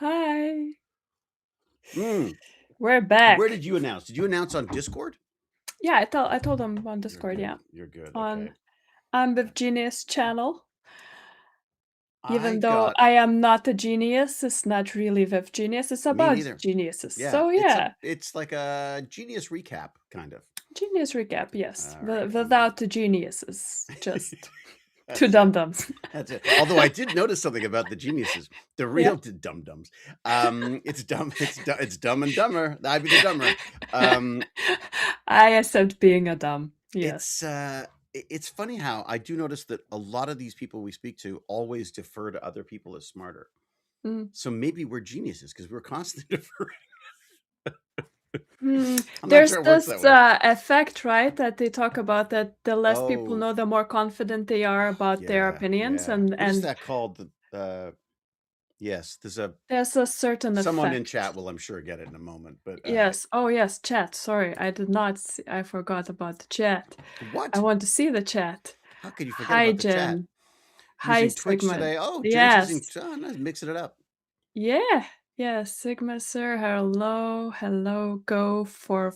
Hi. Mm. We're Where back. did you announce? Did you announce on Discord? Yeah, I told them on You're Discord, good. yeah. You're good. Okay. On I'm with Genius channel. I Even though got I am not a genius, it's not really with genius, it's me about neither. geniuses. Yeah, So yeah, it's like a genius recap kind of. genius recap, yes. All right. Without the geniuses, just two That's it. dum-dums. That's it. Although I did notice something about the geniuses, the Yeah. real dum dums. It's dumb. It's dumb and dumber. I'd be the dumber. Um, I accept being a dumb. Yes. it's funny how I do notice that a lot of these people we speak to always defer to other people as smarter. Mm. So maybe we're geniuses because we're constantly deferring. Hmm, I'm not there's sure it works that this way. effect, right, that they talk about that the less people Oh, know, the more confident they are about their yeah, opinions, yeah. and What is and that called? Yes, there's a there's a certain someone in effect. chat will, I'm sure, get it in a moment. But Yes. Oh, yes, chat. Sorry, I did not see, I forgot about the chat. I what? want to see the chat. How could you forget Hi, about the chat? Jen. Hi, Using Twitch Sigma. today. Oh, Jen's using. Yes. Oh, nice, mixing it up. Yeah. Yeah, Sigma Sir. Hello. Hello. Go for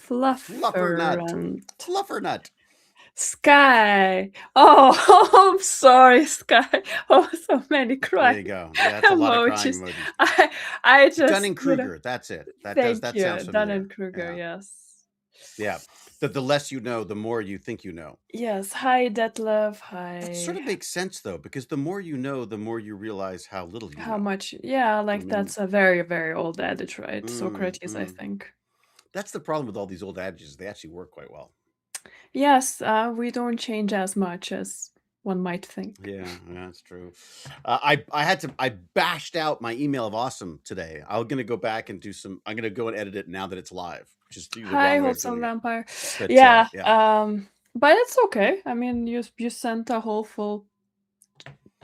Fluffernut, Flufferant. Fluffernut. Sky. Oh, I'm sorry, Sky. Oh, so many There you crying go. Yeah, it's a lot of crying emojis. emojis. I I just, Dunning Kruger. That's it. thank That you. sounds familiar. Dunning-Kruger, Yeah, yes. yeah. The less you know, the more you think you know. Yes. Hi, Detlef. That sort Hi. of makes sense though, because the more you know, the more you realize how little you How know. much? Yeah, I like mean, that's a very, very old adage, right? mm, Socrates, I mm. think. That's the problem with all these old adages. They actually work quite well. Yes, we don't change as much as one might think. Yeah, that's true. I bashed out my email of awesome today. I'm gonna go back and do some. I'm gonna go and edit it now that it's live, which is the Hi, wrong way of wholesome doing it. vampire. But Yeah, yeah, but it's okay. I mean, you sent a whole full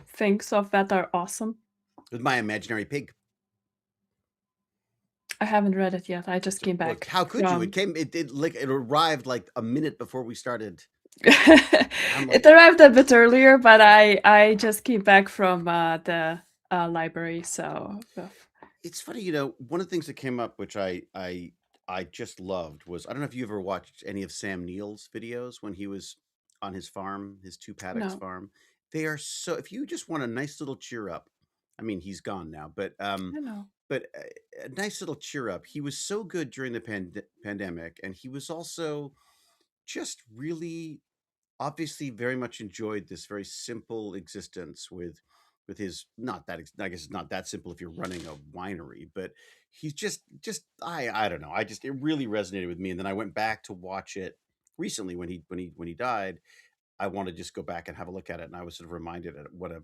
things of that are awesome. with my imaginary pig. I haven't read it yet. I just So, came well, back how could you? from. It arrived like a minute before we started. I'm It like, arrived a bit earlier, but yeah. I just came back from the library, so It's funny, one of the things that came up, which I just loved, was I don't know if you ever watched any of Sam Neill's videos when he was on his farm, his two paddocks no, farm. They are so. If you just want a nice little cheer up, I mean, he's gone now, I know. but a nice little cheer up. He was so good during the pandemic, and he was also just really obviously very much enjoyed this very simple existence with his not that I guess it's not that simple if you're running a winery, but he's just I don't know. I just it really resonated with me, and then I went back to watch it recently when he died. I want to just go back and have a look at it, and I was sort of reminded of what a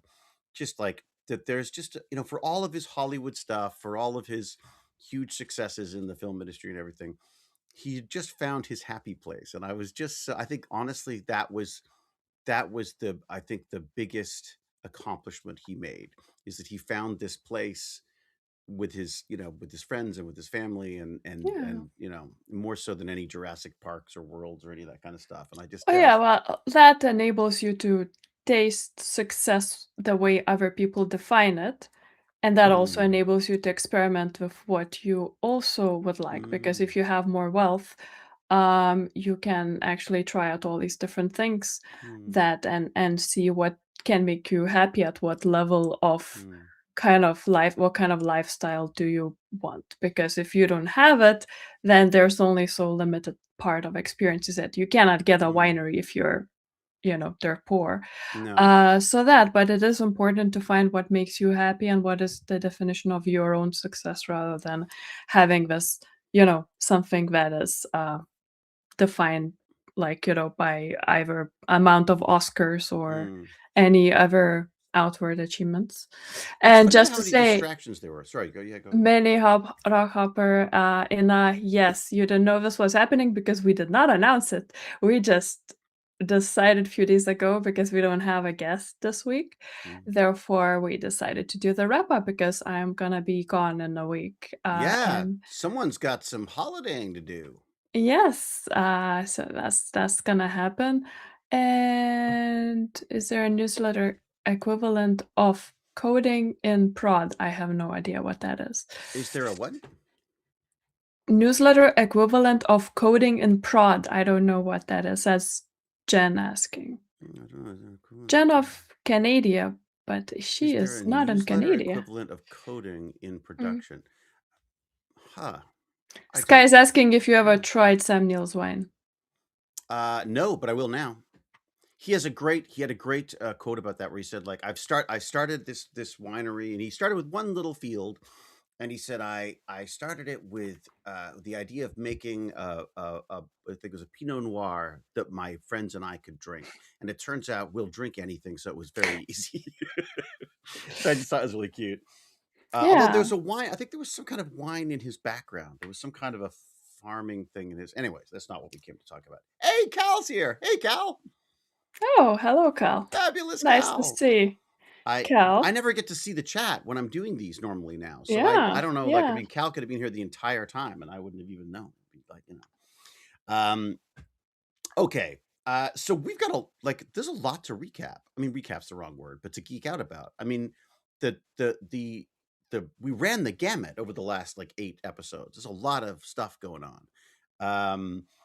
just like that there's just for all of his Hollywood stuff, for all of his huge successes in the film industry and everything, he had just found his happy place. And I was just I think honestly that was the I think the biggest accomplishment he made is that he found this place with his with his friends and with his family Yeah. and more so than any Jurassic Parks or worlds or any of that kind of stuff. And I just Oh yeah, yeah, well, that enables you to taste success the way other people define it. And that also mm, enables you to experiment with what you also would like. Because mm, if you have more wealth, you can actually try out all these different things mm, that and see what can make you happy at what level of mm, kind of life, what kind of lifestyle do you want? Because if you don't have it, then there's only so limited part of experiences that you cannot get a mm. winery if you're, dirt poor. No. So that, but it is important to find what makes you happy and what is the definition of your own success rather than having this, something that is defined like, by either amount of Oscars or Mm. any other outward achievements. It's And funny just how to many say, distractions there were. Sorry, go. Yeah, go. many rock hopper in yes, you didn't know this was happening because we did not announce it. We just decided a few days ago because we don't have a guest this week. Mm. Therefore, we decided to do the wrap up because I'm gonna be gone in a week. Yeah, And someone's got some holidaying to do. yes, so that's gonna happen. And is there a newsletter equivalent of Coding in prod. I have no idea what that is. Is there a what? Newsletter equivalent of coding in prod. I don't know what that is. That's Jen asking. I don't know. Is there a equivalent Jen of of Canada, but she Is there is a not in newsletter Canada. equivalent of coding in Mm. production? Huh. I Sky don't is asking if you ever know. tried Sam Neill's wine. No, but I will now. He had a great quote about that where he said like I started this winery, and he started with one little field, and he said I started it with the idea of making I think it was a Pinot Noir that my friends and I could drink, and it turns out we'll drink anything, so it was very easy. So I just thought it was really cute. Although Yeah. there's a wine, I think there was some kind of wine in his background. There was some kind of a farming thing in his. Anyways, that's not what we came to talk about. Hey, Cal's here. Hey, Cal. Oh, hello, Cal. Fabulous Nice to Cal. see I Cal. I never get to see the chat when I'm doing these normally now. So I Yeah, don't know. Like I yeah. mean, Cal could have been here the entire time, and I wouldn't have even known. Like Um. Okay. So we've got there's a lot to recap. I mean, recap's the wrong word, but to geek out about. I mean, the we ran the gamut over the last like 8 episodes. There's a lot of stuff going on.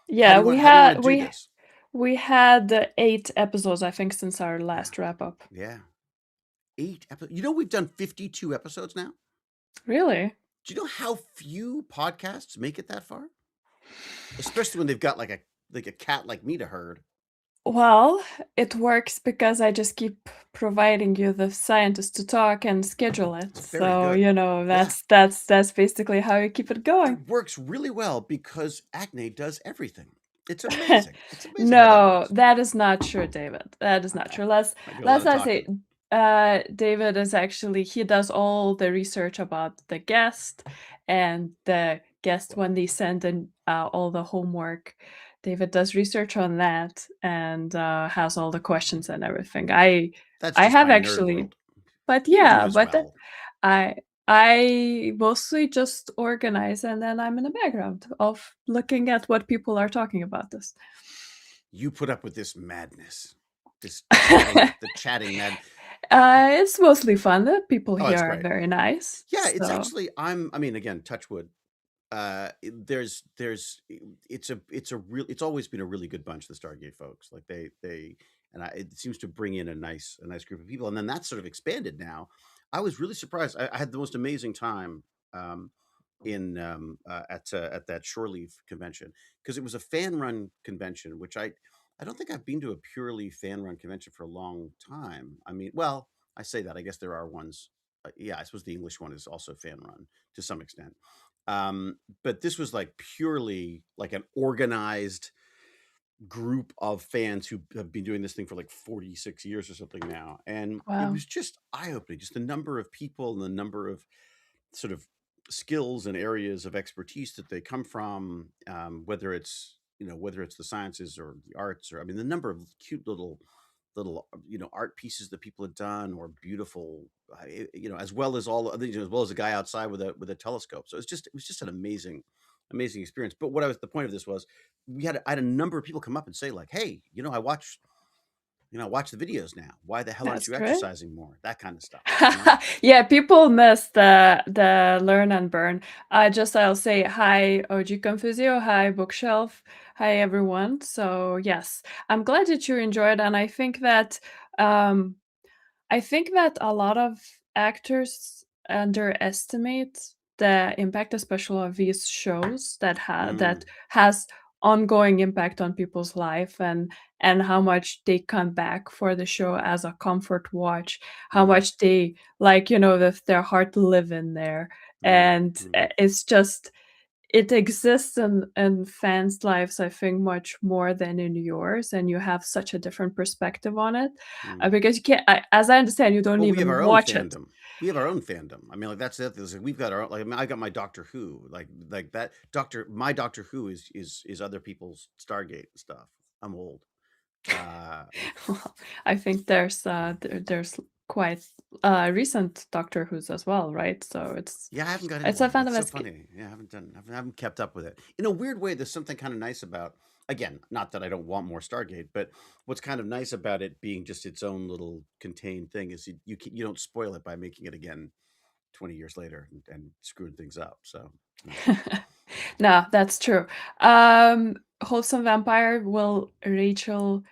Yeah, How do you want to do this? we had 8 episodes, I think, since our Yeah. last wrap up. Yeah. 8 episodes. You know, we've done 52 episodes now. Really? Do you know how few podcasts make it that far? Especially when they've got like a cat like me to herd. Well, it works because I just keep providing you the scientists to talk and schedule it. It's very So, good. you know, Yeah. that's basically how you keep it It going. works really well because Agne does everything. It's amazing. It's amazing how that No, works. that is not true, David. That is not true. I do a lot Let's of not say talking. David is actually he does all the research about the guest and the guest when they send in all the homework. David does research on that and has all the questions and everything. That's I just have my nerd actually, world. but You do yeah, as well. I I mostly just organize and then I'm in the background of looking at what people are talking about this. You put up with this madness, this the chatting mad. It's mostly fun. The people Oh, here it's are great. very nice. Yeah, it's So, actually. I mean, again, touch wood. It's always been a really good bunch, the Stargate folks. Like it seems to bring in a nice group of people, and then that's sort of expanded now. I was really surprised. I had the most amazing time um, at that Shore Leave convention, because it was a fan run convention, which I don't think I've been to a purely fan run convention for a long time. I mean, well, I say that. I guess there are ones. Yeah, I suppose the English one is also fan run to some extent. But this was like purely like an organized group of fans who have been doing this thing for like 46 years or something now. And it wow. was just eye opening, just the number of people and the number of sort of skills and areas of expertise that they come from, whether it's the sciences or the arts, or I mean, the number of cute little art pieces that people had done, or beautiful as well as as well as a guy outside with a telescope. So it was just an amazing experience. But the point of this was, I had a number of people come up and say like, hey, I watch the videos now, why the hell aren't That's you great. exercising more, that kind of stuff. Yeah, people miss the learn and burn. I'll say hi, OG Confusio, hi, Bookshelf, hi, everyone. So yes, I'm glad that you enjoyed, and um, I think that a lot of actors underestimate the impact, especially of these shows that Mm, has ongoing impact on people's life and how much they come back for the show as a comfort watch, how mm, much they like, their heart live in there. mm, And mm, it's just it exists in fans' lives, I think, much more than in yours, and you have such a different perspective on it, mm. because you can't as I understand, you don't Well, we have even our own watch it. fandom. We have our own fandom. I mean, like that's the other thing. Is, like, we've got our own, like I mean, I got my Doctor Who, like that my Doctor Who is other people's Stargate stuff. I'm old. Uh, Well, I think there's quite, recent Doctor Who's as well, right? So yeah, I haven't got into it's a them. fan It's of so escape. funny. Yeah, I haven't kept up with it. In a weird way, there's something kind of nice about again, not that I don't want more Stargate, but what's kind of nice about it being just its own little contained thing is you don't spoil it by making it again 20 years later and screwing things up. So, yeah. No, that's true. Wholesome Vampire will Rachel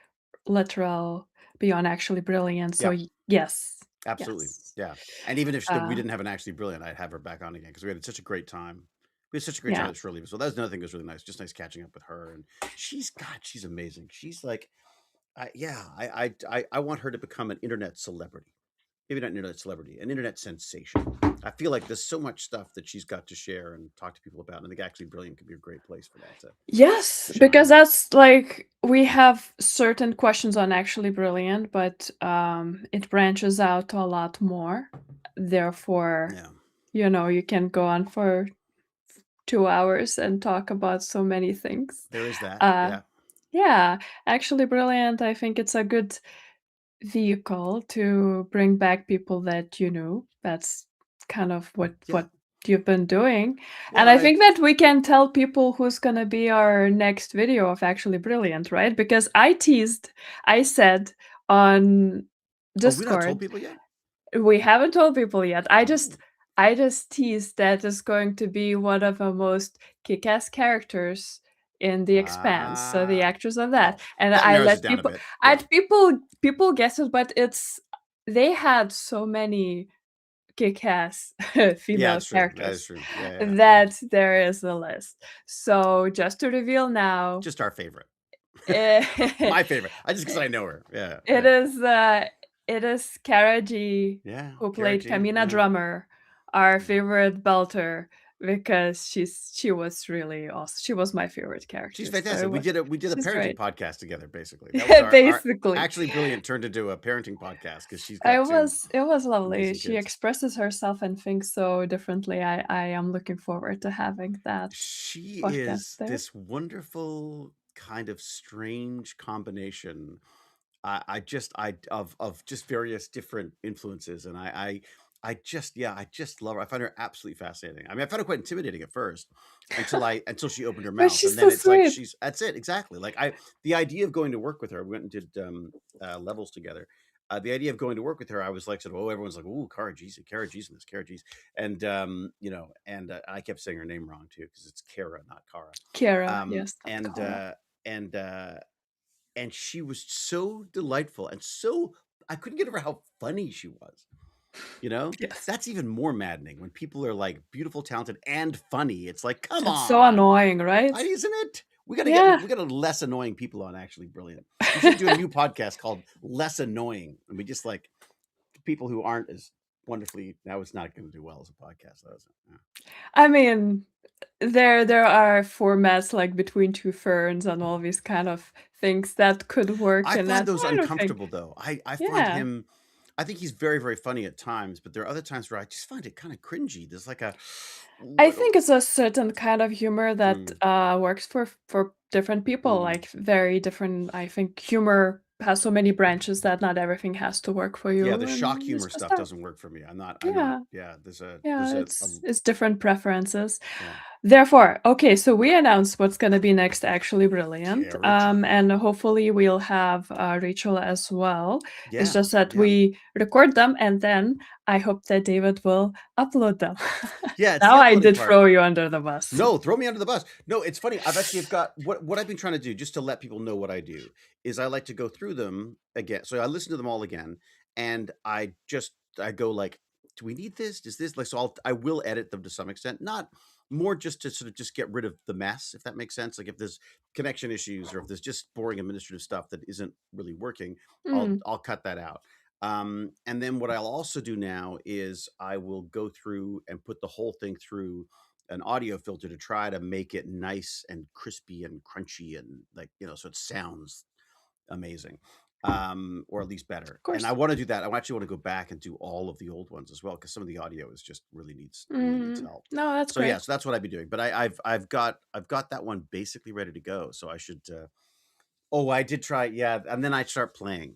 literal beyond actually brilliant. So Yeah, yes, absolutely. yes. Yeah. And even if we Uh, didn't have an actually brilliant, I'd have her back on again because we had such a great time. We had such a great time yeah. at Shirley. So that was another thing that was really nice. Just nice catching up with her. And she's amazing. She's like, yeah, I want her to become an internet celebrity. Maybe not an internet celebrity, an internet sensation. I feel like there's so much stuff that she's got to share and talk to people about. And I think actually Brilliant could be a great place for that Yes, to because shine. that's like we have certain questions on actually brilliant, but it branches out to a lot more. Therefore, Yeah, you can go on for 2 hours and talk about so many things. there is that. Uh, Yeah, yeah, actually brilliant. I think it's a good vehicle to bring back people that you knew. That's kind of what yeah. what you've been doing. Well, And and I I think that we can tell people who's gonna be our next video of Actually Brilliant, right? Because I said on oh, we not told Discord, people yet. we haven't told people yet. I just Oh, I just teased that is going to be one of the most kick-ass characters in The Expanse, so the ah, actress of that. well, And that I narrows it let down a people bit. I Yeah, had people guess it, but they had so many kick-ass yeah, female it's true. That is characters true. Yeah, yeah, yeah. that there is a list. So just to reveal now, Just our favorite, eh, my favorite. I just because I know her. Yeah, it yeah, is, uh, it is Kara G, yeah. who Kara played G. Kamina Yeah, Drummer, our yeah. favorite belter, because she was really awesome. She was my favorite She's character, so fantastic. We did a she's parenting great. podcast together. Basically, that was our Basically. actually brilliant turned into a parenting podcast because she's got It two was it was lovely. amazing She kids. expresses herself and thinks so differently. I am looking forward to having that She podcast is there. this wonderful kind of strange combination. I just I of just various different influences, and I just yeah I just love her. I find her absolutely fascinating. I mean, I found her quite intimidating at first until she opened her But mouth, and she's then so it's like sweet. that's it exactly. Like the idea of going to work with her, we went and did levels together. The idea of going to work with her, I was like, sort of, oh, everyone's like, oh, Kara G's in this, Kara G's, and and I kept saying her name wrong too because it's Kara, not Kara, Kiara, um, yes, not and Kara. uh, and uh, and she was so delightful and so I couldn't get over how funny she was. You know, Yes. that's even more maddening when people are like beautiful, talented, and funny. It's like, come It's so on, annoying, right? isn't it? Yeah. We got a less annoying people on actually brilliant. We should do a new podcast called Less Annoying, and we just like people who aren't as wonderfully. Now it's not going to do well as a podcast, though. Is it? Yeah. I mean, there are formats like Between Two Ferns and all these kind of things that could work I in find that. those I don't think. uncomfortable though. I find Yeah. him I think he's very, very funny at times, but there are other times where I just find it kind of cringy. There's like a I what think it's a certain kind of humor that, mm, works for different people, mm. like, very different. I think humor has so many branches that not everything has to work for Yeah, you, the shock and it's humor just stuff that. doesn't work for me. I'm not Yeah. yeah, there's Yeah, a it's different preferences. yeah. Therefore, okay, so we announced what's gonna be next, Actually Brilliant, Kara G. and hopefully we'll have, Rachel as well. It's Yeah, just that yeah. we record them, and then I hope that David will upload them. Yeah, it's the Now I uploading did part. throw you under the bus. No, throw me under the bus. No, it's funny. I've got what I've been trying to do just to let people know what I do is I like to go through them again. So I listen to them all again and I go like, do we need this? Does this like so I will edit them to some extent, not more just to sort of just get rid of the mess, if that makes sense. Like if there's connection issues or if there's just boring administrative stuff that isn't really working, Mm, I'll cut that out. And then what I'll also do now is I will go through and put the whole thing through an audio filter to try to make it nice and crispy and crunchy and like so it sounds amazing, or at least better. of And I course. want to do that. I actually want to go back and do all of the old ones as well because some of the audio is just really needs Mm, help. no, that's So yeah, great. so that's what I'd be doing. But I've got that one basically ready to go. So I should. Oh, I did try. Yeah, and then I start playing.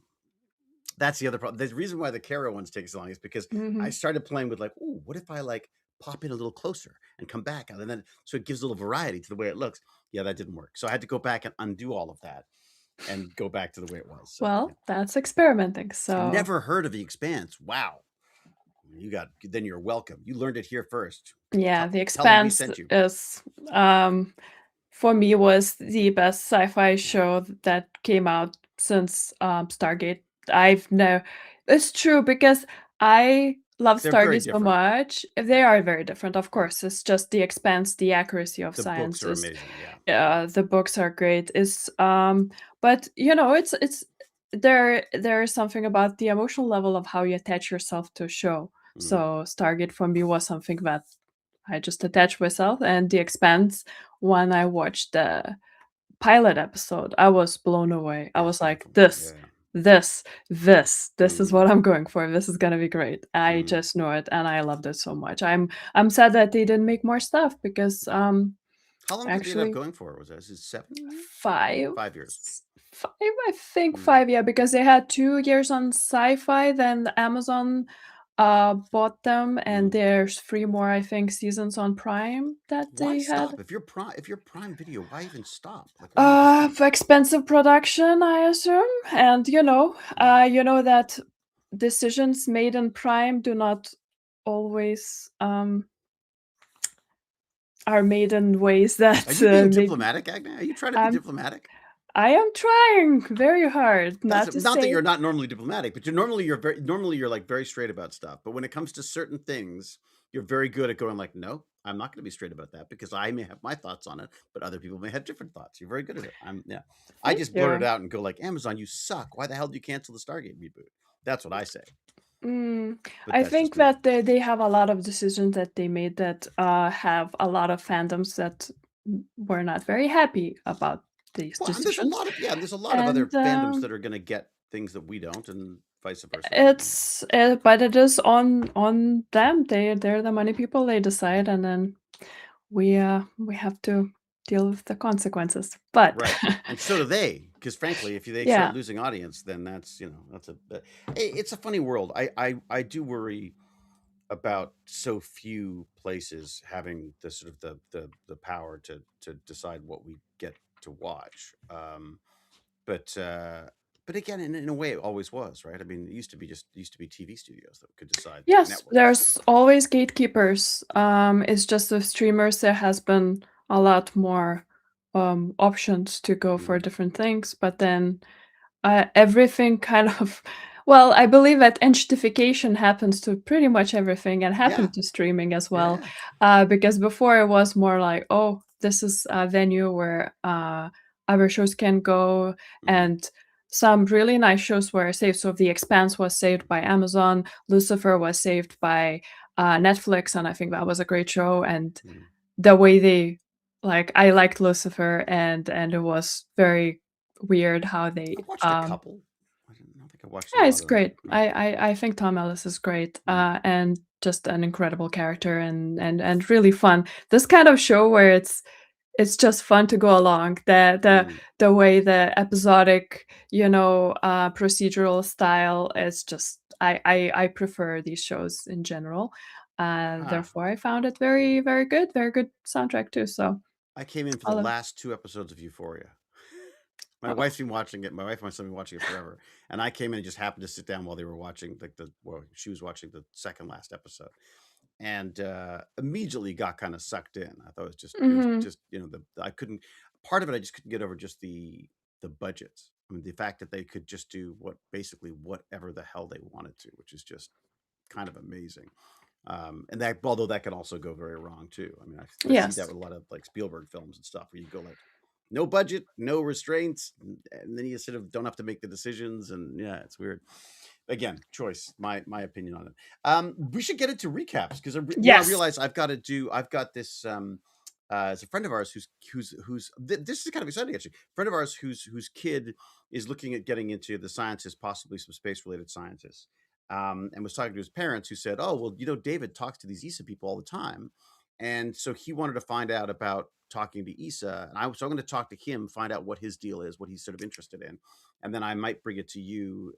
That's the other problem. The reason why the Kara ones take so long is because I Mhm. started playing with like, oh, what if I like pop in a little closer and come back, and then so it gives a little variety to the way it looks. Yeah, that didn't work. So I had to go back and undo all of that and go back to the way it was. So yeah, Well, that's experimenting. So never heard of The Expanse. Wow, you got then you're welcome. You learned it here first. yeah, Tell The tell them we Expanse sent you. is for me was the best sci-fi Yeah, show that came out since Stargate. I've no It's true because I love they're very Stargate so different. much. They are very different, of Yeah, course. It's just the expanse, the accuracy of the books science are is amazing. Yeah, yeah. the books are great. Is But it's there is something about the emotional level of how you attach yourself to a show. Mhm. So Stargate for me was something that I just attached myself, and The Expanse, when I watched the pilot episode, I was blown away. I Yeah, it's was like, beautiful. "This, Yeah. this, this is Mhm. what I'm going for. This is gonna be great." I Mhm. just know it, and I loved it so much. I'm sad that they didn't make more stuff because, Yeah. How long did they end up actually going for? Was that is it 7? 5 5 years. 5, I think Mm. 5, yeah, because they had 2 years on Sci-Fi, then Amazon, bought them, and Mm. there's 3 more, I think, seasons on Prime that Why they had. stop? If you're Prime Video, why even stop? Like, why make a stop? For expensive production, I assume, and, Mm. you know that decisions made in Prime do not always, are made in ways Are that, you being maybe diplomatic, Agnes? Are you trying to be I'm diplomatic? I am trying very hard That's not to not that say. you're not normally diplomatic, but normally you're like very straight about stuff. But when it comes to certain things, you're very good at going like, no, I'm not going to be straight about that because I may have my thoughts on it, but other people may have different thoughts. You're very good at it. Yeah. I Thank just blurt it you. out and go like, Amazon, you suck. Why the hell did you cancel the Stargate reboot? That's what I say. Mm, But I that's just think me. that they have a lot of decisions that they made that, have a lot of fandoms that were not very happy about these Well, and there's a decisions, lot of yeah, and there's a lot of other and, fandoms that are going to get things that we don't, and vice versa. but it is on them. They're the money people, they decide, and then we have to deal with the consequences. But Right. And so do they, because frankly, if they start yeah. losing audience, then that's that's it's a funny world. I do worry about so few places having the sort of the power to decide what we get to watch. But but again, in a way, it always was, right? I mean, it used to be TV studios that could decide Yes, networks. there's always gatekeepers. It's just with streamers there has been a lot more options to go for Mhm. different things, but then everything kind of well, I believe that gentrification happens to pretty much everything and Yeah, happened to streaming as yeah, well. yeah. Because before it was more like, oh, this is a venue where other shows can go, Mhm. and some really nice shows were saved. So The Expanse was saved by Amazon, Lucifer was saved by Netflix, and I think that was a great show. And Mhm. the way they I liked Lucifer, and it was very weird how I they watched a couple. I don't think I watched a yeah, lot it's of them. great. Yeah. I think Tom Ellis is great, Mm. and just an incredible character, and really fun. This kind of show where it's just fun to go along. Mm. The way the episodic, procedural style is just I prefer these shows in general. Huh. Therefore, I found it very, very good, very good soundtrack too. So I came in for I the love it. last 2 episodes of Euphoria. My Oh. wife's been watching it. My wife and my son have been watching it forever, and I came in and just happened to sit down while they were watching, like, she was watching the second last episode, and, immediately got kinda sucked in. I thought it was Mhm. just, I couldn't part of it, I just couldn't get over just the budget. I mean, the fact that they could just do basically whatever the hell they wanted to, which is just kind of amazing. And that although that can also go very wrong too. I mean, I see that Yes. with a lot of like Spielberg films and stuff where you go like, no budget, no restraints, and then you sort of don't have to make the decisions, and yeah, it's weird. Again, choice. My opinion on it. We should get into recaps because I Yes. realize I've got this. As a friend of ours this is kind of exciting actually. A friend of ours whose kid is looking at getting into the sciences, possibly some space related sciences, and was talking to his parents who said, "Oh, well, David talks to these ESA people all the time." And so he wanted to find out about talking to ESA. And I'm going to talk to him, find out what his deal is, what he's sort of interested in. And then I might bring it to you.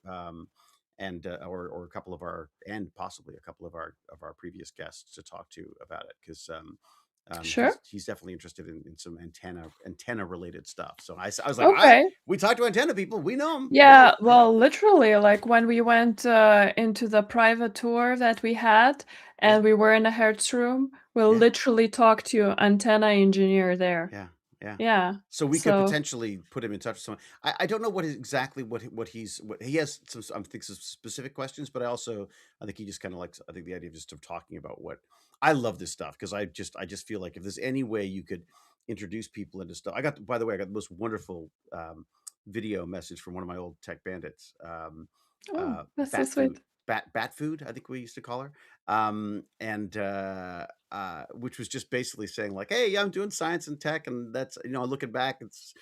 or a couple of our and possibly a couple of our previous guests to talk to about it because Sure. he's definitely interested in some antenna related stuff. So I was like, I Okay. we talked to antenna people, we know them. Yeah, well, literally, like when we went into the private tour that we had Yeah, and we were in a Hertz room, we yeah, literally talked to antenna engineer there. yeah, yeah. Yeah. So we could So, potentially put him in touch with someone. I don't know exactly what he has some I think some specific questions, but I think he just kind of likes I think the idea of just of talking about what I love this stuff because I just feel like if there's any way you could introduce people into stuff. I got by the way I got the most wonderful video message from one of my old tech bandits, oh, that's so bat food sweet. bat food I think we used to call her, and which was just basically saying like, "Hey, yeah, I'm doing science and tech, and that's looking back, it's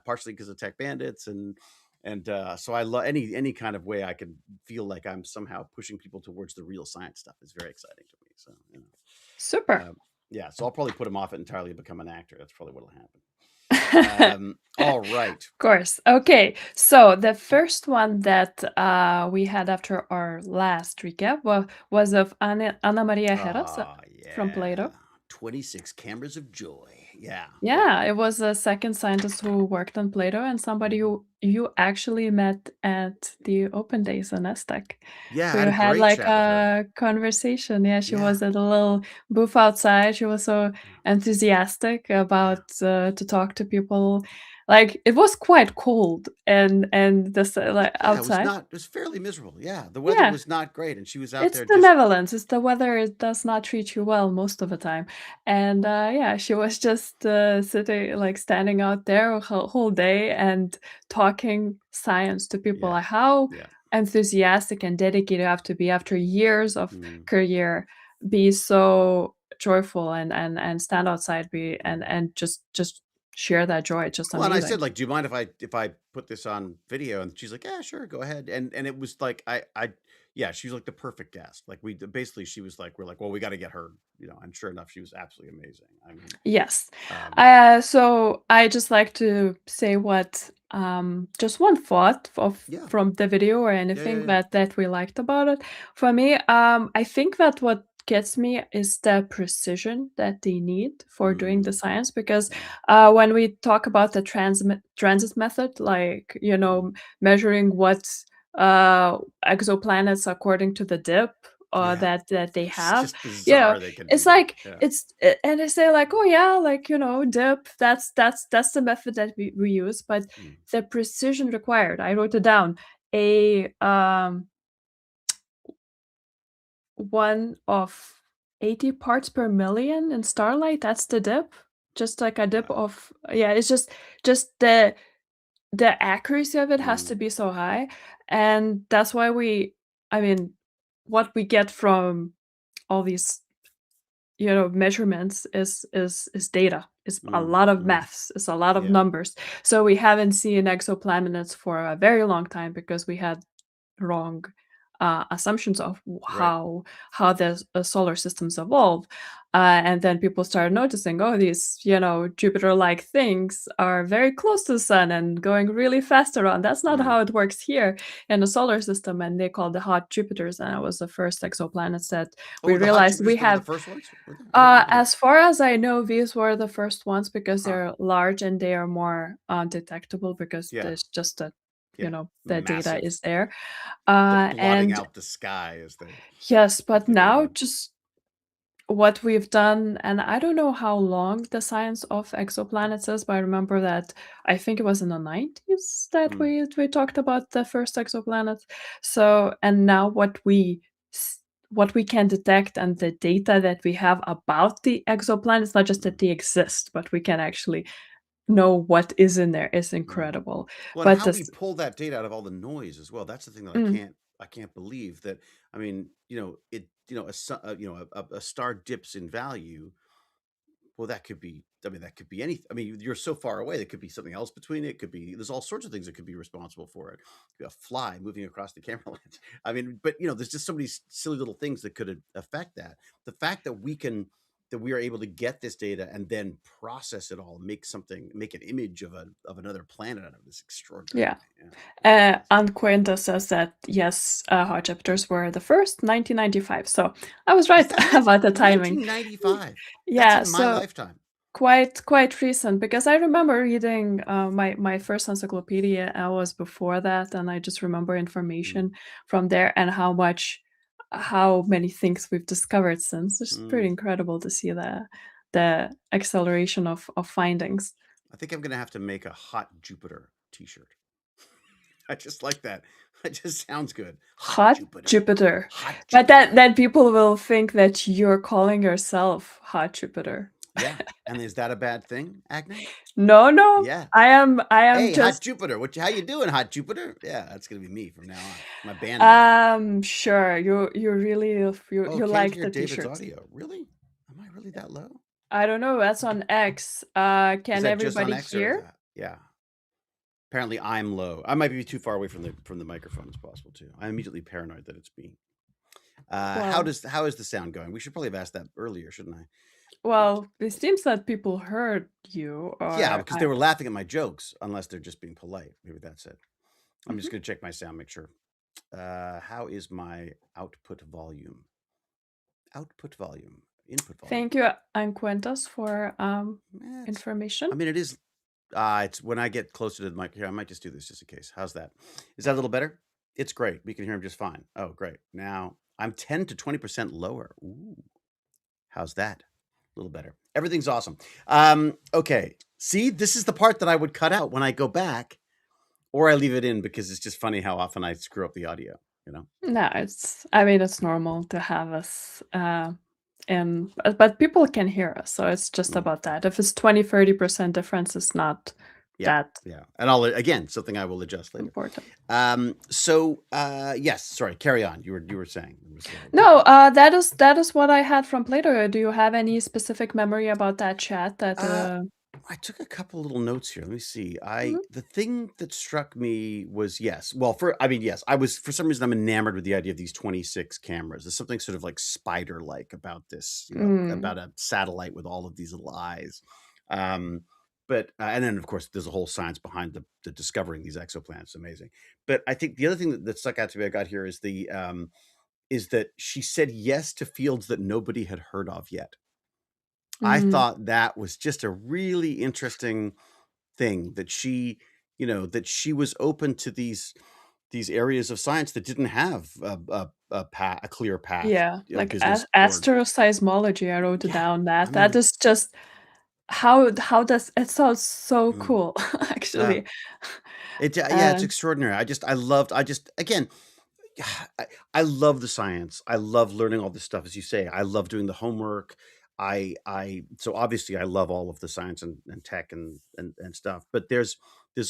partially because of tech bandits, and so I love any kind of way I can feel like I'm somehow pushing people towards the real science stuff is very exciting to me. So Super. yeah, so I'll probably put him off it entirely and become an actor. That's probably what'll happen. Of All right. course. Okay. So the first one that we had after our last recap was of Ana Maria Heras Ah, from yeah. Plato. 26 cameras of joy. Yeah, yeah, Yeah, it was a second scientist who worked on Plato and somebody mhm. who you actually met at the open days in Aztec. Yeah, I We had a had great like chat with her. a conversation. Yeah, she Yeah, was at a little booth outside. She was so yeah, enthusiastic yeah. about to talk to people. Like it was quite cold and this like Yeah, outside. it was fairly miserable. Yeah, the weather Yeah, was not great, and she was out it's there the just Netherlands. It's the weather. It does not treat you well most of the time. And yeah, she was just sitting, like standing out there a whole day and talking science to people. yeah, Like how yeah. enthusiastic and dedicated you have to be after years of Mm, career, be so joyful and stand outside, be mm. and just share that joy. It's just Well, and I amazing. said, like, "Do you mind if I put this on video?" And she's like, "Yeah, sure, go ahead." And it was like yeah, she was like the perfect guest. Like basically she was like, we're like, well, we got to get her, and sure enough, she was absolutely amazing. I mean, Yes. um, So I just like to say what just one thought of yeah, from the video or yeah, yeah, anything yeah. that we liked about it. For me, I think that what gets me is the precision that they need for doing the Mm, science because mm, when we talk about the transit method, like mm. measuring what uh exoplanets according to the dip Yeah, that they it's have, just you know, bizarre they could do it's that. like Yeah. and they say like, "Oh, yeah, like, dip, that's the method that we use," but Mm, the precision required, I wrote it down, a, 1 of 80 parts per million in starlight, that's the dip. Just like a dip wow. of yeah, it's just the accuracy of it has Mm, to be so high, and that's why I mean, what we get from all these measurements is data. It's a mm, lot of mm. maths. It's a lot of Yeah. numbers. So we haven't seen exoplanets for a very long time because we had wrong assumptions of Right. how the solar systems evolve. And then people started noticing, oh, these Jupiter-like things are very close to the sun and going really fast around. That's not Mm. how it works here in the solar system. And they called the hot Jupiters, and it was the first exoplanets that we Oh, the hot realized we Jupiters, they were the have. first ones? Were they? I didn't know that. As far as I know, these were the first ones because Huh. they're large and they are more detectable because Yeah. there's just a Yeah. the data Massive. is there. They're blotting And out the sky yes, as but they go now around. just what we've done, and I don't know how long the science of exoplanets is, but I remember that I think it was in the 90s that Mm, we talked about the first exoplanet. So, and now what we can detect and the data that we have about the exoplanets, not just mm, that they exist, but we can actually know what is in there is mm. incredible. Well, and But how we this, pull that data out of all the noise as well. That's the thing that mm, I can't believe that. I mean, a star dips in value. Well, that could be. I mean, that could be anything. I mean, you're so far away. There could be something else between it. It could be. There's all sorts of things that could be responsible for it. Could be a fly moving across the camera lens. I mean, but there's just so many silly little things that could affect that. The fact that that we are able to get this data and then process it all, make an image of another planet out of this extraordinary Yeah. to me. Yeah. Anquenta says that yes, hot Jupiters were the first 1995. So I was Is right that it? about the timing. 1995. That's Yeah, in my so lifetime. quite recent because I remember reading my first encyclopedia was before that, and I just remember Mm, information from there and how many things we've discovered since. It's pretty mm. incredible to see the acceleration of findings. I think I'm gonna have to make a hot Jupiter T-shirt. I just like that. It just sounds good. Hot Hot Jupiter. Jupiter. Hot But Jupiter. then people will think that you're calling yourself Hot Jupiter. Yeah. And is that a bad thing, Agne? No, no. Yeah. I am Hey, Hot just Jupiter. How you doing, Hot Jupiter? Yeah, that's gonna be me from now on. My band name. sure. You really Oh, you can't like hear the David's t-shirts. audio. Really? Am I really that low? I don't know, that's on X. Is Can that just on everybody X or is hear? that? Yeah. Apparently, I'm low. I might be too far away from the microphone as possible too. I'm immediately paranoid that it's me. Well, How is the sound going? We should probably have asked that earlier, shouldn't I? it seems that people heard you Yeah, or because they were laughing at my jokes, unless they're just being polite. Maybe that's it. I'm just Mhm. gonna check my sound, make sure. How is my output volume? Output volume, input volume. Thank you, Anquentas, for It's, information. I mean, it is. It's when I get closer to the mic here. I might just do this just in case. How's that? Is that a little better? It's great. We can hear him just fine. Oh, great. Now I'm 10 to 20% lower. Ooh, how's that? A little better. Everything's awesome. Okay. See, this is the part that I would cut out when I go back, or I leave it in because it's just funny how often I screw up the audio. You know? No, I mean, it's normal to have us, and but people can hear us, so it's just Mm. about that. If it's 20-30% difference, it's not Yeah, that yeah. And I'll again something I will adjust later. important. Yes, sorry, carry on. You were saying it was No, that is what I had from Plato. Do you have any specific memory about that chat that, uh I took a couple little notes here. Let me see. Mhm. The thing that struck me was yes. Well, yes, I was for some reason I'm enamored with the idea of these 26 cameras. There's something sort of like spider-like about this, Mm, about a satellite with all of these little eyes. Um, but and then of course there's a whole science behind the discovering these exoplanets. Amazing. But I think the other thing that stuck out to me I got here is that she said yes to fields that nobody had heard of yet. I mm, thought that was just a really interesting thing that that she was open to these areas of science that didn't have a clear path yeah, of like business toward. astroseismology, I wrote it Yeah, down I that mean, is just how does it sounds so mm, cool, uh, actually. yeah, it's Uh, extraordinary. I just again Yeah, I love the science. I love learning all this stuff, as you say. I love doing the homework. So obviously I love all of the science and tech and stuff. But there's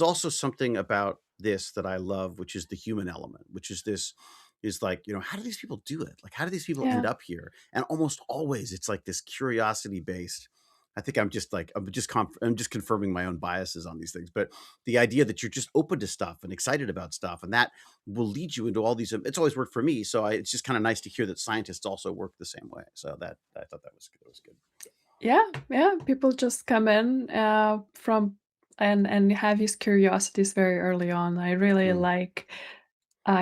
also something about this that I love, which is the human element, which is this is like, how do these people do it? Like, how do these people end yeah. up here? And almost always it's like this curiosity based. I think I'm just confirming my own biases on these things, but the idea that you're just open to stuff and excited about stuff, and that will lead you into all these. It's always worked for me, so it's just kind of nice to hear that scientists also work the same way. So that I thought that was good. Yeah, yeah, people just come in, from and have these curiosities very early on. I really Mm, like,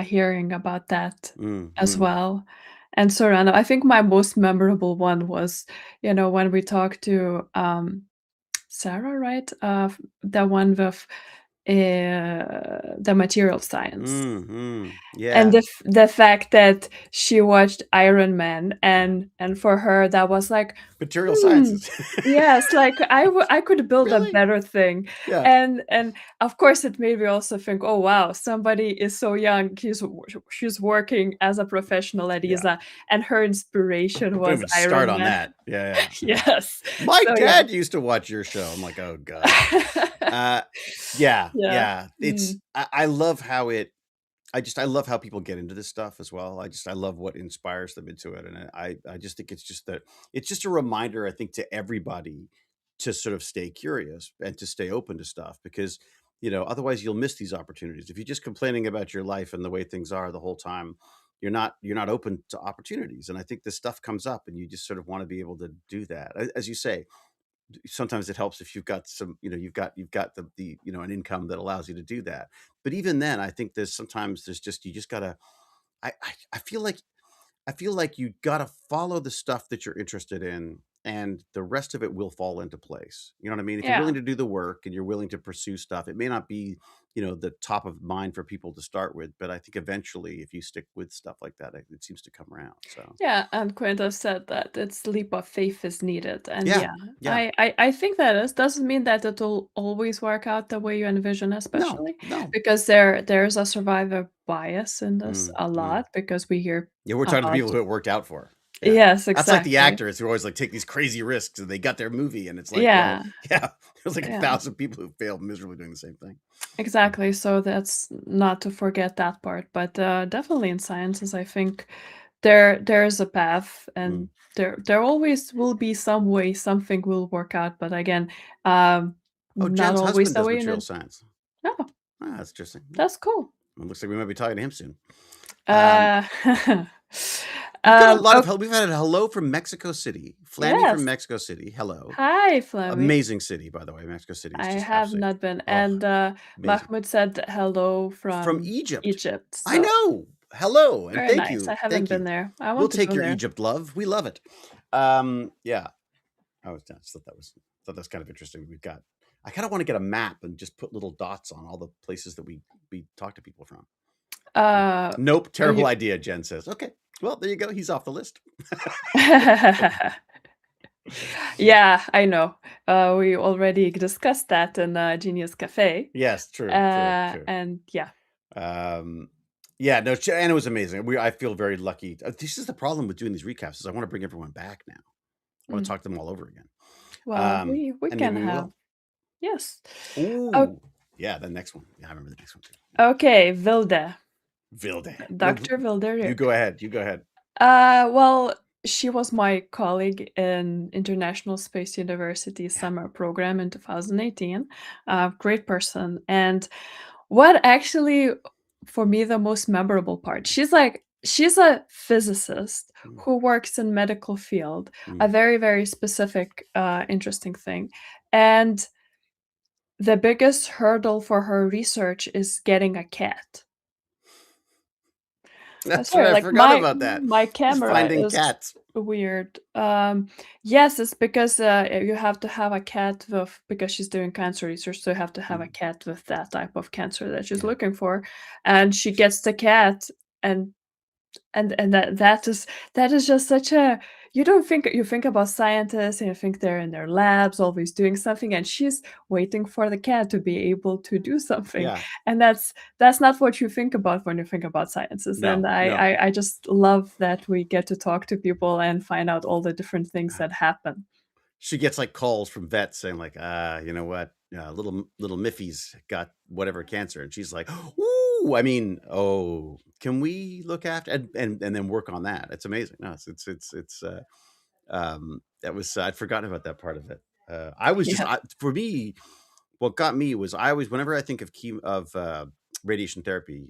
hearing about that mm, as mm, well. And so random. I think my most memorable one was, when we talked to, Sarah, right? The one with, the material science. And yeah, the fact that she watched Iron Man yeah. and for her that was like, Material "Hmm, sciences, yes, like I could build a really? better thing." Yeah. And of course it made me also think, "Oh, wow, somebody is so young, she's working as a professional at Yeah. ESA, and her inspiration Don't was even start Iron on Man." that. Yeah, yeah. Yes. My So, yeah. dad used to watch your show. I'm like, oh god. Uh, yeah, Yeah. yeah. Mm. I love how it I love how people get into this stuff as well. I love what inspires them into it, and I just think it's just a reminder, I think, to everybody to sort of stay curious and to stay open to stuff because otherwise you'll miss these opportunities if you're just complaining about your life and the way things are the whole time. you're not open to opportunities. And I think this stuff comes up, and you just sort of want to be able to do that. As you say, sometimes it helps if you've got some, you've got the an income that allows you to do that. But even then, I think there's just, you just gotta. I feel like you gotta follow the stuff that you're interested in, and the rest of it will fall into place. You know what I mean? If you're Yeah. willing to do the work and you're willing to pursue stuff, it may not be, the top of mind for people to start with, but I think eventually, if you stick with stuff like that, it seems to come around. So Yeah, and Quinta said that it's leap of faith is needed. And yeah, yeah, yeah, I think that is doesn't mean that it'll always work out the way you envision, no, especially no, because there's a survivor bias in this mm, a mm. lot because we hear Yeah, we're talking to about people who it worked out for. Yeah. yes, That's like the exactly. actors who always like take these crazy risks and they got their movie, and it's like, well, Yeah, yeah, there's like yeah. 1,000 people who failed miserably doing the same thing. Exactly. So that's not to forget that part, but definitely in sciences, I think there's a path, Mm. and there always will be some way something will work out. But again, um, Oh, not Jen's always husband the does way. And material then science. oh, Ah, that's interesting. that's cool. Well, looks like we might be talking to him soon. Uh, We've got a lot of oh, we've had a hello from Mexico City. Flammy from yes. Mexico City. Hello. Hi, Flemmy. Amazing city, by the way. Mexico City is I just have absolutely, not been, oh, and amazing. Mahmoud said hello From from Egypt. Egypt. I So know. Hello and very thank nice. you. I haven't Thank been you. there. I We'll want to take go your there. Egypt love. We love it. Yeah. I just thought that was kind of interesting. I kind of want to get a map and just put little dots on all the places that we talk to people from. Uh, Nope, oh, terrible idea, Jen says. Okay. Well, there you go. He's off the list. yeah, I know. We already discussed that in Genius Cafe. Yes, true. And yeah. Um, yeah, no, and it was amazing. I feel very lucky. This is the problem with doing these recaps is I want to bring everyone back now. I want to Mm. talk to them all over again. Well, we And can maybe we have will. yes. Oh, Ooh, yeah, the next one. Yeah, I remember the next one too. okay, Vilde, Vilde. No, Dr. Vilde you Rick. go ahead. You go ahead. Well, she was my colleague in International Space University Yeah. summer program in 2018. Great person. And what actually, for me, the most memorable part, she's a physicist Mm, who works in medical field, a mm. very, very specific, interesting thing. And the biggest hurdle for her research is getting a cat. I That's right. swear, I like forgot about that. my Is camera finding is cats. weird. Yes, it's because you have to have a cat with because she's doing cancer research, so you have to have a Mm, cat with that type of cancer that she's yeah. looking for, and she gets the cat, and that is just such a you don't think you think about scientists and you think they're in their labs always doing something, and she's waiting for the cat to be able to do something, Yeah. and that's not what you think about when you think about sciences. And No, no. I just love that we get to talk to people and find out all the different things that happen. She gets like calls from vets saying like, you know what, little Miffy's got whatever cancer, and she's like, ooh, I mean, oh, can we look after and then work on that? It's amazing. No, that was I'd forgotten about that part of it. I was just Yeah, for me, what got me was I always whenever I think of radiation therapy,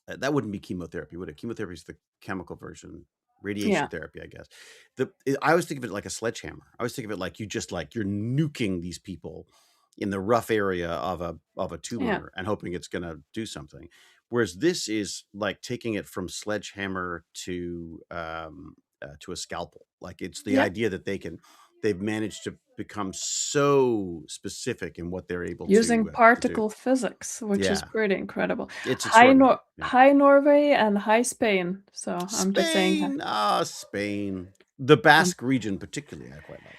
that wouldn't be chemotherapy, would it? Chemotherapy is the chemical version. Radiation yeah, therapy, I guess. I always think of it like a sledgehammer. I always think of it like you're nuking these people in the rough area of a yeah. tumor and hoping it's going to do something. Whereas this is like taking it from sledgehammer to a scalpel. Like it's the Yep. idea that they've managed to become so specific in what they're able Using to do. particle physics, which is Yeah, pretty incredible. it's extraordinary. Yeah. High Norway and high Spain. So I'm just saying Spain, Spain. The um, Basque region, particularly, I quite like.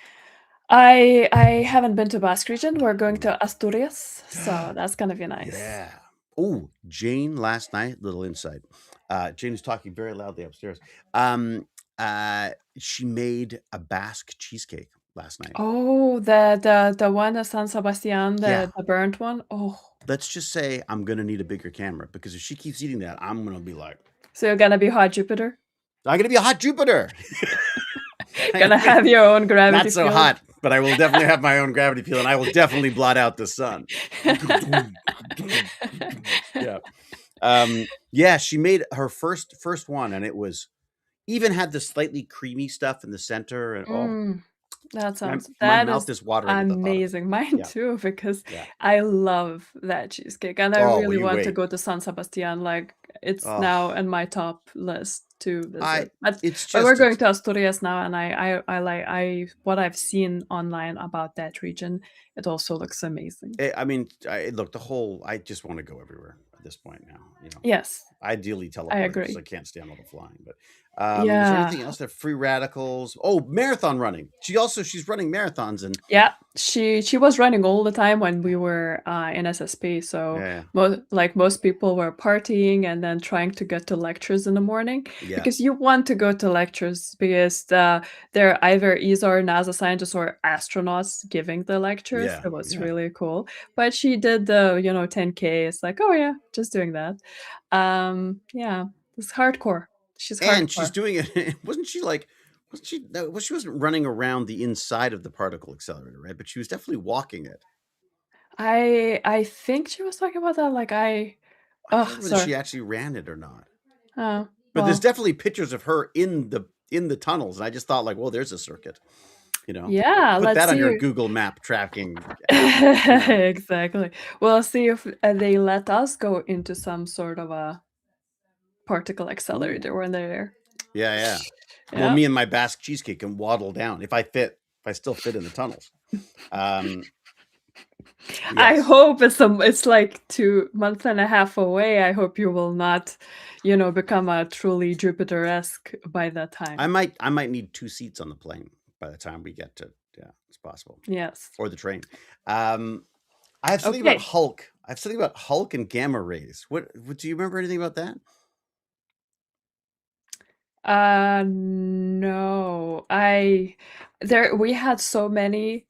I haven't been to Basque region. We're going Mm. to Asturias, so that's gonna be nice. Yeah. Oh, Jane last night, little insight. Jane was talking very loudly upstairs. Um, she made a Basque cheesecake last night. Oh, the one at San Sebastian, Yeah. the burnt one? Oh, Let's just say I'm gonna need a bigger camera because if she keeps eating that, I'm gonna be like, so you're gonna be hot Jupiter? I'm gonna be a hot Jupiter. Gonna have your own Not gravity so field? hot, but I will definitely have my own gravity field, and I will definitely blot out the sun. Yeah. Yeah, she made her first one, and it was even had the slightly creamy stuff in the center, and oh, Mm, my that mouth is is watering at the thought of it. amazing. Mine Yeah, too, because yeah. I love that cheesecake, and I Oh, well, really you want to wait. go to San Sebastian, like, it's Oh, now in my top list to I visit. But it's we're just going it's to Asturias now, and I like what I've seen online about that region, it also looks amazing. I mean, look, the whole I just want to go everywhere at this point now. Yes, Ideally I teleporting because I agree. can't stand all the flying. But is there Yeah. anything else? That free radicals? Oh, marathon running. She's running marathons and Yeah, she was running all the time when we were, in SSP, so yeah, most people were partying and then trying to get to lectures in the morning, yeah, because you want to go to lectures because, they're either ESA NASA scientists or astronauts giving the lectures. yeah, It was yeah. really cool, but she did the, 10K. It's like, "Oh, yeah, just doing that." Yeah, it's hardcore. She's And she's hardcore. doing it. Wasn't she like? Wasn't she? No, well, she wasn't running around the inside of the particle accelerator, right? But she was definitely walking it. I think she was talking about that, like, I can't oh, remember whether sorry. she actually ran it or not. Oh, But there's well, definitely pictures of her in the tunnels, and I just thought like, well, there's a circuit. yeah, Put let's that on see your if Google Map tracking app. exactly. We'll see if, they let us go into some sort of a particle Ooh, accelerator when they're there. yeah, yeah. Well, Yeah. me and my Basque cheesecake can waddle down if I still fit in the tunnels. Um, I yes, hope it's like 2 months and a half away. I hope you will not, become a truly Jupiter-esque by that time. I might need 2 seats on the plane by the time we get to yeah, it's possible. Yes. Or the train. Um, I have something about Okay. Hulk. I have something about Hulk and gamma rays. What do you remember anything about that? No. We had so many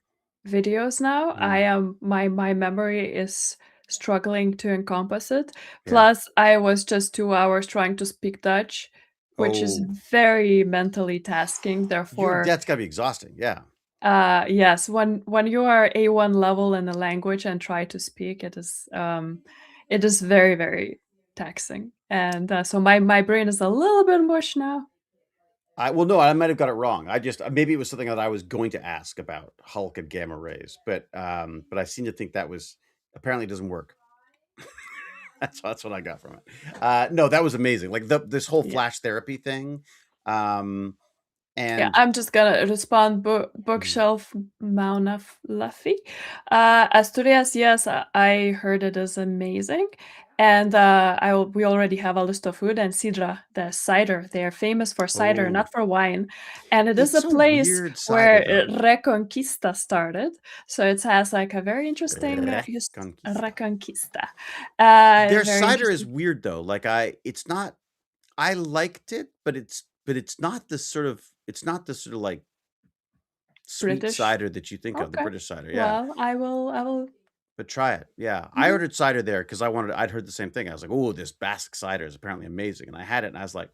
videos now. I Mm, am my memory is struggling to encompass it. yeah. Plus, I was just 2 hours trying to speak Dutch, which is Oh, very mentally tasking. Therefore, that's gotta be exhausting. Yeah. yes, when you are A1 level in a language and try to speak, it is very, very taxing. And, so my brain is a little bit mush now. Well, no, I might have got it wrong. I just maybe it was something that I was going to ask about Hulk and gamma rays, but I seem to think that was apparently doesn't work. That's what I got from it. No, that was amazing. Like this whole Yeah. flash therapy thing, um, Yeah, and I'm just gonna respond mm, bookshelf Mauna Fluffy. Asturias, yes, I heard it is amazing. And we already have a list of food and sidra, the cider. They are famous for cider, oh, not for wine. And it is it's a so place weird cider where though. Reconquista started. So it has like a very interesting Reconquista. Reconquista. Their Very cider is interesting weird though. It's not. I liked it, it's not the sort of like sweet British. cider that you think of, the Okay. British cider. Yeah. Well, I will. But try it. Yeah. I Mhm. ordered cider there because I'd heard the same thing. I was like, oh, this Basque cider is apparently amazing. And I had it and I was like,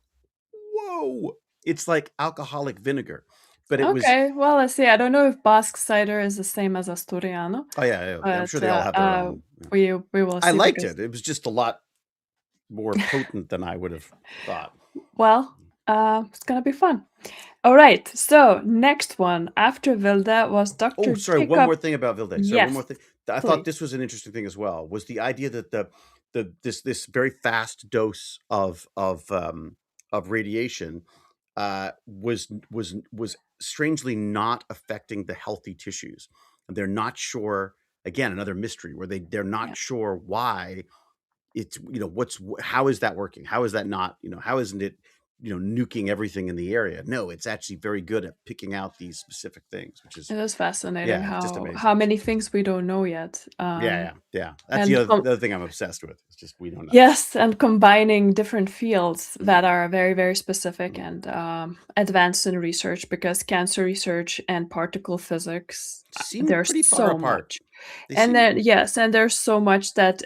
whoa, it's like alcoholic vinegar. But it was, Okay, well, let's see. I don't know if Basque cider is the same as Asturiano, oh, yeah, yeah. I'm sure but they all have their own. Yeah. we will I see liked because it. It was just a lot more potent than I would have thought. well, it's gonna be fun. All right, so next one after Vilda was Oh, Dr. sorry, one Jacob. more thing about Vilde. Sorry, one more Yes, thing. I thought please. this was an interesting thing as well, was the idea that this very fast dose of radiation, was strangely not affecting the healthy tissues. And they're not sure, again, another mystery where they're Yeah, not sure why it's how is that working? How is that not, how isn't it, nuking everything in the area? No, it's actually very good at picking out these specific things, which is it is fascinating yeah, just how amazing. many things we don't know yet. Yeah, yeah, yeah. That's And the other thing I'm obsessed with. It's just we don't know. Yes, and combining different fields that Mm, are very, very specific mm. and advanced in research because cancer research and particle physics, Seem there's pretty far so apart. much. They And seem then, yes, and there's so much that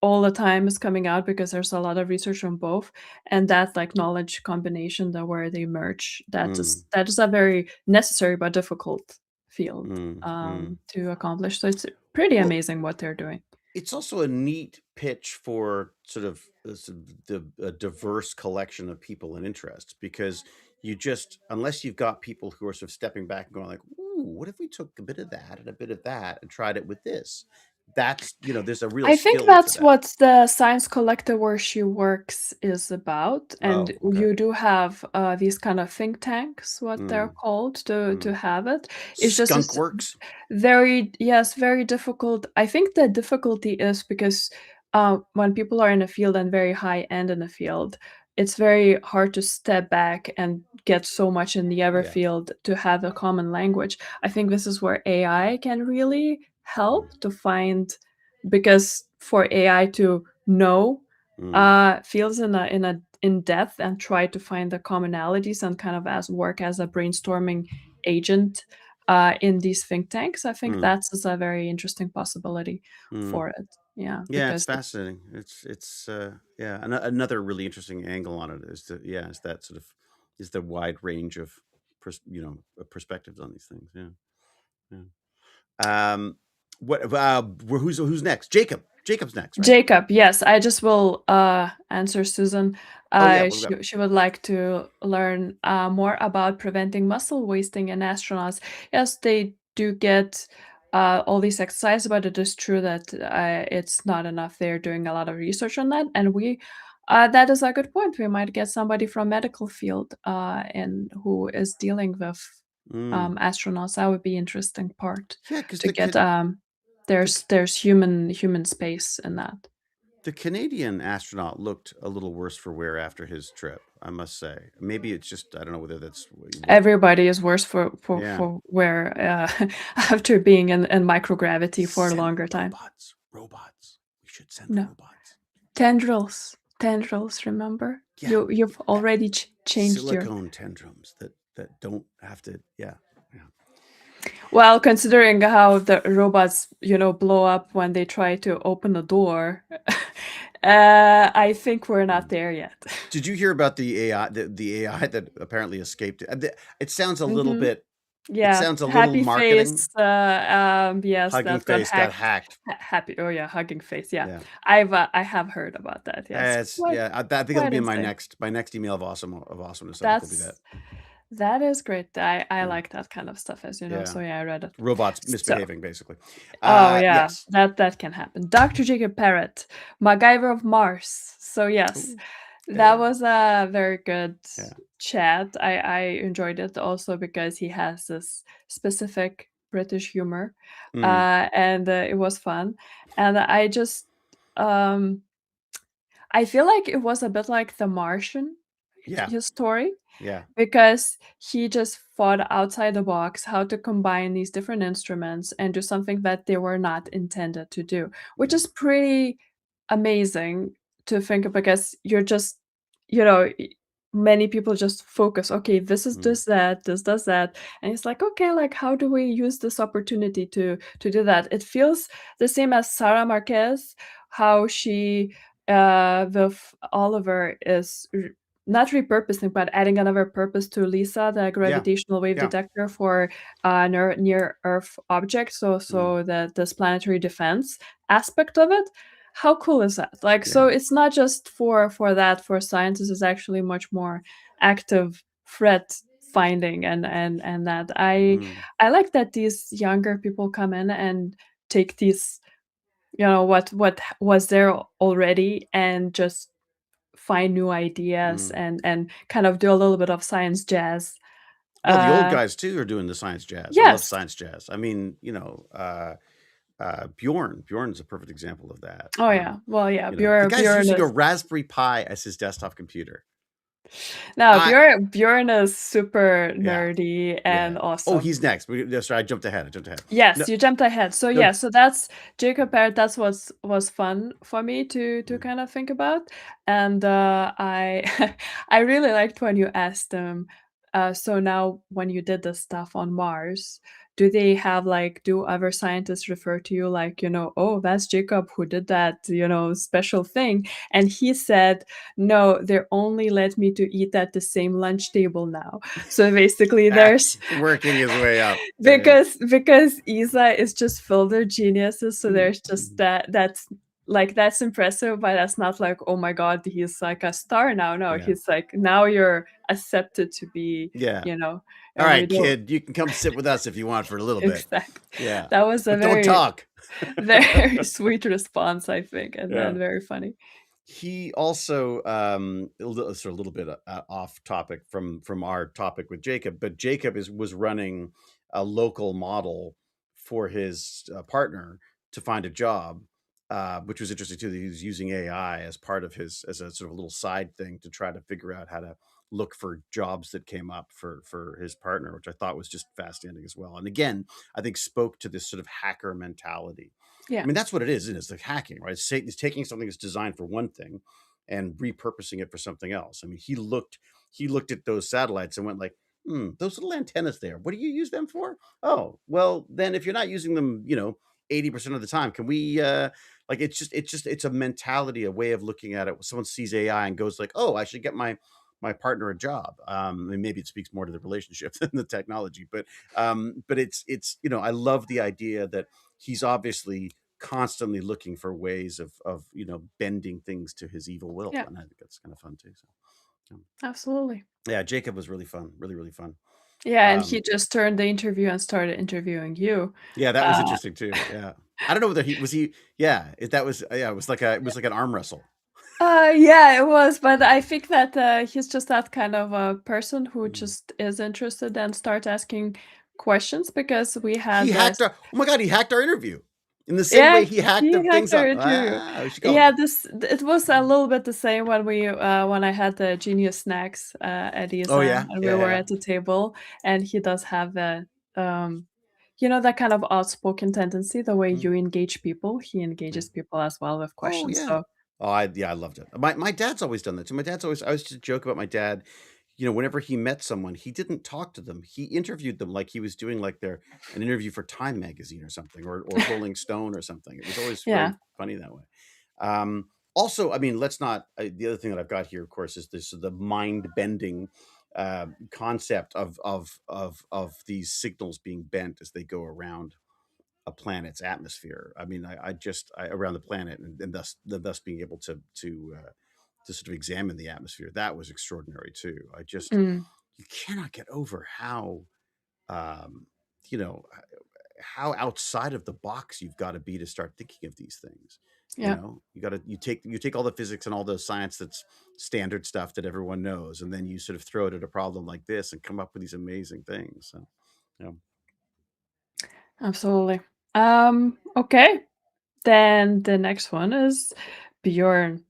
all the time is coming out because there's a lot of research on both. And that like knowledge combination that where they merge, mm, that is a very necessary but difficult field mm, mm. to accomplish. So it's pretty Well, amazing what they're doing. It's also a neat pitch for sort of the a diverse collection of people and interests because you just unless you've got people who are sort of stepping back and going like, "Ooh, what if we took a bit of that and a bit of that and tried it with this?" That's there's a real I think skill to that's that. what the science collective where she works is about, and Oh, okay. you do have, these kind of think tanks, what they're Mm, called, to mm. have it. It's just Skunk works. very yes, very difficult. I think the difficulty is because, when people are in a field and very high end in a field, it's very hard to step back and get so much in the other Yeah. field to have a common language. I think this is where AI can really help to find because for AI to know Mm, fields in a in depth and try to find the commonalities and kind of as work as a brainstorming agent in these think tanks, I think mm, that's is a very interesting possibility mm. for it. Yeah, Yeah, it's because fascinating. It's yeah, another really interesting angle on it is is that sort of is the wide range of perspectives on these things. Yeah, yeah. What who's next? Jacob. Jacob's next, right? Jacob, yes, I just will answer Susan. Oh yeah, what we got? She would like to learn more about preventing muscle wasting in astronauts. Yes, they do get all these exercise, but it is true that it's not enough. They're doing a lot of research on that, and we that is a good point. We might get somebody from medical field and who is dealing with Mm. astronauts. That would be interesting part Yeah, because to get. the There's human space in that. the Canadian astronaut looked a little worse for wear after his trip. I must say, maybe it's just I don't know whether that's what. Everybody is worse Yeah, for wear, after being in microgravity for a send longer time. robots. Robots. We should send No. robots. Tendrils, remember? Yeah, You've uh, already changed your silicone tantrums that don't have to. Yeah, yeah. well, considering how the robots, blow up when they try to open a door, I think we're not Mm. there yet. Did you hear about the AI? The AI that apparently escaped. It sounds a little Mhm. bit. It Yeah, sounds a little happy marketing. face, yes, Hugging that got face got hacked. hacked. Happy oh, yeah, hugging face, yeah. Yeah. I have heard about that, yes. It's yeah. I think it'll Quite be in my insane. next email of awesomeness. I think it'll be that. That's that is great. I Yeah. like that kind of stuff, as you know, Yeah. so yeah, I read it. Robots So misbehaving, basically. oh, yeah, Yes. that can happen. Dr. Jacob Parrott, MacGyver of Mars. So, yes, Ooh, that yeah. was a very good Yeah. chat. I enjoyed it also because he has this specific British humor, Mm, and, it was fun, and I just, um I feel like it was a bit like The Martian, yeah. his story. Yeah. Because he just thought outside the box how to combine these different instruments and do something that they were not intended to do, which Yeah. is pretty amazing to think of because you're just, you know, many people just focus, okay, this is Mm, this, that, this does that. And it's like, okay, like how do we use this opportunity to do that? It feels the same as Sarah Marquez, how she with Oliver is not repurposing, but adding another purpose to LISA, the yeah. gravitational wave Yeah. detector for near Earth objects. So, Mm, this planetary defense aspect of it. How cool is that? Like, so yeah. it's not just for that. For scientists, it's actually much more active threat finding and that Mm, I like that these younger people come in and take these what was there already and just find new ideas mm. and kind of do a little bit of science jazz. Well, the old Uh, guys too are doing the science jazz. I love yes. science jazz. I mean, Bjorn. Bjorn's a perfect example of that. Oh, yeah. Well, yeah, The guy's Bjorn using a is Raspberry Pi as his desktop computer. no, I Bjorn is super Yeah, nerdy yeah. and Oh, awesome. he's next. Sorry, I jumped ahead. I jumped ahead. No, Yes, you jumped ahead. So no. yeah, so that's Jacob Parrott. That's was fun for me to Mm, kind of think about, and I I really liked when you asked him. So now when you did this stuff on Mars, do they have like do other scientists refer to you like, "Oh, that's Jacob who did that, special thing?" And he said, "No, they only let me to eat at the same lunch table now." So basically there's Working his way up. Yeah. because Isa is just filled with geniuses, so Mm, there's just mhm. that's impressive, but that's not like, "Oh my god, he's like a star now." No, Yeah. he's like, "Now you're accepted to be, Yeah. you know, All and we right, don't." kid, you can come sit with us if you want for a little bit. Exactly. Yeah. That was a But don't very, talk. very sweet response, I think, and Yeah. then very funny. He also sort of a little bit off topic from our topic with Jacob, but Jacob was running a local model for his partner to find a job, which was interesting too. That he was using AI as part of his as a sort of a little side thing to try to figure out how to look for jobs that came up for his partner, which I thought was just fascinating as well. And again, I think spoke to this sort of hacker mentality. I Yeah. mean, that's what it is, isn't it? It's like hacking, right? It's taking something that's designed for one thing and repurposing it for something else. I mean, he looked at those satellites and went like, those little antennas there, what do you use them for? Oh, well, then if you're not using them, 80% of the time, can we like it's a mentality, a way of looking at it. When someone sees AI and goes like, oh, I should get my partner a job. And maybe it speaks more to the relationship than the technology, but it's I love the idea that he's obviously constantly looking for ways of bending things to his evil will, Yeah, and I think that's kind of fun too. So absolutely. yeah, Jacob was really fun, really really fun. Yeah, and he Um, just turned the interview and started interviewing you. yeah, that was Uh interesting too. Yeah, I don't know whether he yeah that was yeah it was like an arm wrestle. Yeah, it was, but I think that, he's just that kind of a person who Mm. just is interested and start asking questions because we He had hacked this. our oh my god, he hacked our interview in the same Yeah, way he hacked he the hacked things our up. interview. We should call Yeah, him. it was a little bit the same when I had the Genius Snacks, at Oh ISA, yeah, and we yeah, were yeah. at the table, and he does have um, that kind of outspoken tendency, the way Mm, you engage people, he yeah. engages people as well with Oh questions, yeah. so Oh, I loved it. My dad's always done that too. My dad's always I used to joke about my dad. Whenever he met someone, he didn't talk to them. He interviewed them like he was doing like an interview for Time magazine or something, or Rolling Stone or something. It was always yeah. very funny that way. Um, Also, I mean, let's not. The other thing that I've got here, of course, is this the mind bending concept of these signals being bent as they go around a planet's atmosphere. I mean, around the planet, and thus being able to sort of examine the atmosphere. That was extraordinary too. Mm, You cannot get over um, you know how outside of the box you've got to be to start thinking of these things. yeah. You take all the physics and all the science that's standard stuff that everyone knows, and then you sort of throw it at a problem like this and come up with these amazing things. So, you know, Absolutely. Okay. Then the next one is Bjorn.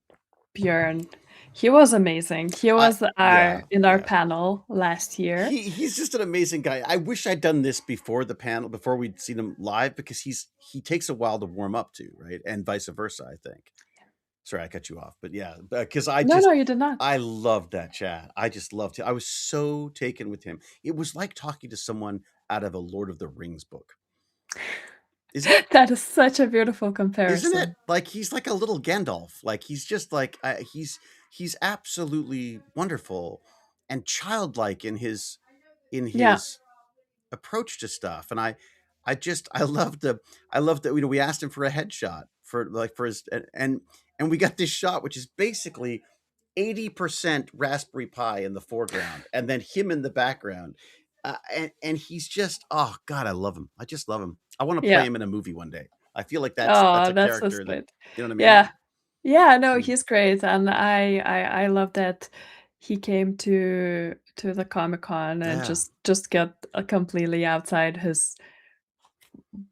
Bjorn. He was amazing. He I was yeah, in our yeah. panel last year. He's just an amazing guy. I wish I'd done this before the panel, before we'd seen him live, because he takes a while to warm up to, right? And vice versa, I think. Sorry, I cut you off, but yeah, because No, no, you did not. I loved that chat. I just loved it. I was so taken with him. It was like talking to someone out of a Lord of the Rings book, isn't it? That is such a beautiful Isn't it? comparison. Like he's like a little Gandalf. Like he's just like he's absolutely wonderful and childlike in Yeah, his approach to stuff. And I love that we asked him for a headshot for his and we got this shot which is basically 80% Raspberry Pi in the foreground and then him in the background. And he's just, oh God, I love him. I just love him. I want to play yeah. him in a movie one day. I feel like that's Oh, a that's so character that, sweet. you know what I mean? Yeah. Yeah, no, Mm. he's great, and I love that he came to the Comic-Con and Yeah. just get, completely outside his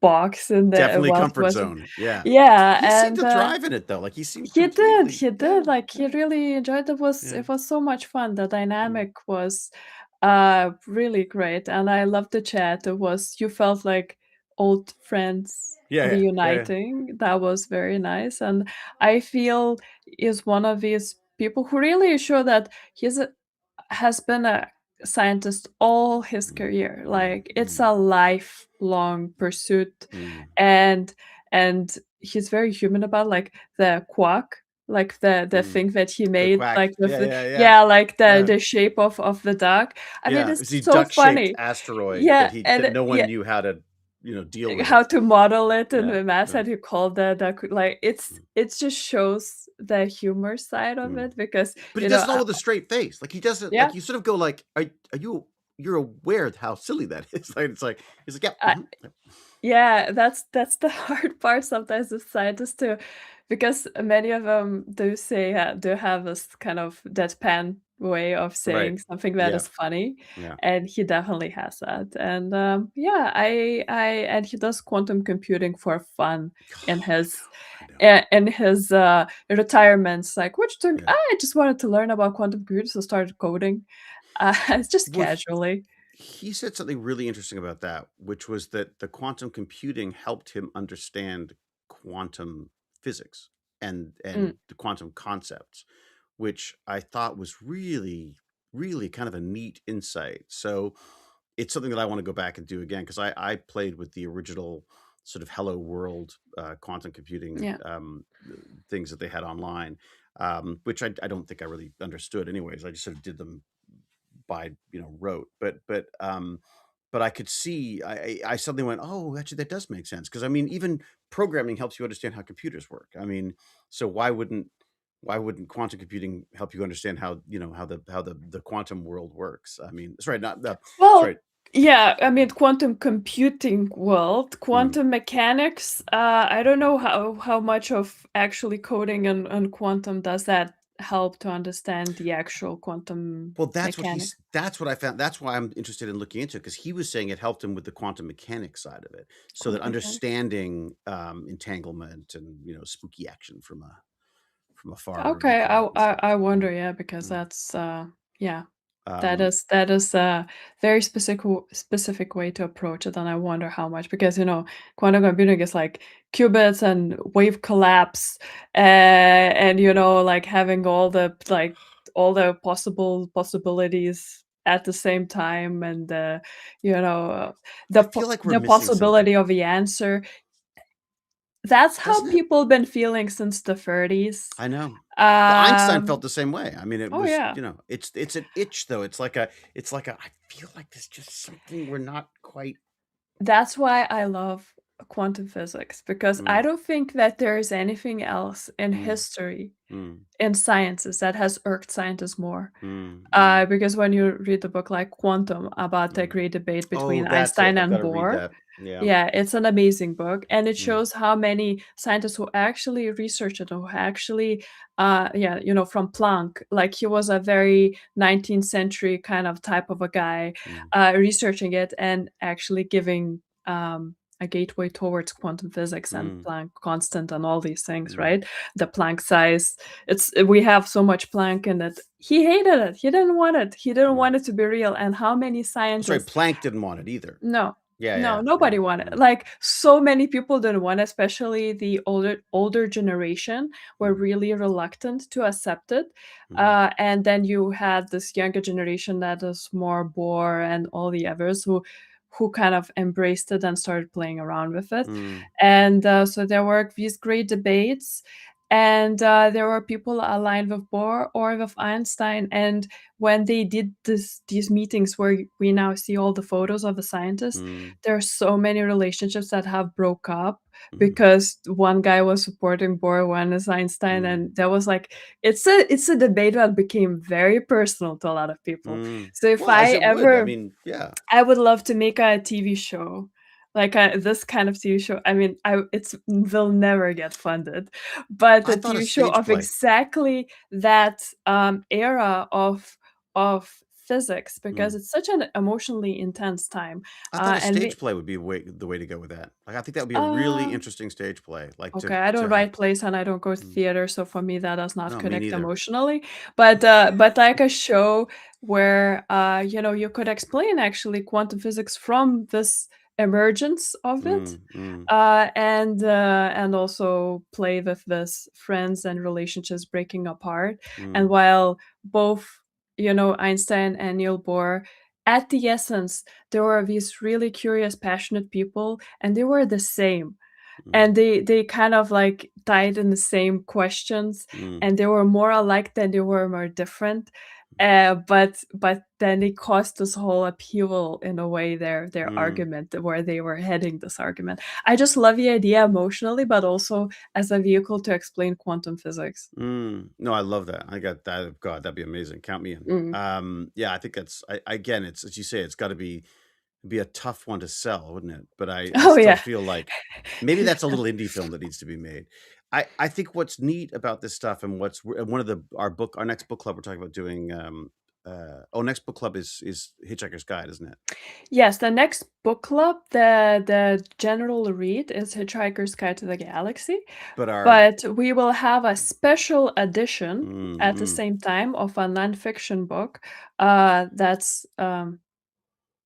box in the Definitely what comfort was it. zone. Yeah. Yeah, He seemed and, to thrive in it though. Like he seemed he did, completely, he yeah. did, like, he really enjoyed it. Yeah. It was so much fun. The Mm. dynamic was, really great, and I loved the chat. You felt like old friends Yeah. Yeah. Yeah. Yeah. reuniting. That was very nice, and I feel is one of these people who really show that has been a scientist all his Mm, career. mm, Like it's mm, a lifelong pursuit, mm, and and he's very human about like the quack, like the mm. thing that he The made, quack. like with Yeah, the, yeah, yeah. yeah, like Yeah. the shape of the duck. I mean, Yeah. It was the it's so duck-shaped funny. asteroid Yeah, that and no one yeah, knew how to, deal how with. to model it in Yeah. the math Yeah. that you call the like Mm, it's just shows the humor side of mm. it because But he you does know it all with a straight face. Like he doesn't yeah, like you sort of go like, are you you're aware of how silly that is? Like it's like he's like, yeah. I, Mhm, yep, yeah, that's the hard part sometimes with scientists too, because many of them do say do have this kind of deadpan way of right. saying something that Yeah. is funny, Yeah. and he definitely has that. And yeah, I and he does quantum computing for fun in I his know. I know. in his retirements. Like, which took Yeah. I just wanted to learn about quantum computers, so started coding, just Well, casually. he said something really interesting about that, which was that the quantum computing helped him understand quantum physics Mm, and the quantum concepts, which I thought was really, really kind of a neat insight. So it's something that I want to go back and do again because I played with the original sort of Hello World quantum computing yeah. things that they had online, which I don't think I really understood anyways. I just sort of did them by rote, but I could see I suddenly went, oh, actually that does make sense because I mean even programming helps you understand how computers work. I mean, so why wouldn't quantum computing help you understand how how the quantum world works? I mean, sorry, not the Well, sorry. yeah, I mean, quantum computing world, Mm. quantum mechanics, I don't know how much of actually coding and quantum does that help to understand the actual quantum Well, mechanics. that's what I found. That's why I'm interested in looking into it because he was saying it helped him with the quantum mechanics side of it, so that Quantum mechanics. understanding entanglement and spooky action from afar would be Okay, great and stuff. I Mm, wonder, yeah, because mm. that's yeah, Um, that is a very specific way to approach it, and I wonder how much because quantum computing is like qubits and wave collapse, and like having all the possibilities at the same time, and you know I feel like we're the missing something, possibility of the answer. That's how doesn't it? people been feeling since the 30s. I know. Well, Einstein felt Um, the same way. I mean, it oh was, yeah. it's an itch though. It's like a I feel like there's just something we're not quite. That's why I love quantum physics because I Mm, don't think that there is anything else in mm, history, mm, in sciences that has irked scientists more. mm, mm, Because when you read the book like Quantum about the mm. great debate Oh, between that's it. Einstein I've got and to read Bohr, that. Yeah. yeah, it's an amazing book, and it Mm, shows how many scientists who actually researched it, who actually, yeah, from Planck, like he was a very 19th century kind of type of a guy, mm, researching it and actually giving a gateway towards quantum physics and mm, Planck constant and all these things, mm. right? The Planck size. We have so much Planck in it. He hated it. He didn't want it. He didn't Mm. want it to be real. And how many Oh, sorry, scientists Planck didn't want it either. no. Yeah, No, yeah, yeah. nobody wanted Mm, like, so many people didn't want it, especially the older generation were mm, really reluctant to accept it, mm, and then you had this younger generation that is more Bohr and all the others who kind of embraced it and started playing around with it, mm, and, so there were these great debates, and, there were people aligned with Bohr or with Einstein, and when they did these meetings where we now see all the photos of the scientists, mm, there are so many relationships that have broke up mm, because one guy was supporting Bohr, one is Einstein, mm, and that was like it's a debate that became very personal to a lot of people. mm. So if Well, as I it would. I ever mean, yeah. I would love to make a TV show, like this kind of TV show. I mean, I it's will never get funded, but I a thought a TV show stage of play. exactly that era of physics because Mm. it's such an emotionally intense time. I thought a And stage play would be the way to go with that. Like, I think that would be a really uh, interesting stage play, like, okay, I don't to ha write plays and I don't go to mm. theater, so for me that does not No, me connect neither. emotionally. But like a show where you could explain actually quantum physics from this emergence of it, Mm, mm, and also play with this friends and relationships breaking apart. And mm, while both Einstein and Niels Bohr, at the essence, they were these really curious, passionate people, and they were the same. Mm, And they kind of, like, died in the same questions, mm, and they were more alike than they were more different. But then it caused this whole upheaval in a way, their mm, argument, where they were heading this argument. I just love the idea emotionally, but also as a vehicle to explain quantum physics. No, I love that. I got that. God, that'd be amazing. Count me in. Mm. Yeah, I think again, it's as you say, it's got to be a tough one to sell, wouldn't it? But I Oh, still yeah. feel like maybe that's a little indie film that needs to be made. I think what's neat about this stuff and one of our next book club we're talking about doing. Next book club is Hitchhiker's Guide, isn't it? Yes, the next book club, the general read is Hitchhiker's Guide to the Galaxy, But our but we will have a special edition mm, at the mm, same time of a nonfiction book, that's,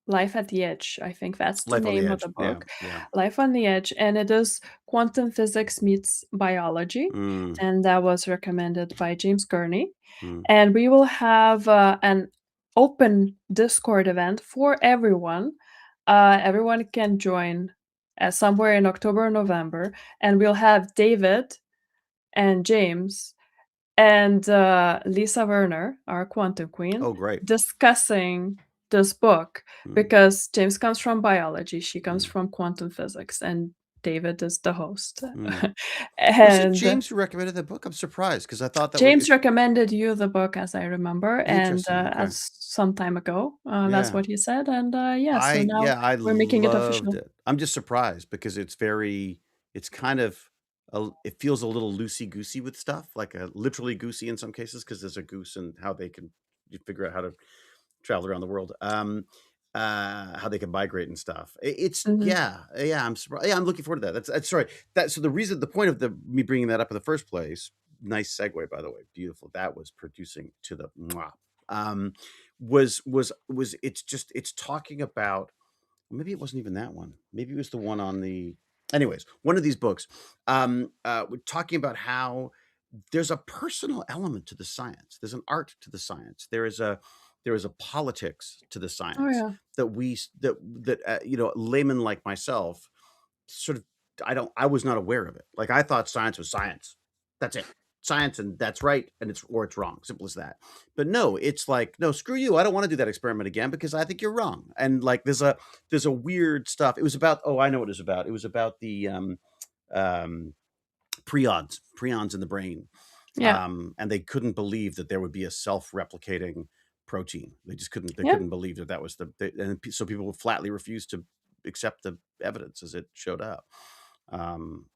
Life at the Edge, I think that's the Life on the name of Edge. the Yeah, book. yeah. Life on the Edge, and it is quantum physics meets biology, Mm, and that was recommended by James Gurney. mm. And we will have, an open Discord event for everyone. Everyone can join, somewhere in October or November, and we'll have David and James and Lisa Werner, our quantum queen, Oh, great. discussing this book Mm, because James comes from biology, she comes mm, from quantum physics, and David is the host. mm. Was it And James who recommended that book? I'm surprised because I thought that would James recommended you the book, as I remember, and interesting. Okay. as some time ago, that's Yeah. what he said, and yeah, so now I we're making it loved official. it. I'm just surprised because it's kind of it feels a little loosey goosey with stuff, like literally goosey in some cases because there's a goose and how they can you figure out how to travel around the world. How they can migrate and stuff. It's Mhm. yeah. I'm surprised. Yeah, I'm looking forward to that. That's sorry. So the point of me bringing that up in the first place. Nice segue, by the way. Beautiful. That was producing to the mwah. Um, was it's talking about maybe it wasn't even that one. Maybe it was the one on the anyways, one of these books. We're talking about how there's a personal element to the science. There's an art to the science. There is a politics to the Oh, science yeah. that layman like myself sort of I was not aware of it. Like I thought science was science. That's it. Science and that's right and it's wrong. Simple as that. But no, it's like, no, screw you. I don't want to do that experiment again because I think you're wrong. And like there's a weird stuff. It was about I know what it was about. It was about the um prions in the brain. Yeah. And they couldn't believe that there would be a self-replicating protein. They Yeah. couldn't believe that was so people would flatly refuse to accept the evidence as it showed up.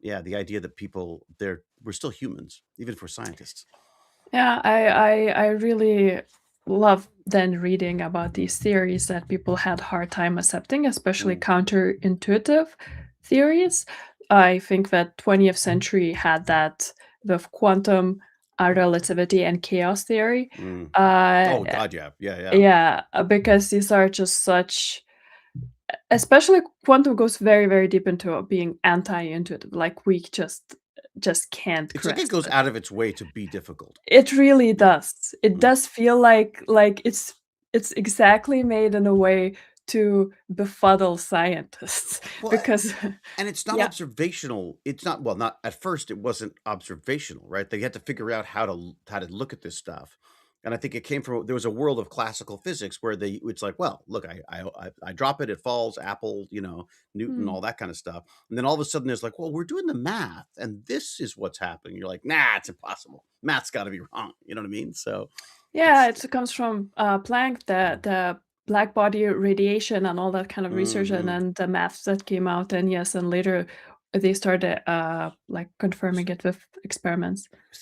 Yeah, the idea that we're still humans, even if we're scientists. Yeah, I really love then reading about these theories that people had hard time accepting, especially Mm, counterintuitive theories. I think that 20th century had that with quantum relativity and chaos theory. mm. Uh, Oh God, yeah, yeah, yeah. yeah, because these are just such, especially quantum goes very, very deep into being anti-intuitive. Like we just can't It's like it grasp goes it. out of its way to be difficult. It really Yeah. does. It Mm. does feel like it's exactly made in a way to befuddle scientists Well, because and it's not yeah. observational. It's not well, not at first it wasn't observational, right? They had to figure out how to look at this stuff. And I think it came from there was a world of classical physics where it's like, well, look, I drop it, it falls, Apple, Newton, Mm. all that kind of stuff. And then all of a sudden there's like, well, we're doing the math and this is what's happening. You're like, nah, it's impossible. Math's got to be wrong. You know what I mean? So Yeah, it's it comes from, Planck, the black body radiation and all that kind of research, and mhm. then the maths that came out, and yes, and later they started, like, confirming it with experiments. It was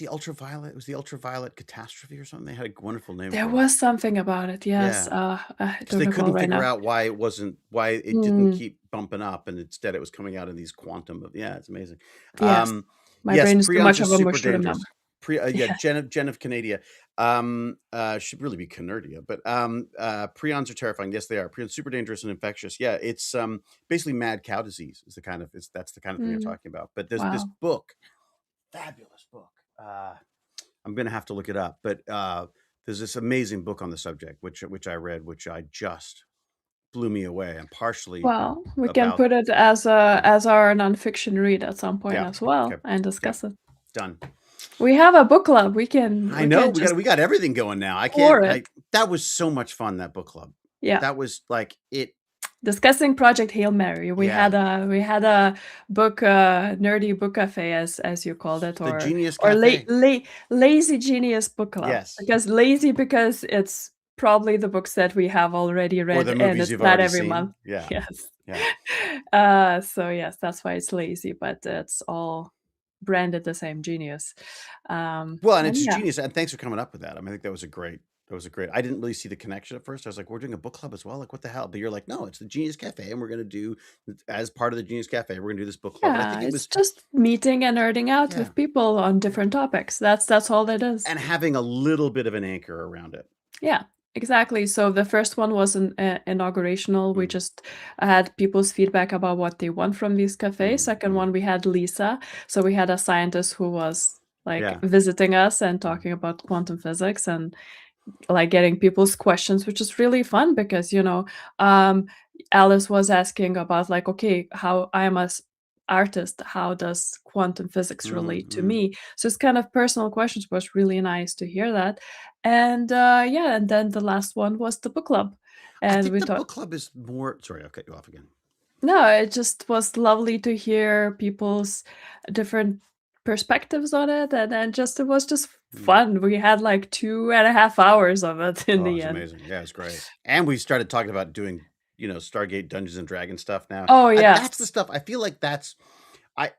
the ultraviolet catastrophe or something. They had a wonderful name There for it. was something about it, yes, Yeah. I 'Cause don't they recall couldn't right figure now. out why it didn't Mm, keep bumping up, and instead it was coming out in these quantum of yeah, it's amazing. yes. Um, My yes, brain is too prions much are of a super mush to remember. dangerous. Yeah, Yeah. Jen of Canada. Should really be Canardia, but, prions are terrifying. Yes, they are. Prions super dangerous and infectious. Yeah, it's, basically mad cow disease is that's the kind of thing they're Mm, talking about. But there's this wow. book, fabulous book. I'm gonna have to look it up, but, there's this amazing book on the subject, which I read, which I just blew me away, and partially Well, we can about put it yeah, as our nonfiction read at some point yeah, as well okay, and yeah, discuss it. done. We have a book club. I We know can just we got everything going now. I can't. explore it. That was so much fun. That book club. Yeah. That was like it. Discussing Project Hail Mary. Yeah, We had a book nerdy book cafe as you called it, the Genius or Cafe. lazy genius book club. Yes, Because lazy because it's probably the books that we have already or read the and movies it's you've not already every seen. month. Yeah, Yes. yeah. So yes, that's why it's lazy, but it's all branded the same genius. Well, and And it's yeah. genius. And thanks for coming up with that. I mean, I think that was a great. That was a great. I didn't really see the connection at first. I was like, "We're doing a book club as well. Like, what the hell?" But you're like, "No, it's the Genius Cafe, and we're going to do as part of the Genius Cafe. We're going to do this book club." And I Yeah, think it it's was, just meeting and nerding out yeah, with people on yeah, different topics. That's all it is. and having a little bit of an anchor around it. Yeah, exactly. So the first one was an inaugurational. We Mm, just had people's feedback about what they want from these cafes. mm, Second mm, one, we had Lisa. So we had a scientist who was like yeah. visiting us and Mm, talking about quantum physics and like getting people's questions, which is really fun because, um, Alice was asking about like, okay, how I'm a artist, how does quantum physics mm, relate to mm. me? So it's kind of personal questions, was really nice to hear that. And yeah, and then the last one was the book club. I And think we the thought, book club is more. Sorry, I'll cut you off again. no, it just was lovely to hear people's different perspectives on it. And then just, it was just Mm. fun. We had like 2.5 hours of it in Oh, the it's end. amazing. Yeah, it's great. And we started talking about doing, Stargate Dungeons and Dragons stuff now. Oh, That's the yes. stuff. I feel like that's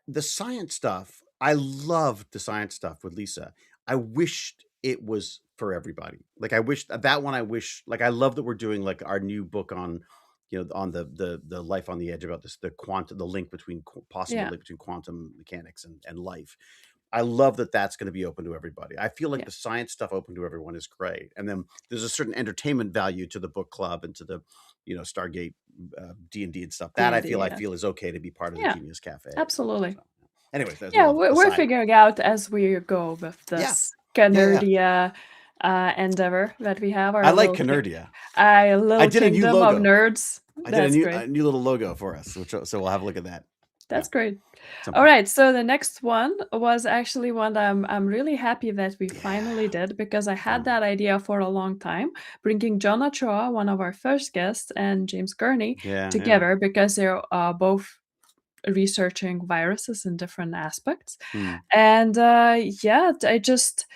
the science stuff. I loved the science stuff with Lisa. I wished it was for everybody. Like I wish that one. I wish like I love that we're doing like our new book on, on the life on the edge about this the quantum the link between possible Yeah, link between quantum mechanics and life. I love that that's going to be open to everybody. I feel like yeah, the science stuff open to everyone is great. And then there's a certain entertainment value to the book club and to the, Stargate D&D and stuff. That D&D, I yeah. feel is okay to be part of the Yeah, Genius Cafe. absolutely. So, anyways, that's a Yeah, little we're aside. figuring out as we go with Yeah, this yeah, yeah. nerdy, endeavor that we have, I our like little ki Canardia. our I little did a new kingdom of logo. nerds. I did That's a great. new little logo for us, which so we'll have a look at that. Yeah, That's great. at some point. Alright, so the next one was actually one that I'm really happy that we Yeah, finally did because I had fun. that idea for a long time, bringing John Ochoa, one of our first guests, and James Gurney Yeah, yeah. together because they're, both researching viruses in different aspects. Mm. And yeah, I just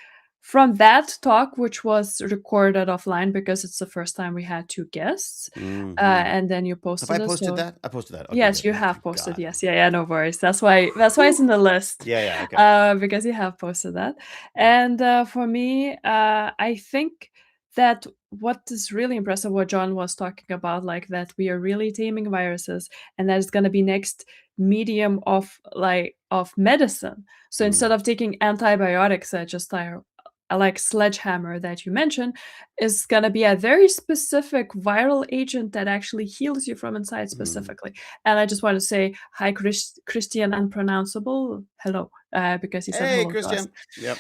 from that talk, which was recorded offline because it's the first time we had two guests, Hmm. and then you Have I posted it. posted So that? I posted that. Okay, yes, good. you Oh, have thank posted. God. Yes, yeah, yeah, no worries. That's why it's Whew. in the list, Yeah, yeah. Okay. because you have posted that. Yeah. And for me, I think that what is really impressive, what John was talking about, like that we are really taming viruses, and that is going to be next medium of medicine. So instead Mm, of taking antibiotics, that just like sledgehammer that you mentioned, is going to be a very specific viral agent that actually heals you from inside mm. specifically. And I just want to say hi, Christian Unpronounceable. Hello, because he said Hey, hello to us. Christian. Yep.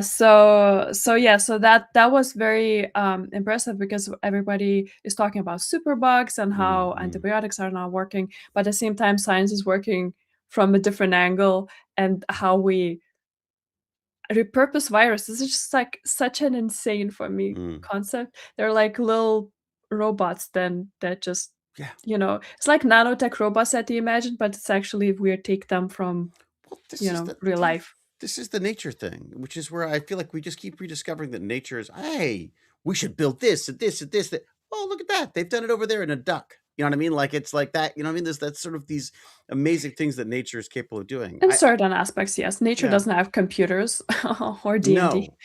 So yeah, so that was very impressive because everybody is talking about superbugs and Mm, how mm, antibiotics are not working, but at the same time, science is working from a different angle, and how we repurpose viruses is just like such an insane for me mm. concept. They're like little robots then that just Yeah. it's like nanotech robots that you imagine, but it's actually we take them from, Well, this is real life. this is the nature thing, which is where I feel like we just keep rediscovering that nature is, hey, we should build this and this and this. That. Oh, look at that. They've done it over there in a duck. You know what I mean? Like it's like that. You know what I mean? There's that's sort of these amazing things that nature is capable of doing. In certain aspects, yes. Nature Yeah. doesn't have computers or D&D. No,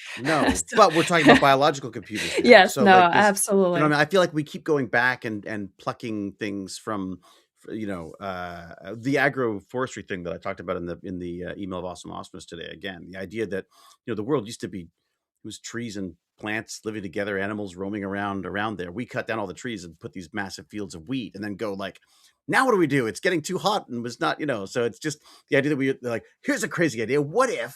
no, So but we're talking about biological computers now. yes, So no, like this, you know what absolutely. I mean? I feel like we keep going back and plucking things from, the agroforestry thing that I talked about in the email of Awesome Awesomeness today. Again, the idea that, the world used to be, it was trees and plants living together, animals roaming around there. We cut down all the trees and put these massive fields of wheat and then go like, now what do we do? It's getting too hot and was not, so it's just the idea that they're like, here's a crazy idea. What if?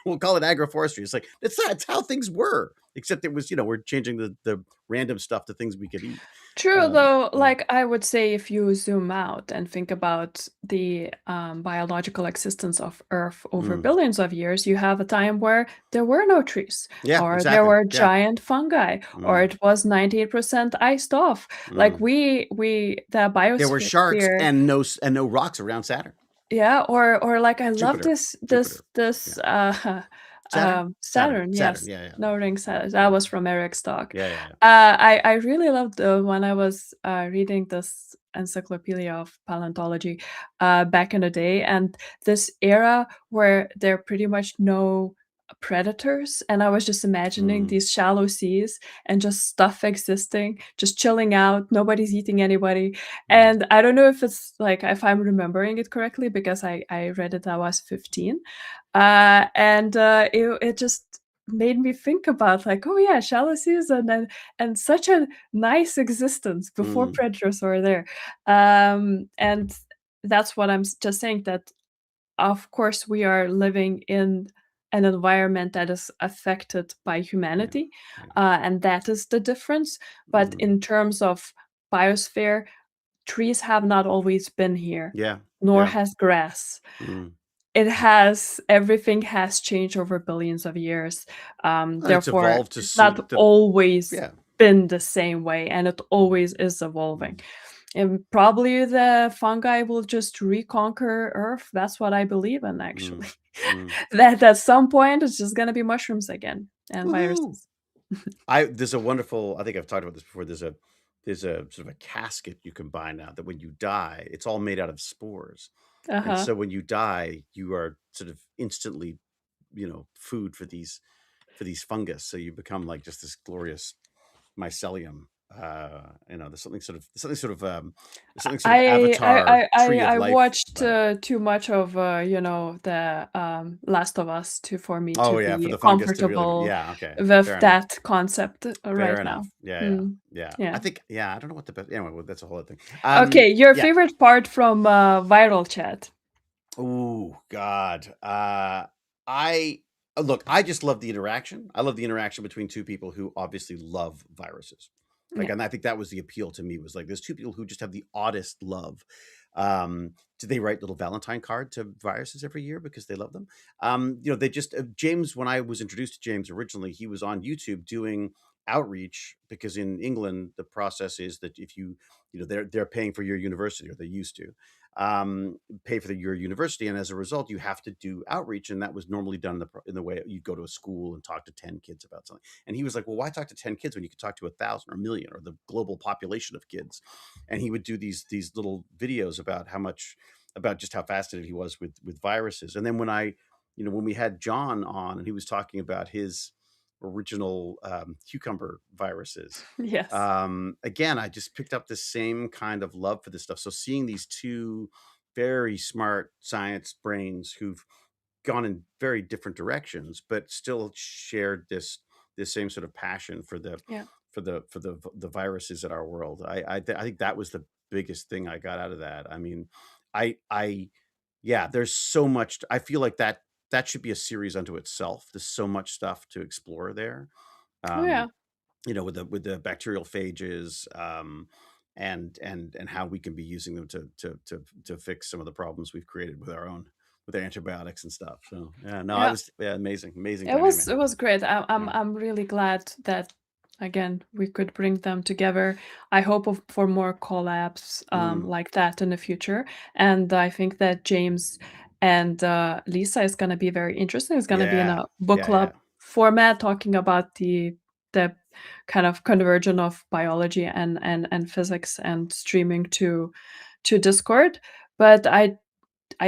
We'll call it agroforestry. It's like that's how things were, except it was we're changing the random stuff to things we could eat. True, though, Yeah. like I would say if you zoom out and think about the biological existence of Earth over Mm. billions of years, you have a time where there were no trees, Yeah, or there exactly. were Yeah. giant fungi, or Mm. it was 98% iced off. Like Mm. the There were sharks biosphere. and no rocks around Saturn. Yeah, or like I love Jupiter. Jupiter. this Yeah. Saturn? Saturn. Saturn, Saturn. yes. Yeah, yeah. No ring Saturn. Yeah. That was from Eric's talk. Yeah, yeah, yeah. I really loved when I was reading this encyclopedia of paleontology back in the day, and this era where there are pretty much no predators, and I was just imagining Mm. these shallow seas and just stuff existing, just chilling out, nobody's eating anybody. Mm. And I don't know if it's like if I'm remembering it correctly because I read it I was 15. And it just made me think about like, oh yeah, shallow seas and such a nice existence before Mm. predators were there. And that's what just saying that of course we are living in an environment that is affected by Yeah. humanity, Yeah. and that is the difference. But Mm. in terms of biosphere, trees have not always been here, Yeah. nor Yeah. has grass. Mm. Everything has changed over billions of years. It's Therefore, evolved to it's not suit the always yeah. been the same way, and it Mm. always is evolving. Mm. And probably the fungi will just reconquer Earth. That's what I believe in, Mm. actually. Mm. That at some point it's just gonna be mushrooms again and Woohoo! viruses. There's a wonderful, I think I've talked about this before. There's a sort of a casket you can buy now that when you die, it's all made out of spores. And Uh-huh. so when you die, you are sort of instantly, food for these fungus. So you become like just this glorious mycelium. There's something sort of avatar tree of I life watched, about it. too much of, the, Last of Us to for me Oh to yeah, for be the fungus to really comfortable yeah, okay. with Fair enough. that concept, Fair right now. enough. Yeah, yeah. Mm, Yeah. I yeah. think yeah, I don't know what the best anyway, well, that's a whole other thing. Okay, your Yeah. favorite part from, viral chat? Oh God. I look, I just love the interaction. I love the interaction between two people who obviously love viruses. Like, Yeah. and I think that was the appeal to me was like there's two people who just have the oddest love. Do they write little Valentine card to viruses every year because they love them? They just James, when I was introduced to James originally, he was on YouTube doing outreach because in England the process is that if they're paying for your university or they used to pay for your university, and as a result, you have to do outreach, and that was normally done in the way you go to a school and talk to 10 kids about something. And he was like, "Well, why talk to 10 kids when you could talk to 1,000 or a million or the global population of kids?" And he would do these little videos about about just how fascinated he was with viruses. And then when we had John on, and he was talking about his original cucumber viruses Yes. again, I just picked up the same kind of love for this stuff. So seeing these two very smart science brains who've gone in very different directions, but still shared this same sort of passion for Yeah. the viruses in our world. I think that was the biggest thing I got out of that. I mean, I yeah, there's so much. I feel like that should be a series unto itself. There's so much stuff to explore there. Oh, yeah. Um, with the bacterial phages and how we can be using them to fix some of the problems we've created with our antibiotics and stuff. So yeah, no, I Yeah. was yeah, amazing It was dynamic. it was great. Yeah. I'm really glad that again we could bring them together. I hope for more collabs Mm. like that in the future, and I think that James and Lisa is going to be very interesting. It's going to be in Yeah. a book Yeah. Yeah. club format, talking about the kind of conversion of biology and physics and streaming to Discord. But I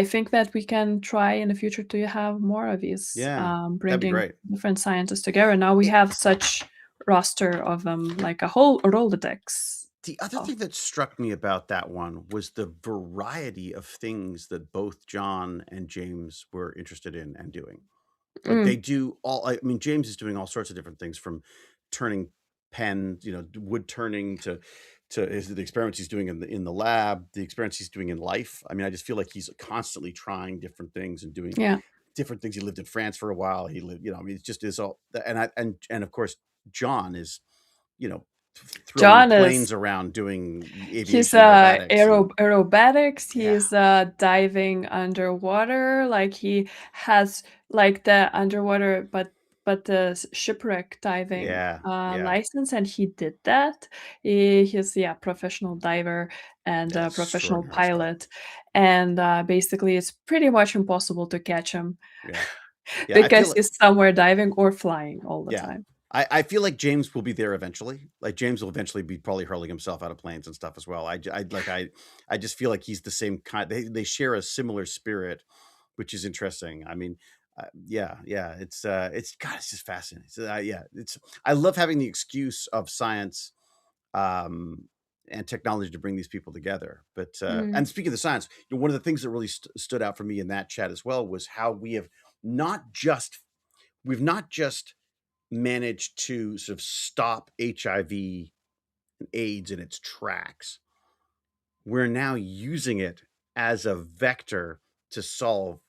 think that we can try in the future to have more of these, Yeah. That'd be bringing great. different scientists together. Now we It, have such roster of them, like a whole Rolodex the other of thing that struck me about that one was the variety of things that both John and James were interested in and doing. Like they mm, do all I mean, James is doing all sorts of different things from turning pen, wood turning to the experiments he's doing in the lab, the experiments he's doing in life. I mean, I just feel like he's constantly trying different things and doing yeah, different things. He lived in France for a while. He lived, I mean, it just is all. And of course, John is, you know, throwing John is planes around doing he's aviation aerobatics and aerobatics. yeah, He's diving underwater. Like he has like the underwater, but the shipwreck diving yeah, yeah, license, and he did that. He's professional diver and yeah, a professional extraordinary stuff. pilot, and basically it's pretty much impossible to catch him Yeah, yeah. I feel because like he's somewhere diving or flying all the yeah. time. I feel like James will be there eventually. Like James will eventually be probably hurling himself out of planes and stuff as well. I just feel like he's the same kind. They share a similar spirit, which is interesting. I mean, yeah. It's God. It's just fascinating. So, yeah, it's. I love having the excuse of science um, and technology to bring these people together. But Mm, and speaking of the science, one of the things that really stood out for me in that chat as well was how not just we've not just managed to sort of stop HIV and AIDS in its tracks. We're now using it as a vector to solve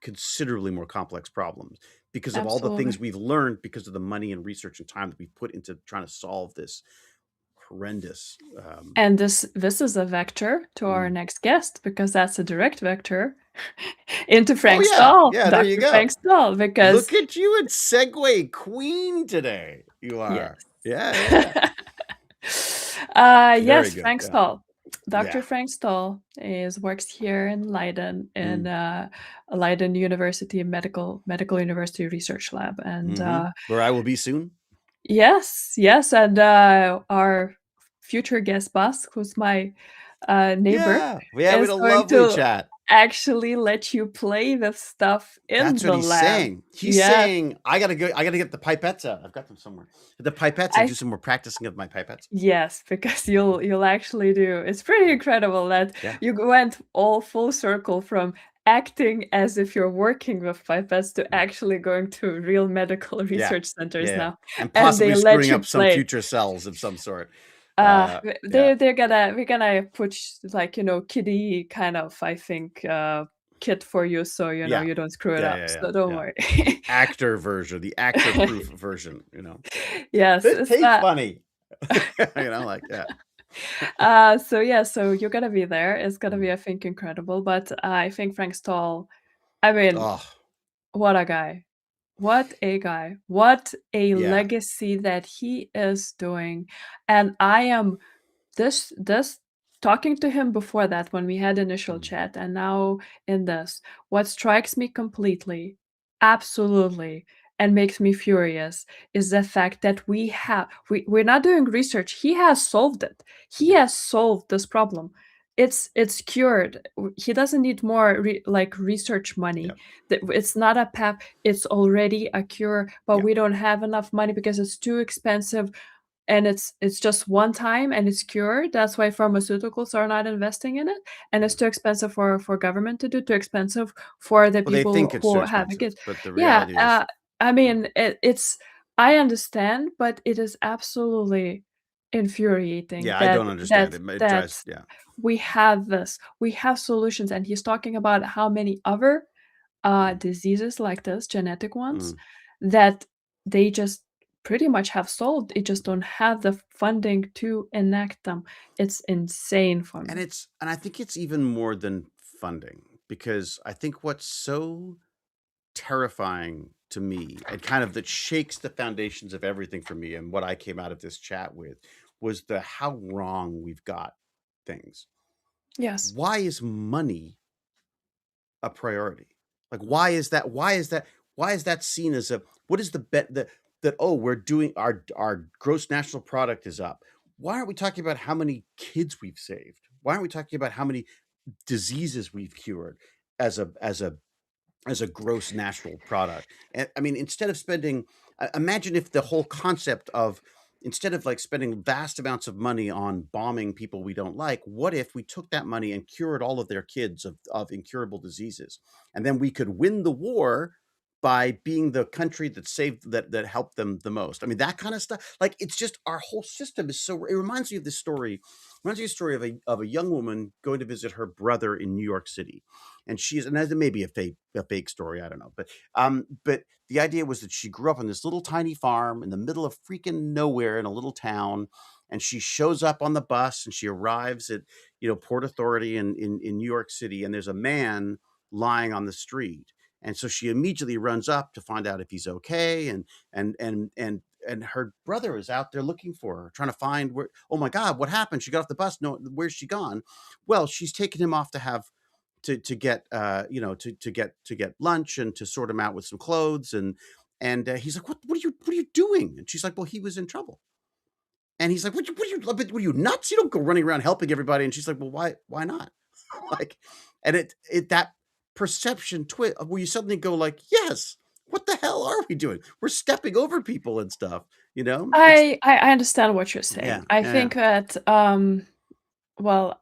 considerably more complex problems because of all the things absolutely. we've learned because of the money and research and time that we've put into trying to solve this horrendous And this is a vector to our mm. next guest because that's a direct vector into Oh Frank yeah, Stahl, yeah, there you Dr. go. Frank Stahl, because Look at you and segue queen today. You yes. are. Yeah. Very Yes, good. Frank Yeah. Stahl. Yeah. Dr. Frank Stahl is works here in Leiden in Mm. Leiden University Medical University Research Lab, and Where I will be soon. yes, and our future guest boss, who's my neighbor, Yeah. Yeah, we had is a going lovely to chat. actually let you play the stuff in That's what the he's lab. saying. He's Yes, saying, I gotta get the pipettes out. I've got them somewhere. The pipettes and I do some more practicing of my pipettes. yes, because you'll actually do. It's pretty incredible that Yeah. you went all full circle from acting as if you're working with pipettes to Mm. actually going to real medical Yeah. research centers Yeah. now, And and they possibly let screwing you up some play. future cells of some sort. Yeah. We're gonna put like kiddie kind of I think kit for you so Yeah. you don't screw it up. So don't Yeah. worry. The actor version, the actor proof version. Yes, This it's tape's funny. Like, yeah. so yeah, so you're gonna be there. It's gonna be Mm. I think incredible. But I think Frank Stahl, I mean, Oh, what a guy. What a guy. What a yeah. legacy that he is doing. And I am this talking to him before that when we had initial Mm. chat and now in this, what strikes me completely, absolutely, and makes me furious is the fact that we're not doing research. He has solved it. He Yeah. has solved this problem. It's cured. He doesn't need more like research Yeah. money. It's not a pep. It's already a cure, but Yeah. we don't have enough money because it's too expensive and it's just one time and it's cured. That's why pharmaceuticals are not investing in it, and it's Mm. too expensive for government to do, too expensive for the Well, they think people it's too who have expensive, kids. but the Yeah, reality is, I yeah. mean, it's I understand, but it is absolutely infuriating Yeah, I that don't understand it. It drives, yeah. we have solutions, and he's talking about how many other Mm. diseases like this, genetic ones, Mm. that they just pretty much have solved. They just don't have the funding to enact them. It's insane for And me. I think it's even more than funding because I think what's so terrifying to me and kind of that shakes the foundations of everything for me and what I came out of this chat with was the how wrong we've got things. Yes. Why is money a priority? Like why is that seen as a what is the bet that oh we're doing our gross national product is up. Why aren't we talking about how many kids we've saved? Why aren't we talking about how many diseases we've cured as a gross national product? And I mean, instead of spending, imagine if the whole concept of instead of like spending vast amounts of money on bombing people we don't like, what if we took that money and cured all of their kids of incurable diseases, and then we could win the war by being the country that saved that helped them the most. I mean, that kind of stuff. Like, it's just our whole system is so. It reminds me of this story. Reminds me of a story of a young woman going to visit her brother in New York City, and she's and that may be a fake story. I don't know, but the idea was that she grew up on this little tiny farm in the middle of freaking nowhere in a little town, and she shows up on the bus and she arrives at Port Authority in New York City, and there's a man lying on the street, and so she immediately runs up to find out if he's okay, and her brother is out there looking for her, trying to find where. Oh my God, what happened? She got off the bus. No, where's she gone? Well, she's taken him off to have to get to get lunch and to sort him out with some clothes, and he's like, what are you doing? And she's like, well, he was in trouble. And he's like, what are you nuts? You don't go running around helping everybody. And she's like, well, why not? Like, and it that perception twist where you suddenly go like, yes, what the hell are we doing? We're stepping over people and stuff, it's I understand what you're yeah, saying. I yeah. think that, well,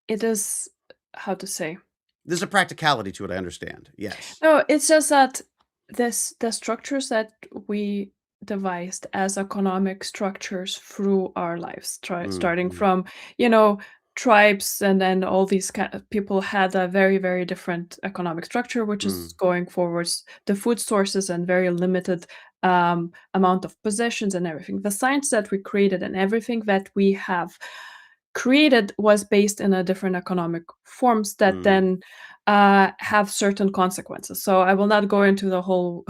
it is how to say? There's a practicality to it, I understand. Yes. No, it's just that the structures that we devised as economic structures through our lives, Mm, starting mm, from, you know, tribes, and then all these kind of people had a very, very different economic structure, which is mm, going forwards the food sources and very limited amount of possessions and everything. The science that we created and everything that we have created was based in a different economic forms that mm, then have certain consequences. So I will not go into the whole,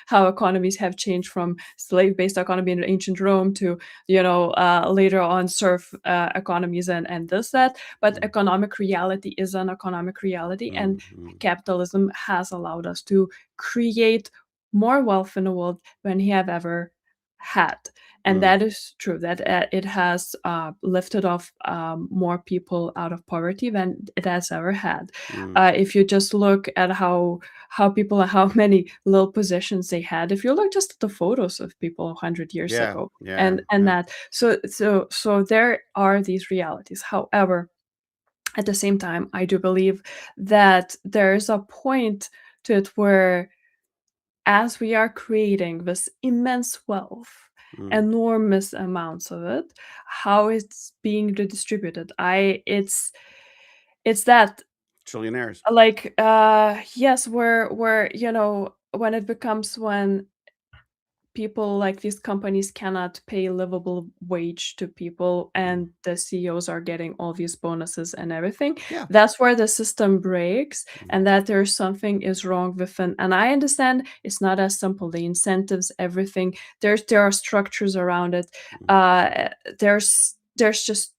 how economies have changed from slave-based economy in ancient Rome to, later on serf economies and this that. But mm, economic reality is an economic reality, and mm, mm, capitalism has allowed us to create more wealth in the world than we have ever had. And mm, that is true that it has lifted off more people out of poverty than it has ever had. mm. If you just look at how people how many little positions they had, if you look just at the photos of people 100 years Yeah, ago, yeah, and yeah. that, so there are these realities. However, at the same time, I do believe that there is a point to it where, as we are creating this immense wealth, Mm. enormous amounts of it, how it's being redistributed. It's that, Trillionaires. like, yes, where, when it becomes when people like these companies cannot pay livable wage to people, Mm. and the CEOs are getting all these bonuses and everything. Yeah. That's where the system breaks, Mm, and that there's something is wrong with it. And I understand it's not as simple. The incentives, everything, there are structures around it. mm, Uh, there's just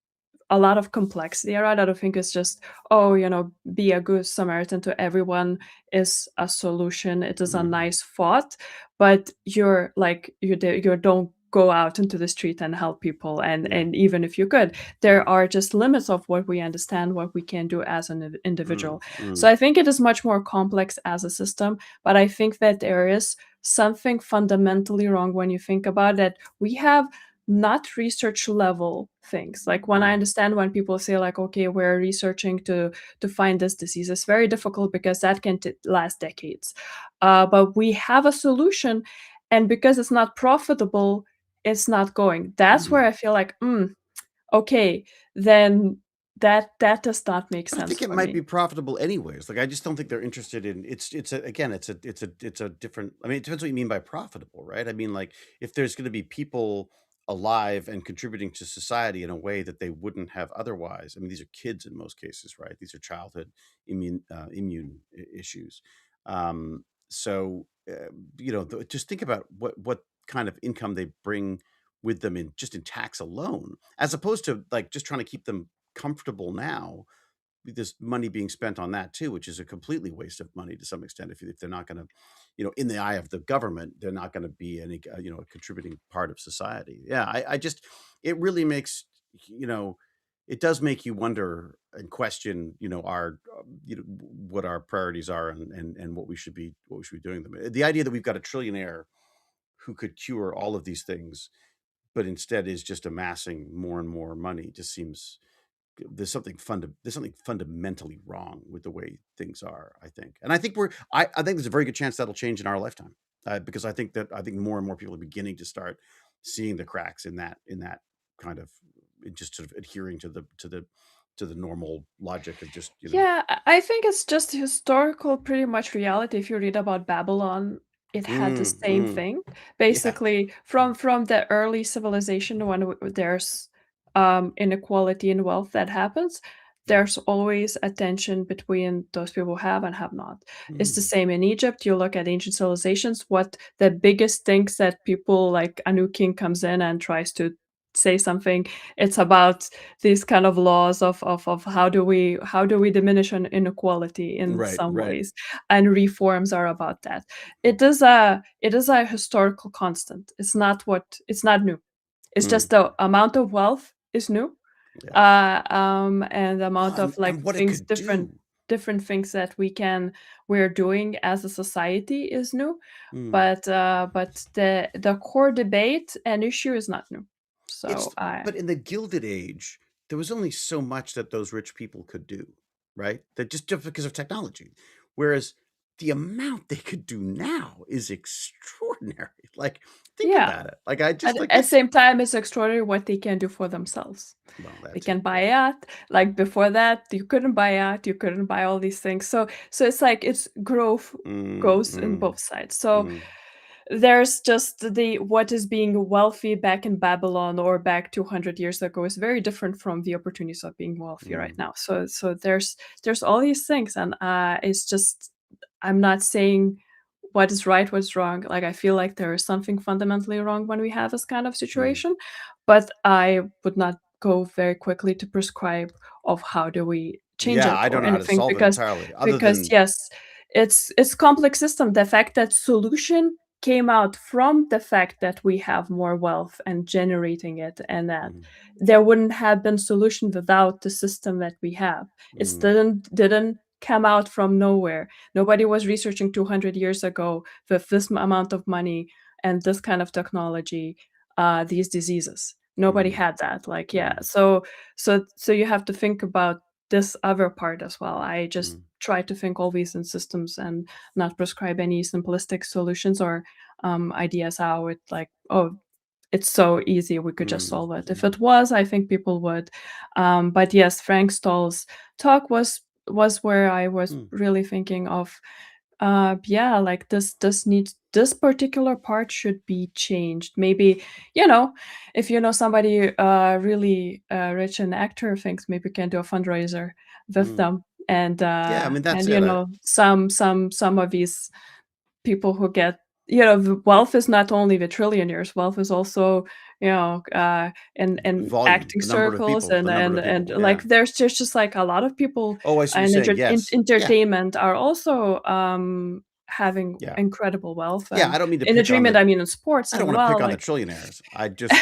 a lot of complexity around. I don't think it's just, oh, be a good Samaritan to everyone is a solution. It is a mhm, nice thought, but you're like you don't go out into the street and help people. And yeah, even if you could, there mm, are just limits of what we understand, what we can do as an mm, individual. So mm, I think it is much more complex as a system, but I think that there is something fundamentally wrong when you think about it. We have not research level things. Like, when I mm, understand when people say like, okay, we're researching to find this disease, it's very difficult because that can last decades. But we have a solution, and because it's not profitable, it's not going. That's where mm. I feel like, okay, then that does not make But I sense think it for might me. be profitable anyways. Like, I just don't think they're interested in it's a again, it's a different. I mean, it depends what you mean by profitable, right? I mean, like, if there's gonna be people alive and contributing to society in a way that they wouldn't have otherwise. I mean, these are kids in most cases, right? These are childhood immune issues. So, just think about what kind of income they bring with them in just in tax alone, as opposed to, like, just trying to keep them comfortable now. There's money being spent on that too, which is a completely waste of money to some extent. If they're not going to, in the eye of the government, they're not going to be any, a contributing part of society. Yeah, I just, it really makes, you know, it does make you wonder and question, our, what our priorities are, and what we should be doing them. The idea that we've got a trillionaire who could cure all of these things, but instead is just amassing more and more money, just seems there's something fundamentally wrong with the way things are, I think. And I think there's a very good chance that'll change in our lifetime. Because I think more and more people are beginning to start seeing the cracks in that kind of just sort of adhering to the normal logic of just, Yeah, I think it's just historical, pretty much reality. If you read about Babylon, it had the same mm, thing. yeah. Basically, from the early civilization, when there's inequality in wealth that happens, Mm, there's always a tension between those people who have and have not. It's the mm, same in Egypt. You look at ancient civilizations. What the biggest things that people like a new king comes in and tries to say something, it's about these kind of laws of how do we diminish an inequality in right, some right. ways, and reforms are about that. It is a historical constant. It's not new. It's Mm, just the amount of wealth is new, yeah. and the Well, amount of like and what it things could do. different things that we're doing as a society is new, Mm. but the core debate and issue is not new. So I But in the Gilded Age, there was only so much that those rich people could do, right? That just because of technology. Whereas the amount they could do now is extraordinary. Like, think Yeah. about it. Like, I just like At the that's same time, it's extraordinary what they can do for themselves. well, They that too. can buy Yeah. yacht. Like before that, you couldn't buy yacht, you couldn't buy all these things. So it's like it's growth Mm, goes in mm, both sides. So mm, there's just the what is being wealthy back in Babylon or back 200 years ago is very different from the opportunities of being wealthy right mm, now. So there's all these things, and it's just I'm not saying what is right, what's wrong. Like I feel like there is something fundamentally wrong when we have this kind of mm. situation, but I would not go very quickly to prescribe of how do we change Yeah, it I don't or know how to anything solve it entirely, other because than yes, it's complex system. The fact that solution came out from the fact that we have more wealth and generating it, and that mm, there wouldn't have been solution without the system that we have. It mm, didn't come out from nowhere. Nobody was researching 200 years ago with this amount of money and this kind of technology, these diseases. Nobody mm, had that. Like, yeah. mm, So you have to think about this other part as well. I just mm, try to think always in systems and not prescribe any simplistic solutions or ideas how it like, oh, it's so easy, we could just mm, solve it. If mm, it was, I think people would. But yes, Frank Stahl's talk was where I was mm, really thinking of, yeah, like this particular part should be changed. Maybe, you know, if you know somebody really rich and actor thinks maybe we can do a fundraiser with mm. them, Yeah, I mean, that's and it. some of these people who get the wealth is not only the trillionaires, wealth is also, in Volume, acting the number of circles, people, the number of and people, like yeah. there's just like a lot of people Oh, I see what you're in saying, yes. Yeah, entertainment are also having yeah. incredible wealth, Yeah, I and don't mean to in pick on agreement, the I mean in sports I don't as wanna pick well, on the like trillionaires. I just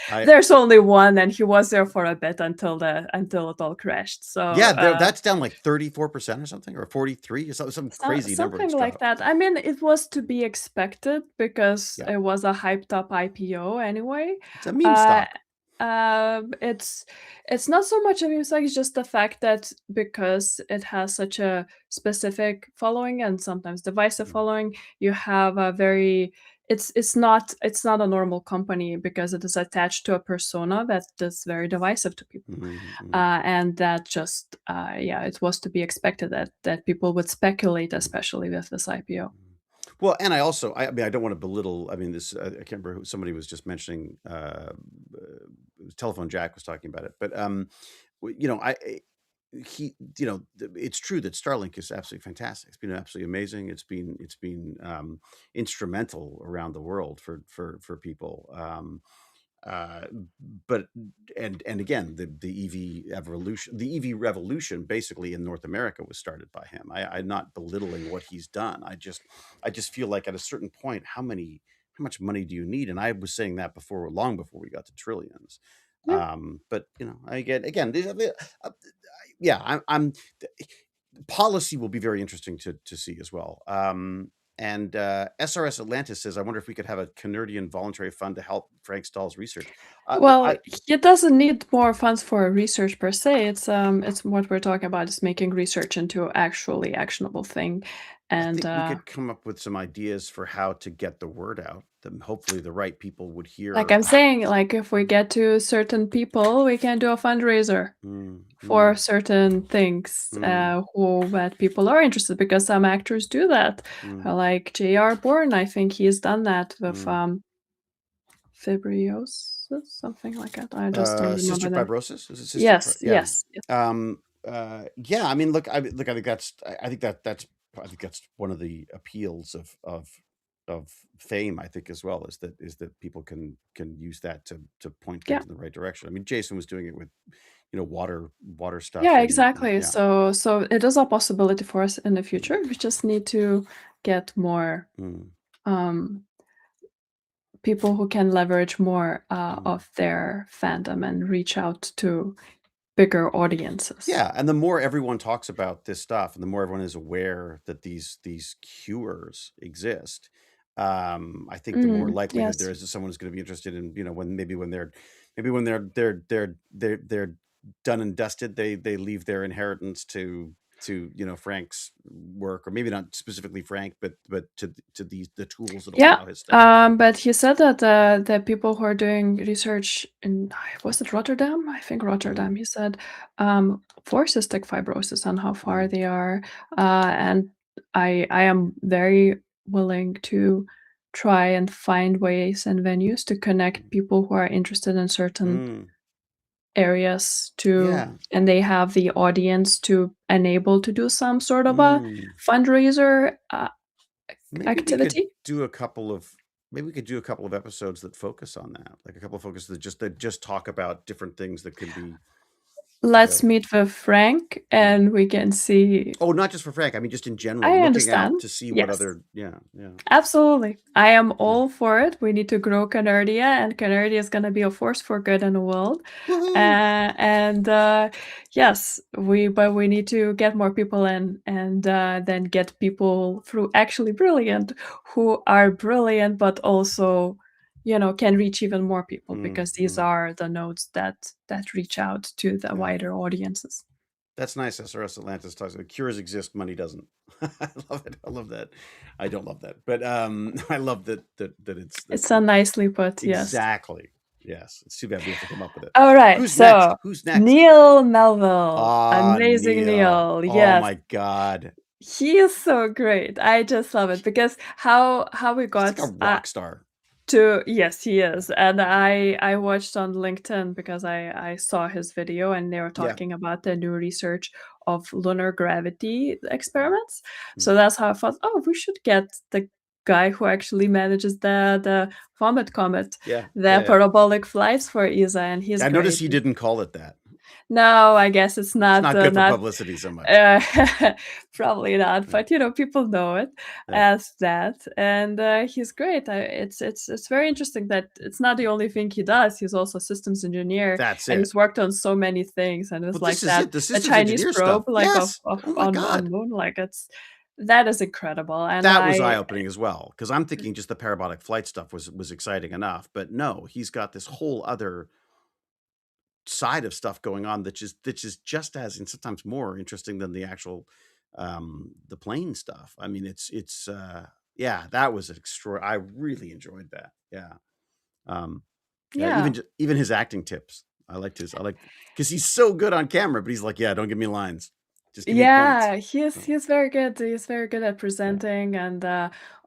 I there's only one, and he was there for a bit until it all crashed. So yeah, there that's down like 34% or something, or 43 or some crazy number something it's like dropped. that. I mean, it was to be expected because Yeah, it was a hyped up IPO anyway. it's a meme Uh, stock. it's not so much of music, it's just the fact that because it has such a specific following and sometimes divisive Mm, following, you have a very it's not a normal company because it is attached to a persona that is very divisive to people. mhm, mhm, And that just yeah, it was to be expected that people would speculate, mhm. especially with this IPO. Well, and I mean, I don't wanna belittle I mean, this I can't remember who somebody was just mentioning, it was Telephone Jack was talking about it, but, he it's true that Starlink is absolutely fantastic. It's been absolutely amazing. It's been instrumental around the world for people. Uh, but and again, the EV revolution, basically in North America, was started by him. I'm not belittling what he's done. I just feel like at a certain point, how much money do you need? And I was saying that before, long before we got to trillions. Yeah. But I get again, yeah, I'm policy will be very interesting to see as well. And SRS Atlantis says, "I wonder if we could have a Canadian voluntary fund to help Frank Stahl's research." Well, I he doesn't need more funds for research per se. It's what we're talking about is making research into actually actionable thing, I and think we could come up with some ideas for how to get the word out. That hopefully the right people would like hear. I'm saying, like if we get to certain people, we can do a fundraiser Mm, for mm, certain things mm, who that people are interested because some actors do that. mm, Like J.R. Bourne, I think he's done that with mm. fibriosis, something like that. I just don't remember Cystic that. fibrosis? Is it cystic? Yes, Yeah. yes, yes. Yeah. I mean, look. I think that's. I think I think that's one of the appeals of fame. I think as well is that people can use that to point Yeah. things in the right direction. I mean, Jason was doing it with water stuff, Yeah, and exactly. yeah. So it is a possibility for us in the future. We just need to get more Mm, um, people who can leverage more mm. of their fandom and reach out to bigger audiences. Yeah, and the more everyone talks about this stuff, and the more everyone is aware that these cures exist, I think the more likelihood there Yes. is that someone is going to be interested in, when they're done and dusted, they leave their inheritance to Frank's work, or maybe not specifically Frank, but to the tools that'll Yeah. allow his stuff to grow. But he said that the people who are doing research in was it Rotterdam? I think Mm, Rotterdam. He said for cystic fibrosis and how far mm, they are, and I am very willing to try and find ways and venues to connect people who are interested in certain mm, areas to, yeah. and they have the audience to enable to do some sort of a Mm. fundraiser Maybe we could activity. do a couple of maybe we could do a couple of episodes that focus on that. Like a couple of focus that just talk about different things that could be Let's available. meet with Frank Mm. and we can see. Oh, not just for Frank. I mean, just in general, I looking out understand. to see what Yes. other. Yeah, yeah, Absolutely. I am yeah. all for it. We need to grow Canardia, and Canardia is going to be a force for good in the world. Woohoo! And yes, but we need to get more people in, and then get people through actually brilliant, who are brilliant, but also, can reach even more people Mm, because these mm. are the nodes that reach out to the Yeah, wider audiences. that's nice. SRS Atlantis talks about cures exist, money doesn't. I love it. I love that. I don't love that, but I love that it's that It's a nicely put, yes. exactly. Yes, it's too bad we have to come up with it. All right, Who's next? so Who's next? Neil Melville, Ah, amazing Neil. Neil, Oh yes. my god. He is so great. I just love it because how we He's like got a rock star. to yes, he is. And I watched on LinkedIn because I saw his video and they were Yeah. talking about the new research of lunar gravity Mm, experiments. mm. So that's how I thought, oh, we should get the guy who actually manages the Vomit Comet, Yeah. the Yeah, yeah. parabolic flights for ESA, and he's Yeah, I noticed great. he didn't call it that. No, I guess it's It's not, not good for not publicity so much. uh, probably not, Yeah. but, people know it Yeah. as that, and, he's great. It's very interesting that it's not the only thing he does, he's also a systems engineer, That's and it. he's worked on so many things, and it's Well, like this is that it. The the systems Chinese engineer stuff. probe, like, Yes. Oh my on god. Moon, like, that is incredible, and That was I eye-opening as well, because I'm thinking just the parabolic flight stuff was exciting enough, but no, he's got this whole other side of stuff going on that is just as and sometimes more interesting than the actual the plane stuff. I mean, it's yeah, that was extra. I really enjoyed that. Yeah. Um yeah, yeah. even his acting tips. I liked because he's so good on camera, but he's like, yeah, don't give me lines. Just give me points. Yeah, So, he's very good. He's very good at yeah. presenting and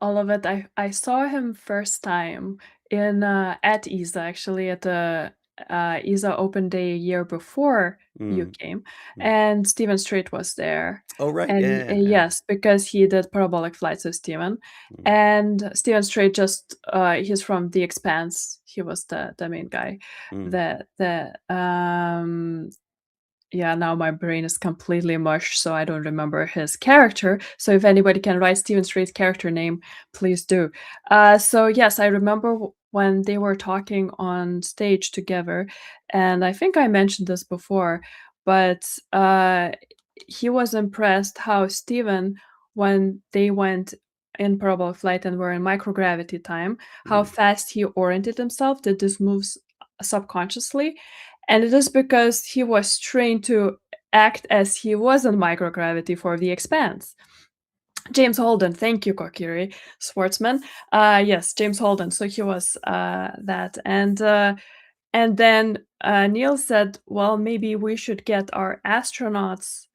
all of it. I saw him first time in at ESA actually at the ESA Open Day a year before you Mm, came, mm. and Steven Strait was there. Oh right. Yeah, And yeah, yeah. yes, because he did parabolic flights with Steven. Mm, And Steven Strait just he's from The Expanse. He was the main guy. mm. The yeah, now my brain is completely mush, so I don't remember his character. So if anybody can write Steven Strait's character name, please do. So yes, I remember when they were talking on stage together, and I think I mentioned this before, but he was impressed how Steven, when they went in parabolic flight and were in microgravity time, how Mm. fast he oriented himself, did this moves subconsciously. And it is because he was trained to act as he was in microgravity for the expanse. James Holden, thank you, Kokiri Sportsman. Yes, James Holden. So he was that, and then Neil said, "Well, maybe we should get our astronauts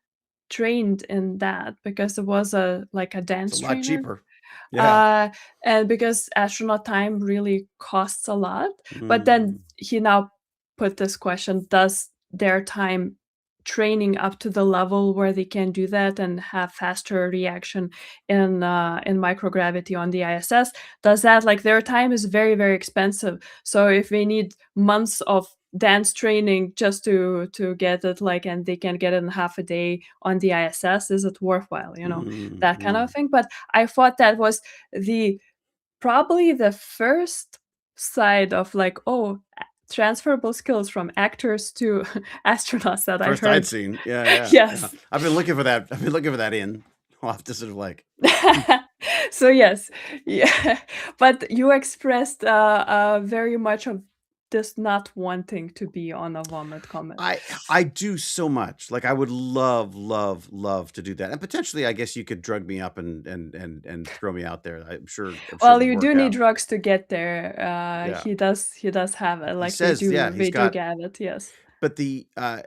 trained in that because it was a like a It's a dance lot trainer, cheaper. Yeah. uh, and because astronaut time really costs a lot." But then Mm. he now put this question: does their time training up to the level where they can do that and have faster reaction in microgravity on the ISS, does that, like, their time is very, very expensive. So if they need months of dance training just to get it, like, and they can get it in half a day on the ISS, is it worthwhile? Mm. That kind of Mm. thing. But I thought that was the probably the first side of, like, oh, transferable skills from actors to astronauts that I First I'd heard. seen. Yeah, yeah, yeah. Yes. I've been looking for that. I've been looking for that in. I'll have to sort of like. So yes, yeah, but you expressed very much of this not wanting to be on a vomit comet. I do so much. Like I would love, love, love to do that. And potentially I guess you could drug me up and throw me out there. I'm sure it Well, would you do work need out. drugs to get there. Yeah. He does have it. He Like says, yeah, he's they do got. get it. Yes. But the a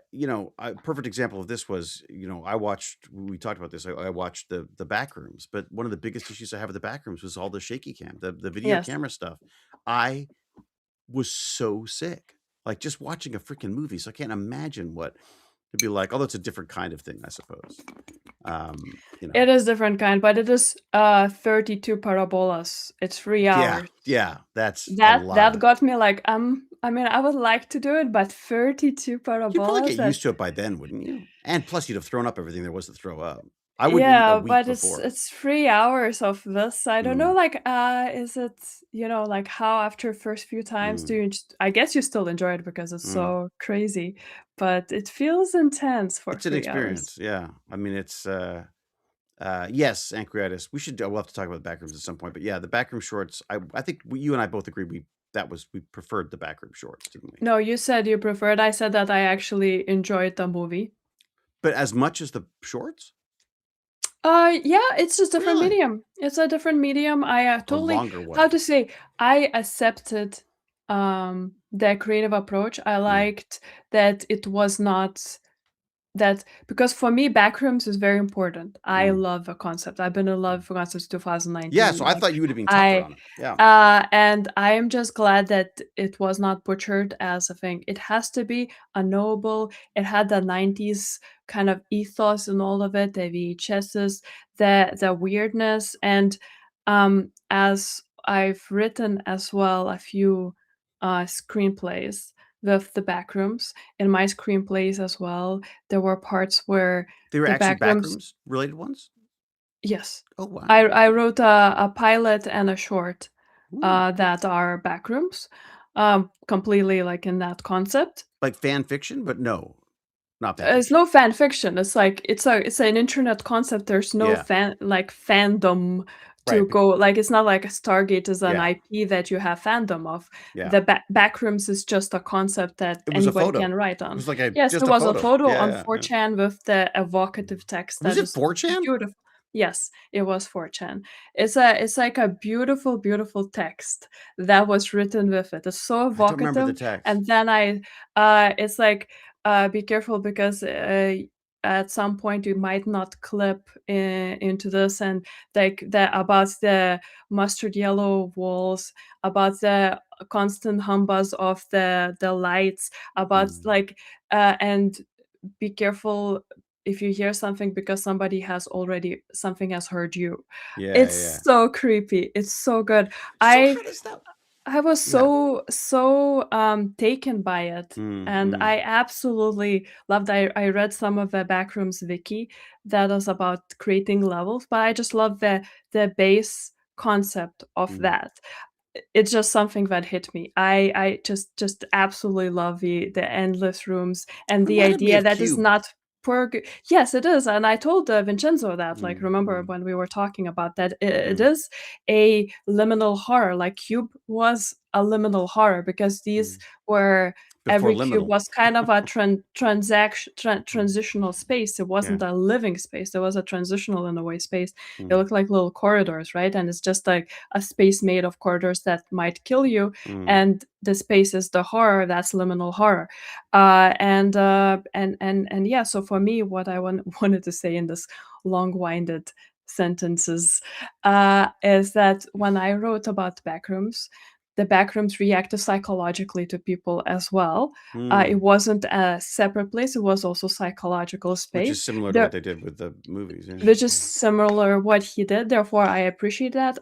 perfect example of this was, I watched we talked about this. I watched the back rooms, but one of the biggest issues I have with the back rooms was all the shaky cam, the video Yes. camera stuff. I was so sick. Like just watching a freaking movie. So I can't imagine what it'd be like. Although it's a different kind of thing, I suppose. You know. It is different kind, but it is 32 parabolas. It's 3 Yeah, hours. yeah, that's a That lot. got me like, I mean, I would like to do it, but 32 You'd probably parabolas, get that used to it by then, wouldn't you? And plus, you'd have thrown up everything there was to throw up. I wouldn't eat a yeah, week but before. it's 3 hours of this. I don't know, Mm, like, is it, like, how after first few times do mm, you just I guess you still enjoy it because it's mm. so crazy, but it feels intense for It's an 3 hours. experience. Yeah. I mean, it's yes, Pancreatitis. We'll have to talk about the backrooms at some point. But yeah, the backroom shorts. I think you and I both agree we preferred the backroom shorts, didn't we? No, you said you preferred. I said that I actually enjoyed the movie. But as much as the shorts, Yeah, it's just different really, medium. It's a different medium. I a totally, longer how one. to say, I accepted the creative approach. I Mm, liked that it was not that, because for me backrooms is very important. I mm, love a concept. I've been in mm. love for since Yeah. 2019. So I Like, thought you would have been tougher I on it. Yeah. and I am just glad that it was not butchered as a thing. It has to be unknowable. It had the 90s kind of ethos and all of it, the VHSs, the weirdness, and as I've written as well a few screenplays with the backrooms. In my screenplays as well, there were parts where They were the actually backrooms. backrooms related ones. Yes. Oh wow. I wrote a pilot and a short, Ooh. that are backrooms, completely, like, in that concept. Like fan fiction, but no, not fan It's fiction. no fan fiction. It's like it's an internet concept. There's no Yeah. fandom to Right. go, like, it's not like a Stargate is an Yeah. IP that you have fandom of. Yeah. The backrooms is just a concept that It was a anybody photo. can write It on. was like a Yes, just there a was a photo. photo Yeah, on yeah, yeah. 4chan with the evocative text Was that it is 4chan? beautiful. Yes, it was 4chan. It's like a beautiful, beautiful text that was written with it. It's so I don't remember the evocative, text. and then it's like, be careful because at some point you might not clip into this, and like the about the mustard yellow walls, about the constant humbuzz of the lights, about, Mm. like, and be careful if you hear something because something has heard you. Yeah, It's yeah. so creepy. It's so good. So I how does that I was Yeah. so taken by it, Mm, and mm, I absolutely loved. I read some of the Backrooms wiki that is about creating levels, but I just love the base concept of mm. that. It's just something that hit me. I just absolutely love the endless rooms and the Reminded me idea of that is Cube. not. Yes, it is, and I told Vincenzo that. Like, Mm, remember mm, when we were talking about that? It mm, is a liminal horror. Like, Cube was a liminal horror because these mm. were Before every cube liminal. was kind of a Mm, transitional space. It yeah. wasn't a living space. It was a transitional in a way space. It Mm, looked like little corridors, right? And it's just like a space made of corridors that might kill you, mm, and the space is the horror. That's liminal horror. And yeah, so for me, what I wanted to say in this long-winded sentences is that when I wrote about backrooms, the backrooms reacted psychologically to people as well. It mm. wasn't a separate place; it was also psychological Which is space. similar to what There, they did with the movies. Yeah. which is Yeah. similar what he did. Therefore, I appreciate that.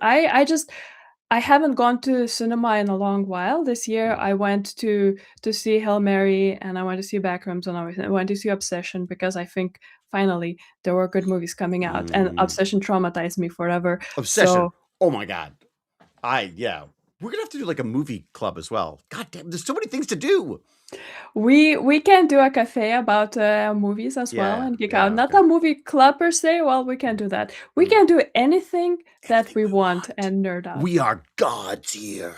I haven't gone to cinema in a long while. This year, Mm, I went to see Hail Mary, and I went to see Backrooms, and everything. I went to see Obsession because I think finally there were good movies coming out, and mm. Obsession traumatized me forever. Obsession. So Oh my God. Yeah. We're gonna have to do like a movie club as well. God damn, there's so many things to do. we can do a cafe about movies as well Yeah. and geek out. Yeah. Not Okay. a movie club per se. Well, we can Mm, do that. We mm. can do anything that Anything we we want want. and nerd out. We are gods here.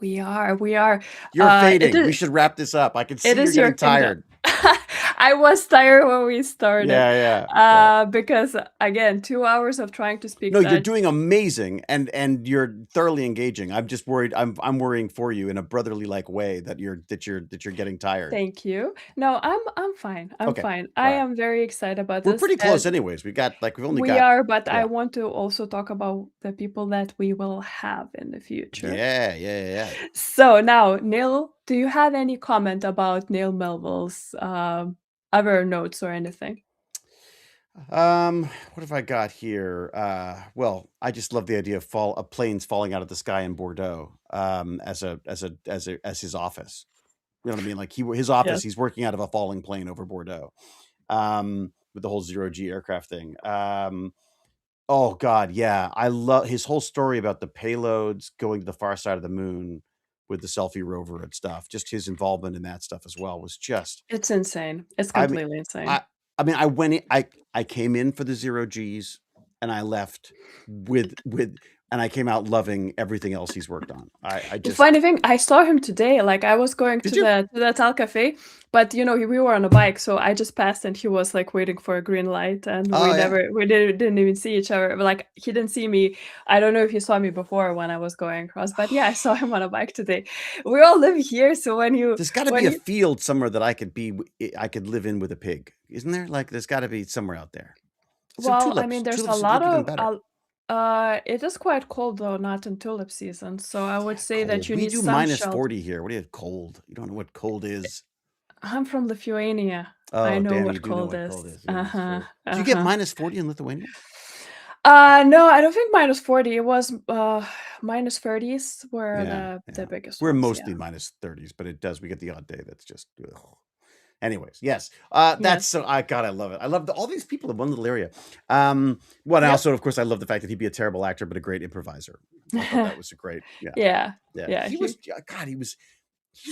We are. We are. You're It fading. We is. should wrap this up. I can It see you're is your getting kingdom. tired. I was tired when we started, Yeah. Yeah. Yeah. because again, 2 hours of trying to No, speak you're Dutch. doing amazing, and you're thoroughly engaging. I'm just worried. I'm worrying for you in a brotherly like way that you're getting tired. Thank you. No, I'm fine. I'm Okay. fine. All I right. am very excited about We're this. pretty close anyways. We've only We got are, but I yeah. want to also talk about the people that we will have in the future. Yeah, yeah, yeah, So now, Neil, do you have any comment about Neil Melville's other notes or anything? what have I got here? Well, I just love the idea of planes falling out of the sky in Bordeaux, as his office. You know what I mean? Like his office, Yes. he's working out of a falling plane over Bordeaux. With the whole zero G aircraft thing. Oh God, yeah. I love his whole story about the payloads going to the far side of the moon with the selfie rover and stuff. Just his involvement in that stuff as well was just It's insane. It's I mean, completely insane. I I mean, I went in, I came in for the zero Gs and I left with and I came out loving everything else he's worked on. I The just funny thing, I saw him today. Like, I was going did you? to the Tal Cafe, but we were on a bike, so I just passed, and he was like waiting for a green light, and Oh yeah. we didn't even see each other. But, like, he didn't see me. I don't know if he saw me before when I was going across, but yeah, I saw him on a bike today. We all live here, so There's got to be when a you field somewhere that I could live in with a pig. Isn't there? Like there's got to be somewhere out there. Some well, I mean, tulips. there's a Tulips would lot look even of better. it is quite cold though, not in tulip season. So I would Yeah, say that cold. you We need do some minus shelter. 40 here. What do you have cold? You don't know what cold is. I'm from Lithuania. I Oh, know damn, you what do know cold what is. cold is. Yeah, that's Uh-huh. true. Do you get Uh-huh. minus 40 in Lithuania? No, I don't think minus 40. It was minus 30s were Yeah, the yeah. biggest We're ones, yeah. mostly minus 30s, but we get the odd day that's just ugh. Anyways, yes. That's Yes. so God, I love it. I love all these people in one little area. Well, and Yep. also, of course, I love the fact that he'd be a terrible actor, but a great improviser. I thought that was a great, yeah, Yeah. yeah. Yeah, He was, yeah, God, he was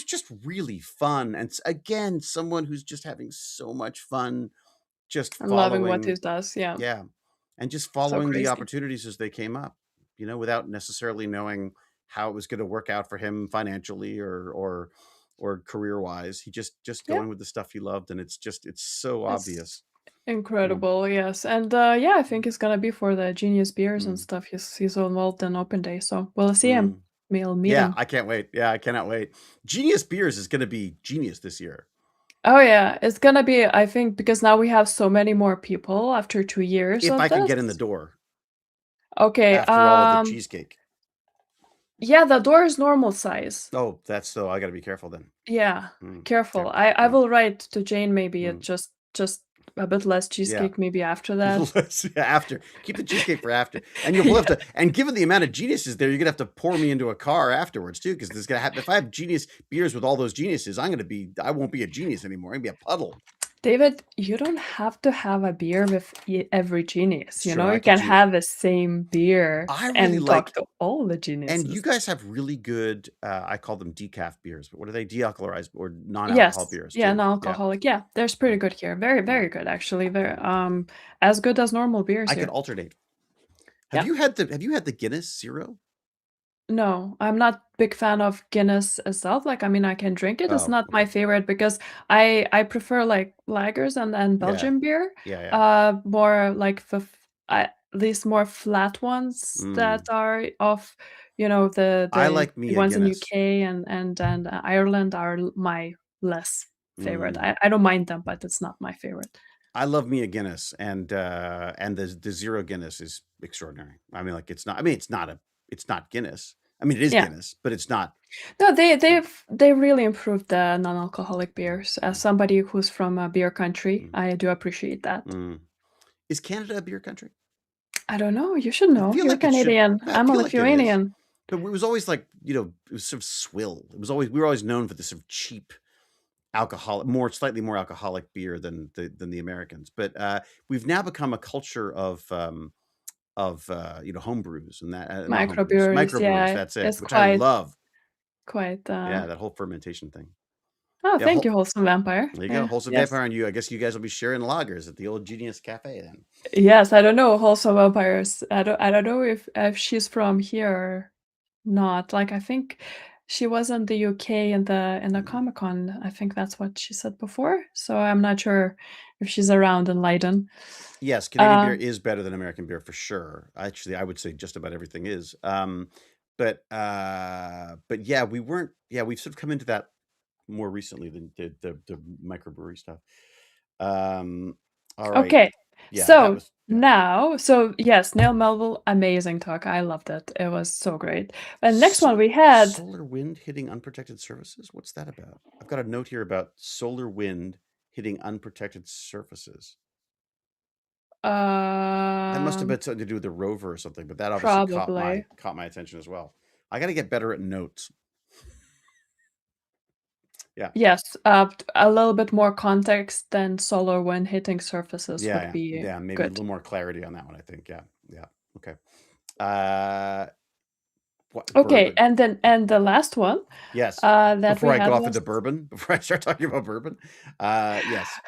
just really fun. And again, someone who's just having so much fun, just I'm loving what he following, does, yeah. yeah, and just So following the crazy. opportunities as they came up, without necessarily knowing how it was going to work out for him financially or career wise. He just Yeah. going with the stuff he loved, and it's so It's obvious. Yeah. incredible, yes. And yeah, I think it's gonna be for the Genius beers and Mm. stuff. He's involved in open day, so we'll see him. Mm. We'll meet Yeah, him. I can't wait. Yeah, I cannot wait. Genius Beers is going to be genius this year. Oh yeah, it's gonna be, I think, because now we have so many more people after 2 years If of I can this. get in the door Okay, after all of the cheesecake. yeah, the door is normal size. Oh, that's so I got to be careful then. Yeah, Okay. careful. I Yeah. will write to Jane maybe it Mm. just a bit less Yeah. cheesecake maybe after that. After keep the cheesecake for after, and you'll have to. And given the amount of geniuses there, you're gonna have to pour me into a car afterwards too, because there's gonna have. If I have genius beers with all those geniuses, I won't be a genius anymore. I'm gonna be a puddle. David, you don't have to have a beer with every It's genius, you true. know? I You could can do. have the same beer I really and talk like, to all the and you geniuses. guys have really good. I call them decaf beers, but what are they? Dealcoholized or non-alcohol Yes. beers Yeah, too. Yeah, non-alcoholic. Yeah, there's pretty yeah, good here. Very, yeah. very good actually. Very as good as normal beers I could here. alternate. Yeah. Have you had the Guinness Zero? No, I'm not big fan of Guinness itself. Like, I mean, I can drink it. It's Oh, not okay. my favorite because I prefer like lagers and Yeah, Belgian beer. yeah, yeah. More like these more flat ones that Mm. are of, the I like me the a ones in Guinness. UK and Ireland are my less favorite. Mm. I don't mind them, but it's not my favorite. I love me a Guinness, and the Zero Guinness is extraordinary. I mean, like, it's not. I mean, it's not Guinness. I mean, it is Yeah. Guinness, but it's not. No, Yeah. they really improved the non-alcoholic beers. As Mm, somebody who's from a beer country, mm, I do appreciate that. mm. Is Canada a beer country? I don't know, you should I know. feel You're like it should. Canadian. I I'm a feel like it is, Lithuanian. but it was always like, it was sort of swill. It was always, we were always known for this sort of cheap alcoholic, slightly more alcoholic beer than the Americans. But we've now become a culture of home brews, and that not home brews, Microbreweries, microbrews. yeah, That's it, it's which I quite love. quite, Yeah, that whole fermentation thing. oh, Yeah, thank you, Wholesome Vampire. there you go. Yeah, Wholesome yes. Vampire, and you. I guess you guys will be sharing lagers at the old Genius Cafe then. Yes, I don't know Wholesome Vampires. I don't know if she's from here or not. Like, I think she was in the UK in the Mm. Comic-Con. I think that's what she said before, so I'm not sure if she's around in Leiden. Yes, Canadian beer Um is better than American beer for sure. Actually, I would say just about everything is. But yeah, we weren't. Yeah, we've sort of come into that more recently than the microbrewery stuff. Um, all right. Okay. Yeah, that So was yeah. now, yes, Neil Melville, amazing talk. I loved it. It was so great. And next one So, we had, solar wind hitting unprotected surfaces. What's that about? I've got a note here about solar wind hitting unprotected surfaces. That must have um, been something to do with the rover or something, but that obviously probably, caught my attention as well. I got to get better at notes. Yeah, yes, a little bit more context than solar wind hitting surfaces yeah, would yeah, be yeah. Maybe a good. little more clarity on that one. I think. Yeah, yeah. Okay. Uh, what Okay, bourbon? and then and the last one Yes. that Before we I go had off was into bourbon, before I start talking about bourbon, yes.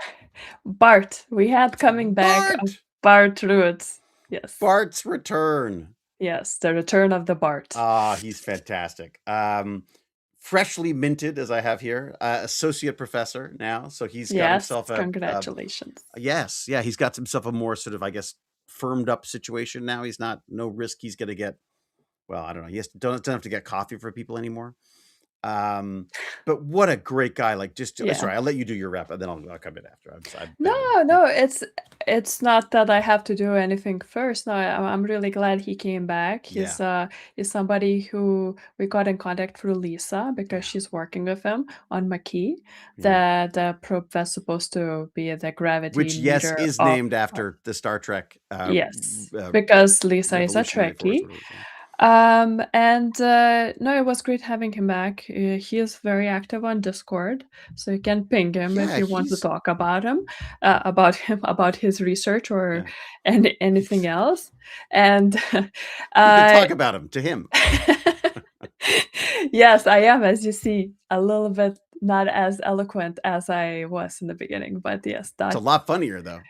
Bart. We had coming back of Bart, Bart Roots. Yes, Bart's return. yes, the return of the Bart. Ah, he's fantastic. Freshly minted, as I have here, associate professor now. So he's got Yes, himself a congratulations. yes, yeah, he's got himself a more sort of, I guess, firmed up situation now. He's not no risk. He's going to get, well, I don't know. He doesn't have to get coffee for people anymore. Um, but what a great guy! Like, just Yeah. sorry, I'll let you do your rep, and then I'll come in after. I've No, babbled. no, it's not that I have to do anything first. No, I'm really glad he came back. Yeah, He's somebody who we got in contact through Lisa because yeah, she's working with him on McKee. yeah. The probe that's supposed to be the gravity Which, yes, meter is of named after the Star Trek yes, because Lisa is a Revolutionary Force. Trekkie. Whatever it's called. And no, it was great having him back. He is very active on Discord, so you can ping him if Yeah, you want to he's talk about his research or yeah. anything else. And You can uh, talk about him to him. yes, I am, as you see, a little bit not as eloquent as I was in the beginning, but yes, It's a that. lot funnier though.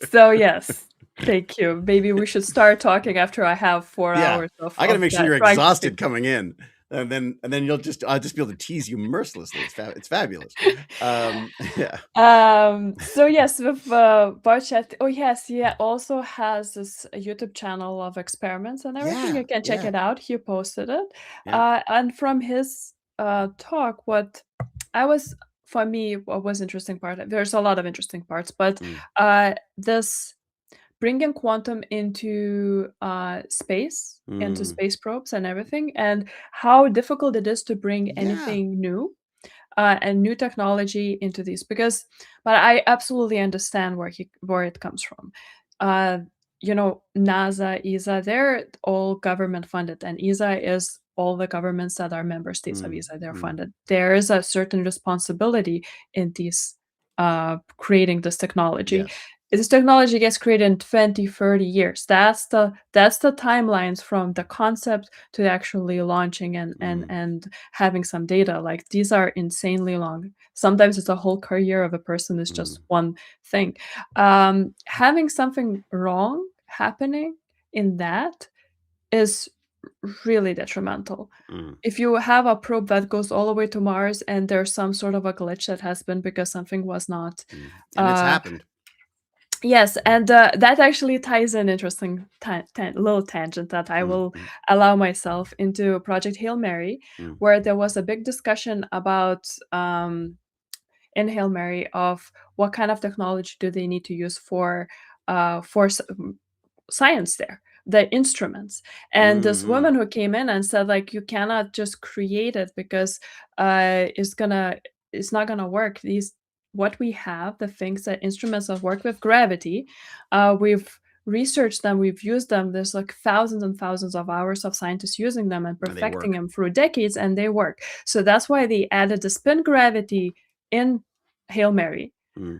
So yes, thank you. Maybe we should start talking after I have 4 Yeah, hours I got to of make sure that you're trying to exhausted think. coming in, and then I'll just be able to tease you mercilessly. It's fabulous. Yeah, So yes, with Barchat, oh yes, he also has this YouTube channel of experiments and everything. yeah, You can check yeah, it out. He posted it. yeah. And from his talk, what I was for me, what was interesting part, there's a lot of interesting parts, but Mm, this bringing quantum into mm, space probes and everything, and how difficult it is to bring yeah. anything new and new technology into these but I absolutely understand where it comes from. Uh, NASA, ESA, they're all government funded, and ESA is all the governments that are member states of Mm, ESA. They're mm, funded. There is a certain responsibility in these creating this technology. Yes. This technology gets created in 20, 30 years. That's the timelines from the concept to actually launching Mm, and having some data. Like these are insanely long. Sometimes it's a whole career of a person is just mm, one thing. Having something wrong happening in that is really detrimental. mm, If you have a probe that goes all the way to Mars and there's some sort of a glitch that has been because something was not, mm. And it's uh happened. yes, and, that actually ties in interesting little tangent that I Mm, will mm, allow myself into Project Hail Mary, mm, where there was a big discussion about, in Hail Mary of what kind of technology do they need to use for science there, the instruments. And this mhm, woman who came in and said, like, you cannot just create it because it's not gonna work. These what we have, the things that instruments that work with gravity, we've researched them, we've used them. There's like thousands and thousands of hours of scientists using them and and they perfecting work. them through decades, and they work. So that's why they added the spin gravity in Hail Mary Mm,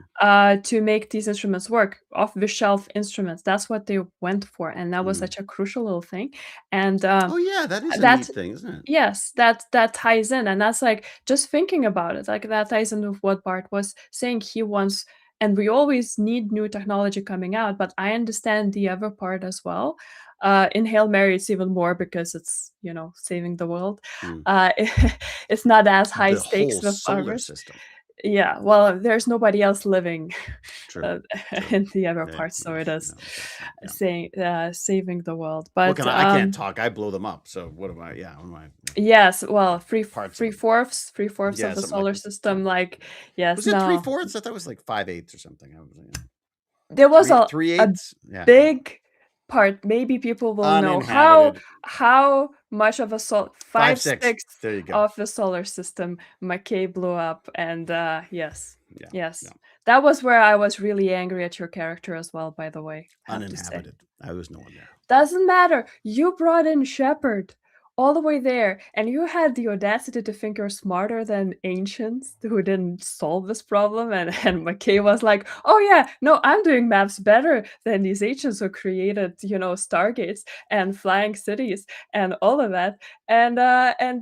to make these instruments work, off the shelf instruments. That's what they went for, and that was mm. such a crucial little thing. And Oh, yeah, that is a that neat thing, isn't it? yes, that ties in, and that's like just thinking about it, like that ties in with what Bart was saying. He wants, and we always need new technology coming out, but I understand the other part as well. In Hail Mary, it's even more because it's saving the world. Mm. Uh, it's not as high The stakes whole with solar others. system. Yeah, well, there's nobody else living True, uh, true. in the other Yeah, yeah, parts, so that's it true. is No, exactly. Yeah. saving the world. What But can I can't talk. I blow them up. So what am I? Yeah, what am I? Yeah, yes, well, parts of three them. fourths, three fourths Yeah, of the something like solar this. Yeah. system, like yes, Was it three no, fourths? I thought it was like 5/8 or something. I was there was three a eighths. Yeah, I don't know. big part. Maybe people will know Uninhabited. how much of a Five five six. sixths There you go. of the solar system McKay blew up, and yes, Yeah, yeah. yes, that was where I was really angry at your character as well. By the way, I have to say. Uninhabited. I was no one there. Doesn't matter. You brought in Shepard all the way there, and you had the audacity to think you're smarter than ancients who didn't solve this problem. And McKay was like, "Oh yeah, no, I'm doing maps better than these ancients who created, stargates and flying cities and all of that." And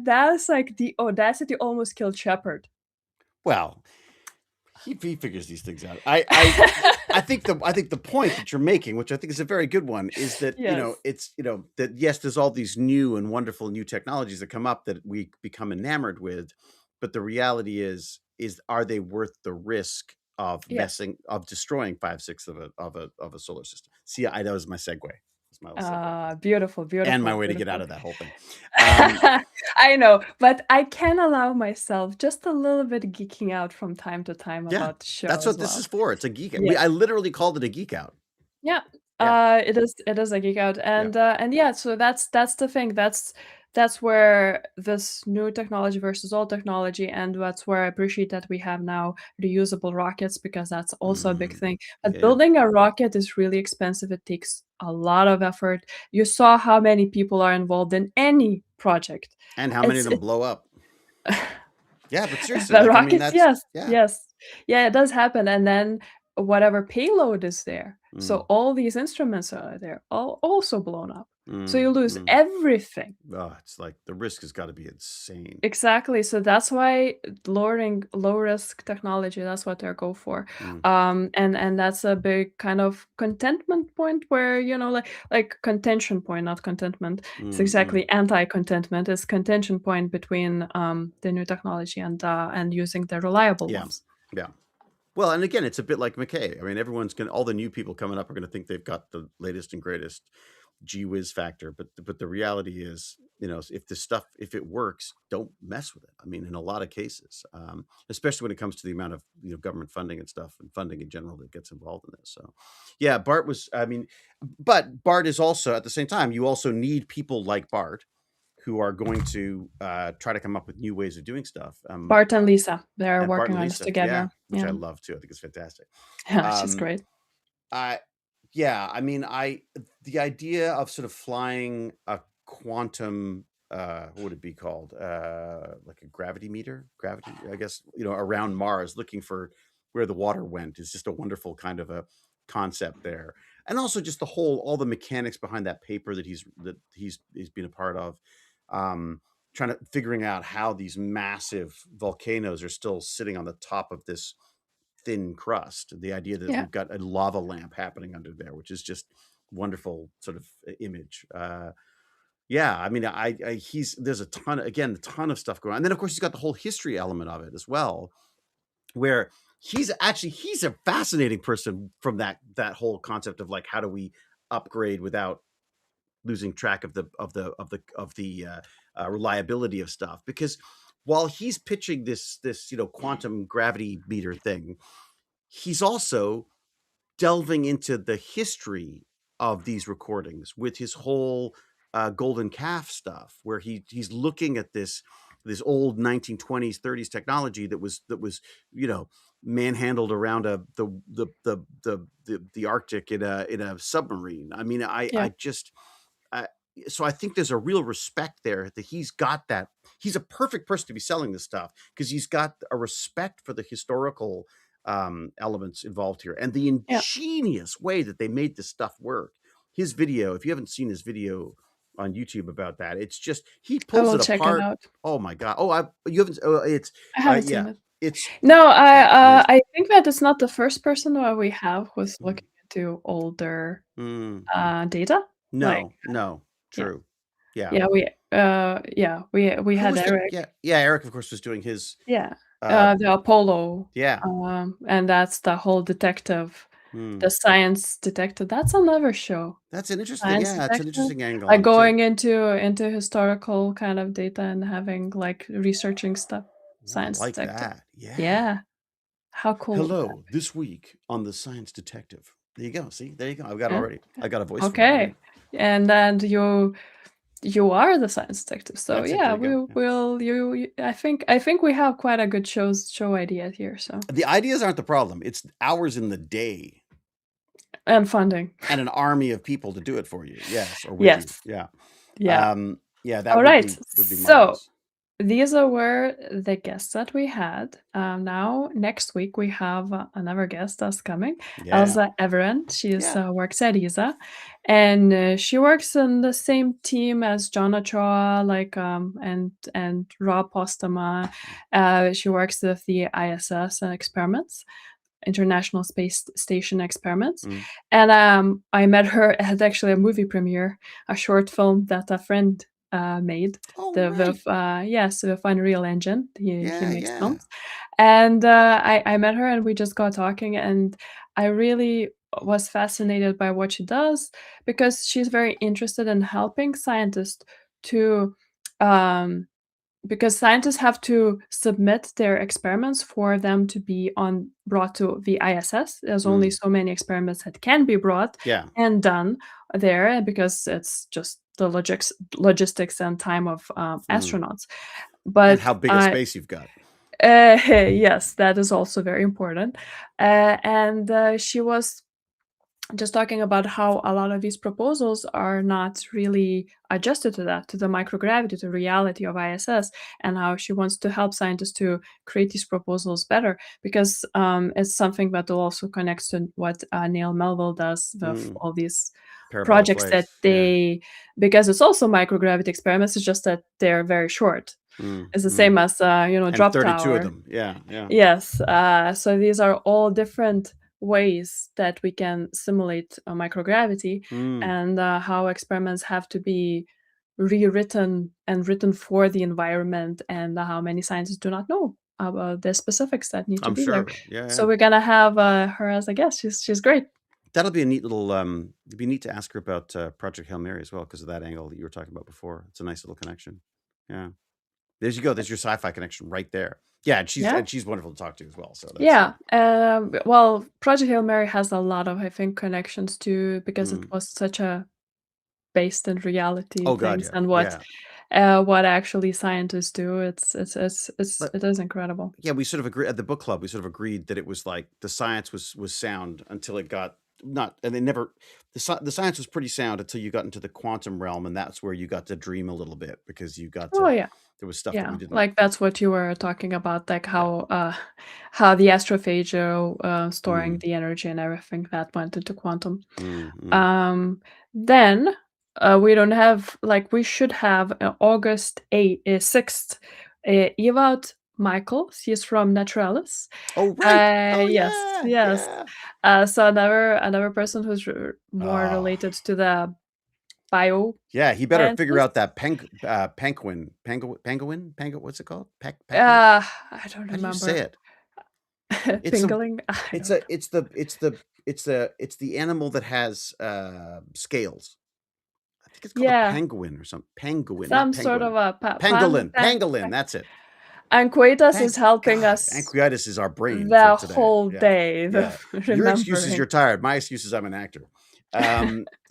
that's like the audacity almost killed Shepard. Well, he figures these things out. I think the point that you're making, which I think is a very good one, is that Yes. it's that yes, there's all these new and wonderful new technologies that come up that we become enamored with, but the reality is are they worth the risk of Yes. destroying 5/6 of a solar system? See, that was my segue. That's my little segue, Beautiful, and my beautiful, way to get out beautiful. of that whole thing. Um, I know, but I can allow myself just a little bit geeking out from time to time yeah, about the show that's as what this well. is for. It's a geek. Yeah. I literally called it a geek out. Yeah. Yeah, It is a geek out, yeah. and yeah, so that's the thing. That's where this new technology versus old technology, and that's where I appreciate that we have now reusable rockets because that's also a big Mhm. thing. But Yeah. building a rocket is really expensive. It takes a lot of effort. You saw how many people are involved in any project. And how many of It's them blow up? Yeah, but seriously, The like, I mean, rockets, that's yes, yeah. yes. Yeah, it does happen, and then whatever payload is there, Mm, so all these instruments are there, all also blown up. So mm, you lose mm. everything. Oh, it's like the risk has gotta be insane. Exactly, so that's why lowering low-risk technology, that's what they go for. Mm, And that's a big kind of contentment point where, like contention point, not contentment. It's mm, mm. exactly anti-contentment. It's contention point between, the new technology and using the reliable Yeah, ones. yeah. Well, and again, it's a bit like McKay. I mean, everyone's gonna all the new people coming up are gonna think they've got the latest and greatest gee whiz factor, but the reality is, if it works, don't mess with it. I mean, in a lot of cases, especially when it comes to the amount of government funding and stuff and funding in general that gets involved in this. So, yeah, Bart was. I mean, but Bart is also at the same time. You also need people like Bart who are going to try to come up with new ways of doing stuff. Bart and Lisa, they're And Bart working and on this Lisa, yeah, together. which I Yeah. love too. I think it's fantastic. Yeah, she's Um, great. I yeah, I mean, I the idea of sort of flying a quantum, what would it be called? Like a gravity meter? Gravity, I guess, around Mars looking for where the water went is just a wonderful kind of a concept there. And also just the whole all the mechanics behind that paper that he's been a part of. Trying to figuring out how these massive volcanoes are still sitting on the top of this thin crust. The idea that Yeah. we've got a lava lamp happening under there, which is just wonderful sort of image. Yeah, I mean, he's there's a ton of stuff going on, and then of course he's got the whole history element of it as well, where he's a fascinating person from that whole concept of like how do we upgrade without losing track of the reliability of stuff, because while he's pitching this quantum gravity meter thing, he's also delving into the history of these recordings with his whole golden calf stuff, where he's looking at this old 1920s 30s technology that was manhandled around the Arctic in a submarine. I mean, Yeah. I just uh, so I think there's a real respect there that he's got that. He's a perfect person to be selling this stuff because he's got a respect for the historical elements involved here and the Yeah. ingenious way that they made this stuff work. His video, if you haven't seen his video on YouTube about that, it's just he I pulls will it check it apart. out. Oh my god! Oh, you haven't? Oh, it's I haven't yeah, seen it. it's No, amazing. I think that is not the first person that we have who's Mm. looking into older, Mm. data. Like, No, no, yeah. true. Yeah. Yeah, we Who had was the Eric. yeah, Eric, of course, was doing his, Yeah. uh The Apollo, yeah. and that's the whole detective, the Hmm. science detective. That's another show. That's an interesting Science yeah, it's an detective, interesting angle like on it too. going into historical kind of data and having, like, researching stuff. Ooh, I Science like detective. that. Yeah. Yeah. How cool is that? Hello, this week on The Science Detective. There you go, see? There you go, I've got it Yeah. already. I got a voice for it already. Okay. And then you are the science detective. So That's it, there yeah, you go, we yeah. will I think we have quite a good show idea here, so The ideas aren't the problem, it's hours in the day and funding. and an army of people to do it for you, yes, or with you, Yes. yeah. Yeah. Yeah, that All right. would be So marvelous. these were the guests that we had. Now, next week, we have another guest that's coming, Yeah, Elsa Everett. She yeah, works at ESA, and she works in the same team as John Ochoa, like and Rob Postema. She works with the ISS and experiments. International Space Station experiments. mm. And I met her at actually a movie premiere, a short film that a friend made. Oh, The right. with yes, with Unreal Engine. He Yeah, makes yeah. films, and I met her and we just got talking, and I really was fascinated by what she does because she's very interested in helping scientists to um, because scientists have to submit their experiments for them to be brought to the ISS. There's only Mm. so many experiments that can be brought Yeah, and done there because it's just the logistics and time of mm. astronauts. And But how big a space you've got. yes, that is also very important. And she was just talking about how a lot of these proposals are not really adjusted to that, to the microgravity, to reality of ISS, and how she wants to help scientists to create these proposals better because it's something that also connects to what Neil Melville does with Mm. all these Parabolic projects that life, yeah. they, because it's also microgravity experiments, it's just that they're very short. Mm, It's the mm. same as And drop 32 of tower. them. Yeah, yeah. Yes, so these are all different ways that we can simulate microgravity Mm, and how experiments have to be rewritten and written for the environment and how many scientists do not know about the specifics that need to I'm be there. sure. Yeah, So yeah. we're gonna have her as a guest. She's great. That'll be a neat little, it'd be neat to ask her about, Project Hail Mary as well because of that angle that you were talking about before. It's a nice little connection. Yeah. There you go. There's your sci-fi connection right there. Yeah, and Yeah. she's wonderful to talk to as well. So that's Yeah, well, Project Hail Mary has a lot of, I think, connections too, because it mm. was such a based in reality Oh god, things yeah. and Yeah. what actually scientists do. But It is incredible. yeah, we sort of agree at the book club, we sort of agreed that it was like the science was sound until it got not, and they never. The science was pretty sound until you got into the quantum realm, and that's where you got to dream a little bit because you got Oh, to. yeah. There was stuff that we Yeah, didn't. like, that's what you were talking about, like, Yeah. how the astrophagia, storing Mm, the energy and everything that went into quantum. mm, mm. Um, then, we don't have like, we should have, August 6th, Ewout Michaels, he's from Naturalis. Oh right. Oh Yes, yeah, yes. yeah. So another person who's more Oh related to the bio yeah. He better figure sciences. out that penguin. What's it called? Peck. I don't How do you say remember. it? It's a. Pingling? I It's don't a. It's the animal that has scales. I think it's called a Yeah, penguin or something. Penguin, not some sort penguin. of a pa pan Pangolin. pan Pangolin. pa That's it. and Quatas Thank is helping God. us Pancreatitis is our brain for the today. whole Yeah. day, Yeah. Your excuse is remembering. you're tired. My excuse is I'm an actor.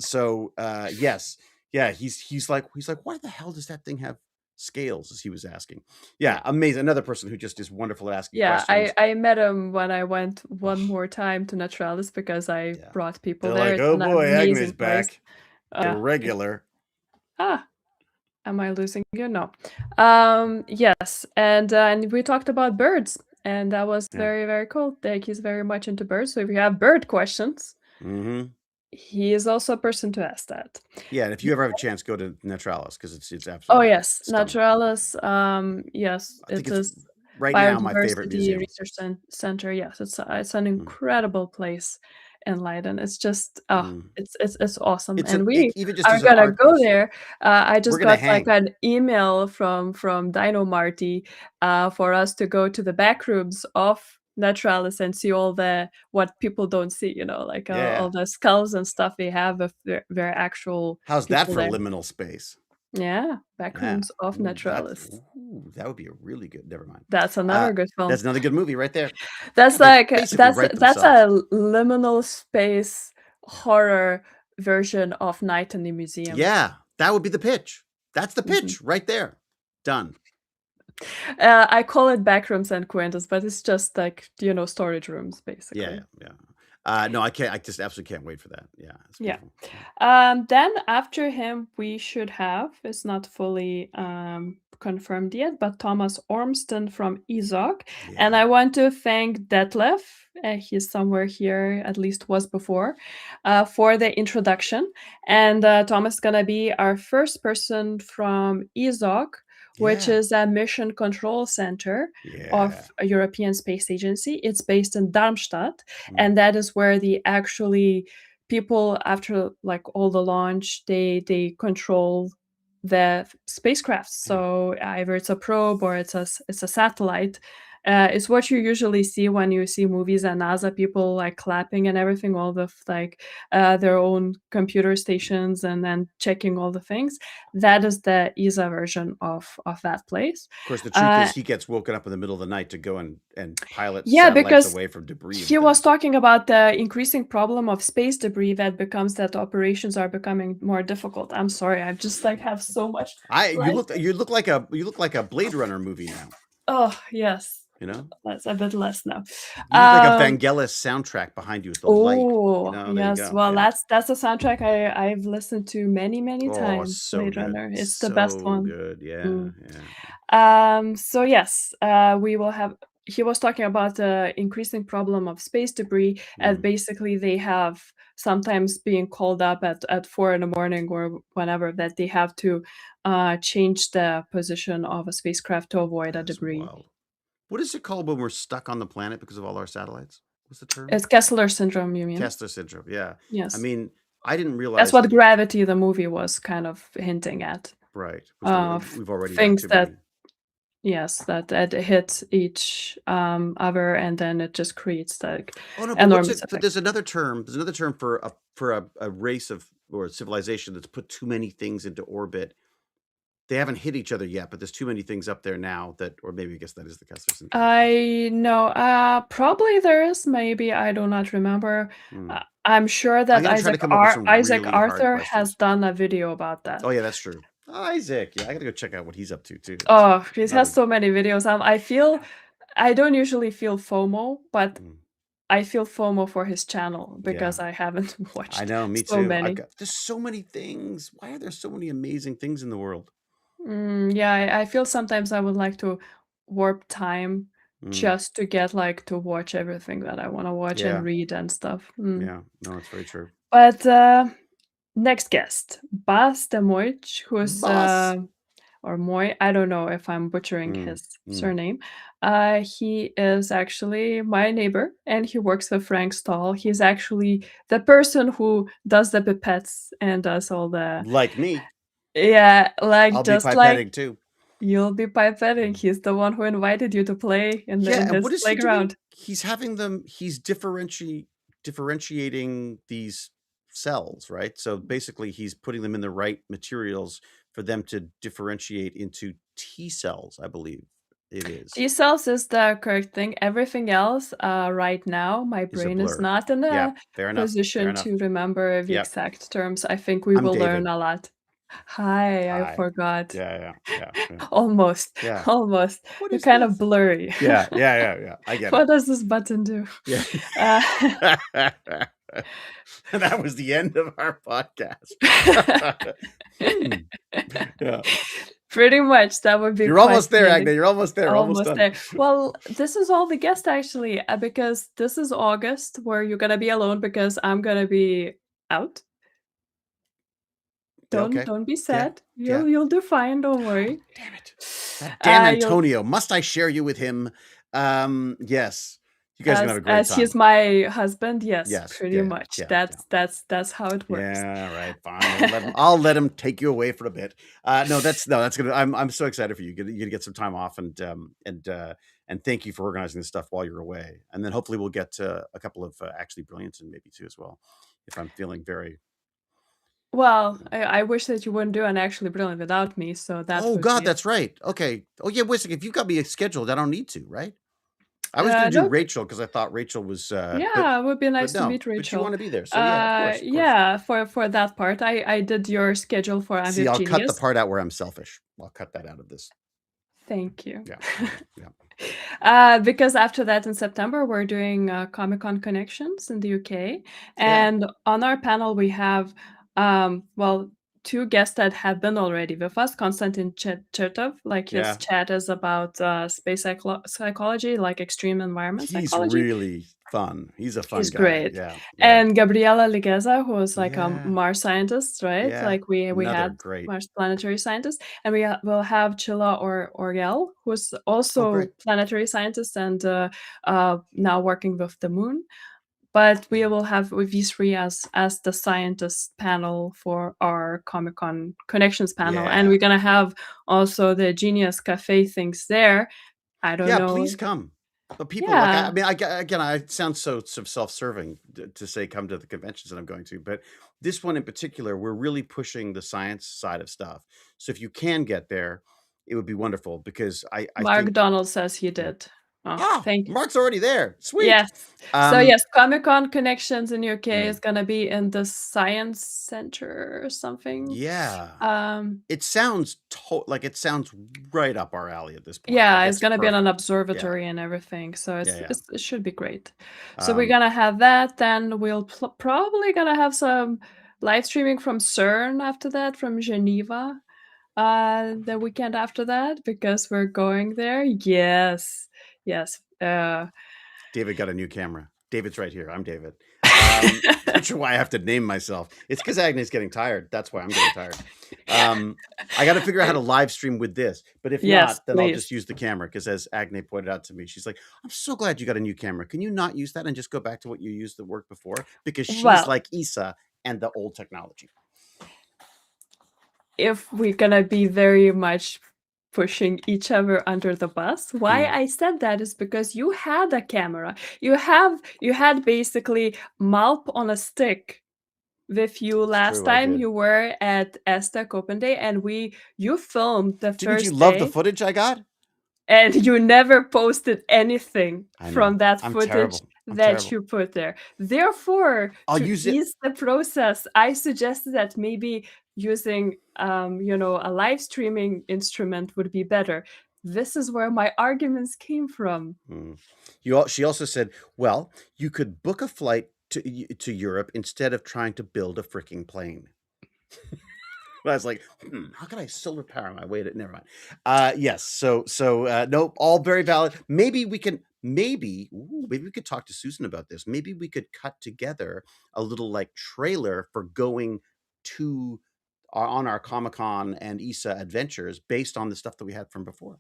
So yes. Yeah, he's like, why the hell does that thing have scales? As he was asking. Yeah, amazing. Another person who just is wonderful at asking Yeah, questions. I met him when I went one Oh, more time to Naturalis because I yeah. brought people They're there. like, It's oh an boy, Agne's amazing place. back. A Yeah, it regular. ah, am I losing you? No. Yes, and we talked about birds, and that was Yeah. very, very cool. Like, he's very much into birds, so if you have bird questions, Mm-hmm. he is also a person to ask that. Yeah, and if you ever have a chance, go to Naturalis because it's Oh, absolutely yes, stunning. Naturalis, yes, I think it it's is right now my favorite biodiversity museum. research center. Yes, it's an Mm, incredible place in Leiden. It's just, oh, mm. it's awesome, It's and an we even just are as an gonna art go piece. there. I We're just gonna got, like, hang. an email from Dino Marty, for us to go to the back rooms of Naturalis and see all the what people don't see, like, Yeah. all the skulls and stuff they have of their actual How's that people for there. liminal space? Yeah, Yeah. Backrooms of Naturalis. That would be a really good. Never mind. That's another good film. That's another good movie right there. That's Yeah, they like basically that's write that's themselves. a liminal space Yeah. horror version of Night in the Museum. Yeah, that would be the pitch. That's the Mhm. pitch right there. Done. I call it Backrooms and Quintus, but it's just like, storage rooms, Yeah, basically. yeah. No, I can't. I just absolutely can't wait for that. Yeah, it's Yeah. beautiful. Yeah. Then after him, we should have, it's not fully confirmed yet, but Thomas Ormston from ESOC. And Yeah. I want to thank Detlef, he's somewhere here, at least was before, for the introduction. And Thomas is going to be our first person from ESOC, which Yeah. is a mission control center of Yeah. a European Space Agency. It's based in Darmstadt, Mm, and that is where the actually people after like all the launch they control the spacecraft, yeah. so either it's a probe or it's a satellite. It's what you usually see when you see movies and NASA people like clapping and everything, all the like their own computer stations and then checking all the things. That is the ESA version of that place. Of course, the truth uh, is he gets woken up in the middle of the night to go and pilot yeah, satellites because away from debris and he was things. talking about the increasing problem of space debris that becomes that operations are becoming more difficult. I'm sorry, I just like have so much I you like look you look like a Blade Runner movie now. oh yes. You know, That's a bit less now. you need like a Um Vangelis soundtrack behind you with the light. You oh know, there you yes. go. Well, Yeah. that's a soundtrack I've listened to many, many Oh, it's times. so Blade good, Runner. It's the best so one. good. Yeah, Mm. yeah. So yes, we will have. He was talking about the increasing problem of space debris, as Mm, basically they have sometimes being called up at 4 in the morning or whenever that they have to change the position of a spacecraft to avoid a that's debris. wild. What is it called when we're stuck on the planet because of all our satellites? What's the term? It's Kessler syndrome, you mean? Kessler syndrome. Yeah. I Yes, mean, I didn't that's realize what that. Gravity, the movie, was kind of hinting at. Right, because F- we've already got Things too that many. yes, that hits each other, and then it just creates like Oh no, but what's enormous it? But effect. there's another term. There's another term for a race of or a civilization that's put too many things into orbit. They haven't hit each other yet, but there's too many things up there now that, or maybe I guess that is the Kessler syndrome. I suppose. I know, probably there is, maybe, I do not remember. Hmm. I'm sure I'm that gonna try to come up with some Isaac really hard Arthur has questions. done a video about Oh that. yeah, that's true. Isaac, yeah, I gotta go check out what he's up to too. That's Oh, he has another. so many videos. I don't usually feel FOMO, but Mm. I feel FOMO for his channel Yeah. because I haven't I watched know, me so too. I've many. got there's so many things. Why are there so many amazing things in the world? Yeah, I feel sometimes I would like to warp time Mm. just to get, like, to watch everything that I wanna watch and Yeah. read and stuff. Mm. Yeah. No, it's very true. But, next guest, Bas de Moich, who's, Boss. or Moy, I don't know if I'm butchering Mm. his Mm. surname. He is actually my neighbor, and he works with Frank Stahl. He's actually the person who does the pipettes and does all the Like me, yeah, like, I'll be just like pipetting too. you'll be pipetting. Mm. He's the one who invited you to play Yeah, in and his what is he doing? playground. He's having them he's differentiating these cells, right? So basically he's putting them in the right materials for them to differentiate into T cells, I believe it T is. cells is the correct thing. Everything else, right now, my Is a brain is blur. not in Yeah, a fair enough. Fair position enough. to remember the Yep. exact terms. I think we I'm will learn David. a lot. Hi, I Hi. forgot. Yeah, yeah, yeah, yeah. Almost, Yeah. almost. What You're is kind of this? blurry. Yeah, yeah, yeah, yeah. I get it. What does this button do? Yeah. Uh, That was the end of our podcast. Hmm. Yeah. Pretty much, that would be You're quite almost there, amazing. Agne. You're almost there. We're almost Almost done. there. Well, this is all the guest actually, because this is August where you're gonna be alone because I'm gonna be out. Yeah, okay. Don't be Yeah. sad. Yeah. You'll do fine, don't worry. Damn it. That Dan You'll Antonio. Must I share you with him? Yes. You guys are gonna have a great as he's time. my husband, yes, Yes. pretty Yeah, yeah, much. yeah, yeah. That's how it works. Yeah, right. Fine. I'll let him take you away for a bit. No, that's gonna. I'm so excited for you. You're gonna get some time off, and thank you for organizing this stuff while you're away. And then hopefully we'll get a couple of actually brilliance and maybe two as well. If I'm feeling very. Well, I wish that you wouldn't do an Actually Brilliant without me, so that Oh would God, be that's right. Okay. Oh yeah. Wait a second. If you got me scheduled, I don't need to, right? I was gonna do no, Rachel because I thought Rachel was. But yeah, it would be but nice to no. meet But you Rachel. want to be there, so yeah, of course, of course. Yeah, for that part, I did your schedule for I'm See, with I'll cut the Genius. part out where I'm selfish. I'll cut that out of this. Thank you. Yeah. Yeah. Yeah. Because after that in September, we're doing Comic-Con Connections in the UK. Yeah. And on our panel, we have, well, two guests that have been already with us, Konstantin Chertov, like his Yeah. chat is about space psychology, like extreme environment He's psychology. really fun. He's a fun He's guy. great. Yeah, yeah, And Gabriela Ligeza, who is like a yeah, Mars scientist, right? yeah. Like we Another had great. Mars planetary scientist, and will have Chilla or Orgel, who's Oh, also great. planetary scientist and now working with the moon. But we Yeah, will have with these three as the scientist panel for our Comic Con Connections panel, and yeah, we're gonna have also the Genius Cafe things there. I don't yeah. Please know. come. But people like I Yeah, mean, again, I sound so sort of self-serving to say come to the conventions that I'm going to, but this one in particular, we're really pushing the science side of stuff. So if you can get there, it would be wonderful because I Mark think Donald says he yeah. did. Oh, Oh, thank Mark's already there. Sweet. Yes. So Um, yes, Comic-Con Connections in UK is mm, gonna be in the Science Center or something. yeah. Um, It sounds like it sounds right up our alley at this point. Like yeah, it's it's gonna be in an perfect. Yeah. observatory and everything, so Yeah, yeah. it should be great. So we're Um, gonna have that, then we'll probably gonna have some live streaming from CERN after that, from Geneva, the weekend after that, because we're going there. Yes. Yes. David got a new camera. David's right here. I'm David. Not sure why I have to name myself. It's because Agnes getting tired. That's why I'm getting tired. I got to figure out how to live stream with this. But if Yes, not, then I'll just please. use the camera. Because as Agne pointed out to me, she's like, "I'm so glad you got a new camera. Can you not use that and just go back to what you used that worked before?" Because she's Well, like Issa and the old technology. if we're gonna be very much pushing each other under the bus, why Mm, I said that is because you had a camera. You had basically Malp on a stick with you it's last true. I time did. you were at Esta Open Day, and you filmed the Didn't you first love the day, footage I got? and you never posted anything I know. from that I'm footage terrible. I'm that terrible. you put there. Therefore, I'll to use it. ease the process, I suggested that maybe using a live streaming instrument would be better. this is where my arguments came from. Mm. She also said, "Well, you could book a flight to Europe instead of trying to build a freaking plane." I was like, how can I solar power my way to? Never mind. Yes. Nope. All very valid. Maybe we could talk to Susan about this. Maybe we could cut together a little like trailer for going to on our Comic Con and ESA adventures based on the stuff that we had from before.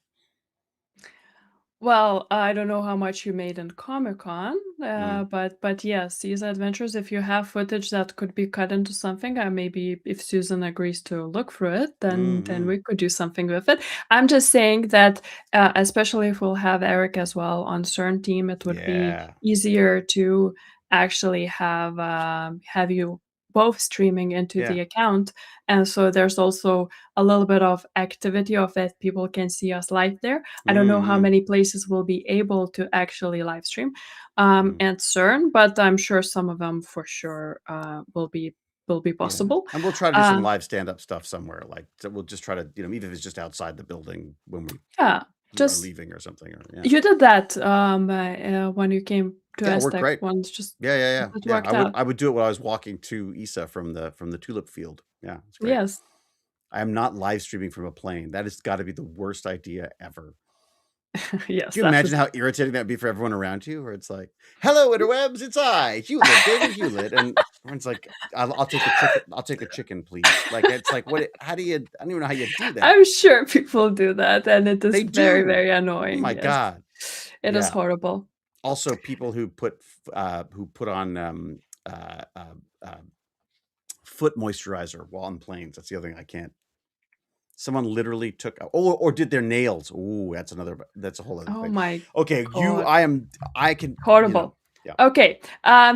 Well, I don't know how much you made in Comic-Con, Mm. but yes, these adventures, if you have footage that could be cut into something, maybe if Susan agrees to look through it, then Hmm. we could do something with it. I'm just saying that, especially if we'll have Eric as well on CERN team, it would be Yeah. easier to actually have you both streaming into Yeah. the account, and so there's also a little bit of activity of that people can see us live there. I don't know how Hmm. many places will be able to actually live stream, Mm. and CERN, but I'm sure some of them for sure will be Yeah, possible. and we'll try to do some Uh, live stand-up stuff somewhere, like, so we'll just try to, even if it's just outside the building when we yeah, are just leaving or something, or yeah. you did that when you came to Yeah, it worked Aztec great. once, just Yeah. it Yeah, worked out. I would do it when I was walking to ESA from the tulip field. Yeah, it's great. Yes, I am not live streaming from a plane. That has gotta be the worst idea ever. yes, Can you that imagine would. how irritating that'd be for everyone around you? Where it's like, "Hello, interwebs, it's I, Hewlett, David Hewlett," and everyone's like, I'll take a chicken. I'll take a chicken, please." Like, it's like, what how do you I don't even know how you do that. I'm sure people do that, and it is They very, do. very Oh annoying. my Yes, god. it is Yeah. horrible. Also, people who put on, uh, uh, uh, foot moisturizer while on planes. That's the other thing I can't. Someone literally took or did their nails. Ooh, that's a whole other Oh thing. my Okay, god. I can, Horrible. yeah, Okay,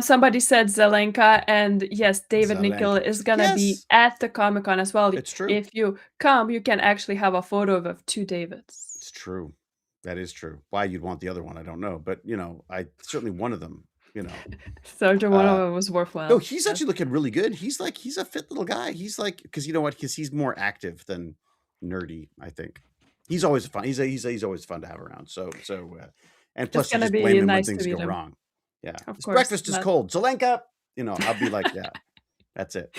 somebody said Zelenka, and yes, David Nickel Zelenka. is gonna be Yes, at the Comic Con as well. it's true. If you come, you can actually have a photo of two Davids. It's true. That is true. Why you'd want the other one, I don't know, but, I certainly one of them, you know. So the one of Uh, them was no, worthwhile. he's Yes. actually looking really good. He's a fit little guy. He's like, because you know what? Because he's more active than nerdy, I think. He's always fun. He's always fun to have around. And It's plus you gonna just blame be him when nice to things go meet him. wrong. Yeah. Of This course. breakfast is cold. Zelenka, I'll be like, yeah, that's it.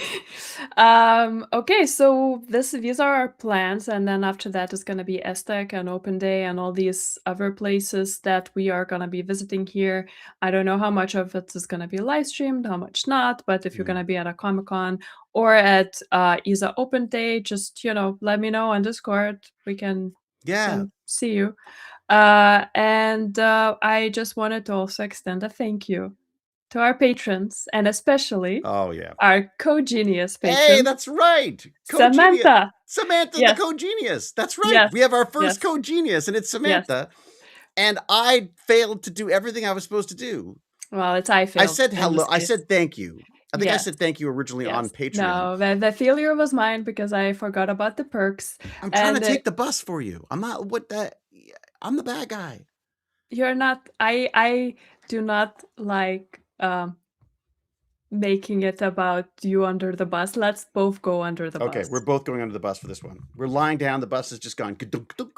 Okay, so these are our plans, and then after that is gonna be Aztec and Open Day and all these other places that we are gonna be visiting here. I don't know how much of it is gonna be live streamed, how much not, but if you're Mm. gonna be at a Comic Con or at ESA Open Day, just let me know on Discord. Yeah. We can see you. And I just wanted to also extend a thank you to our patrons, and especially Oh yeah. our co-genius Hey, patron, that's right. Co-genius. Samantha. Samantha the Yes, co-genius. That's right. yes, We have our first yes, co-genius, and it's yes. Samantha. And I failed to do everything I was supposed to do. Well, it's I I failed said in hello. this I case. said thank you. I think I Yes, said thank you originally on yes. Patreon. No, the failure was mine because I forgot about the perks, I'm trying to and take the bus for you. I'm not what that. I'm the bad guy. you're not. I do not like making it about you under the bus. Let's both go under the Okay, we're bus. both going under the bus for this one. We're lying down. The bus has just gone ka-dunk, dunk,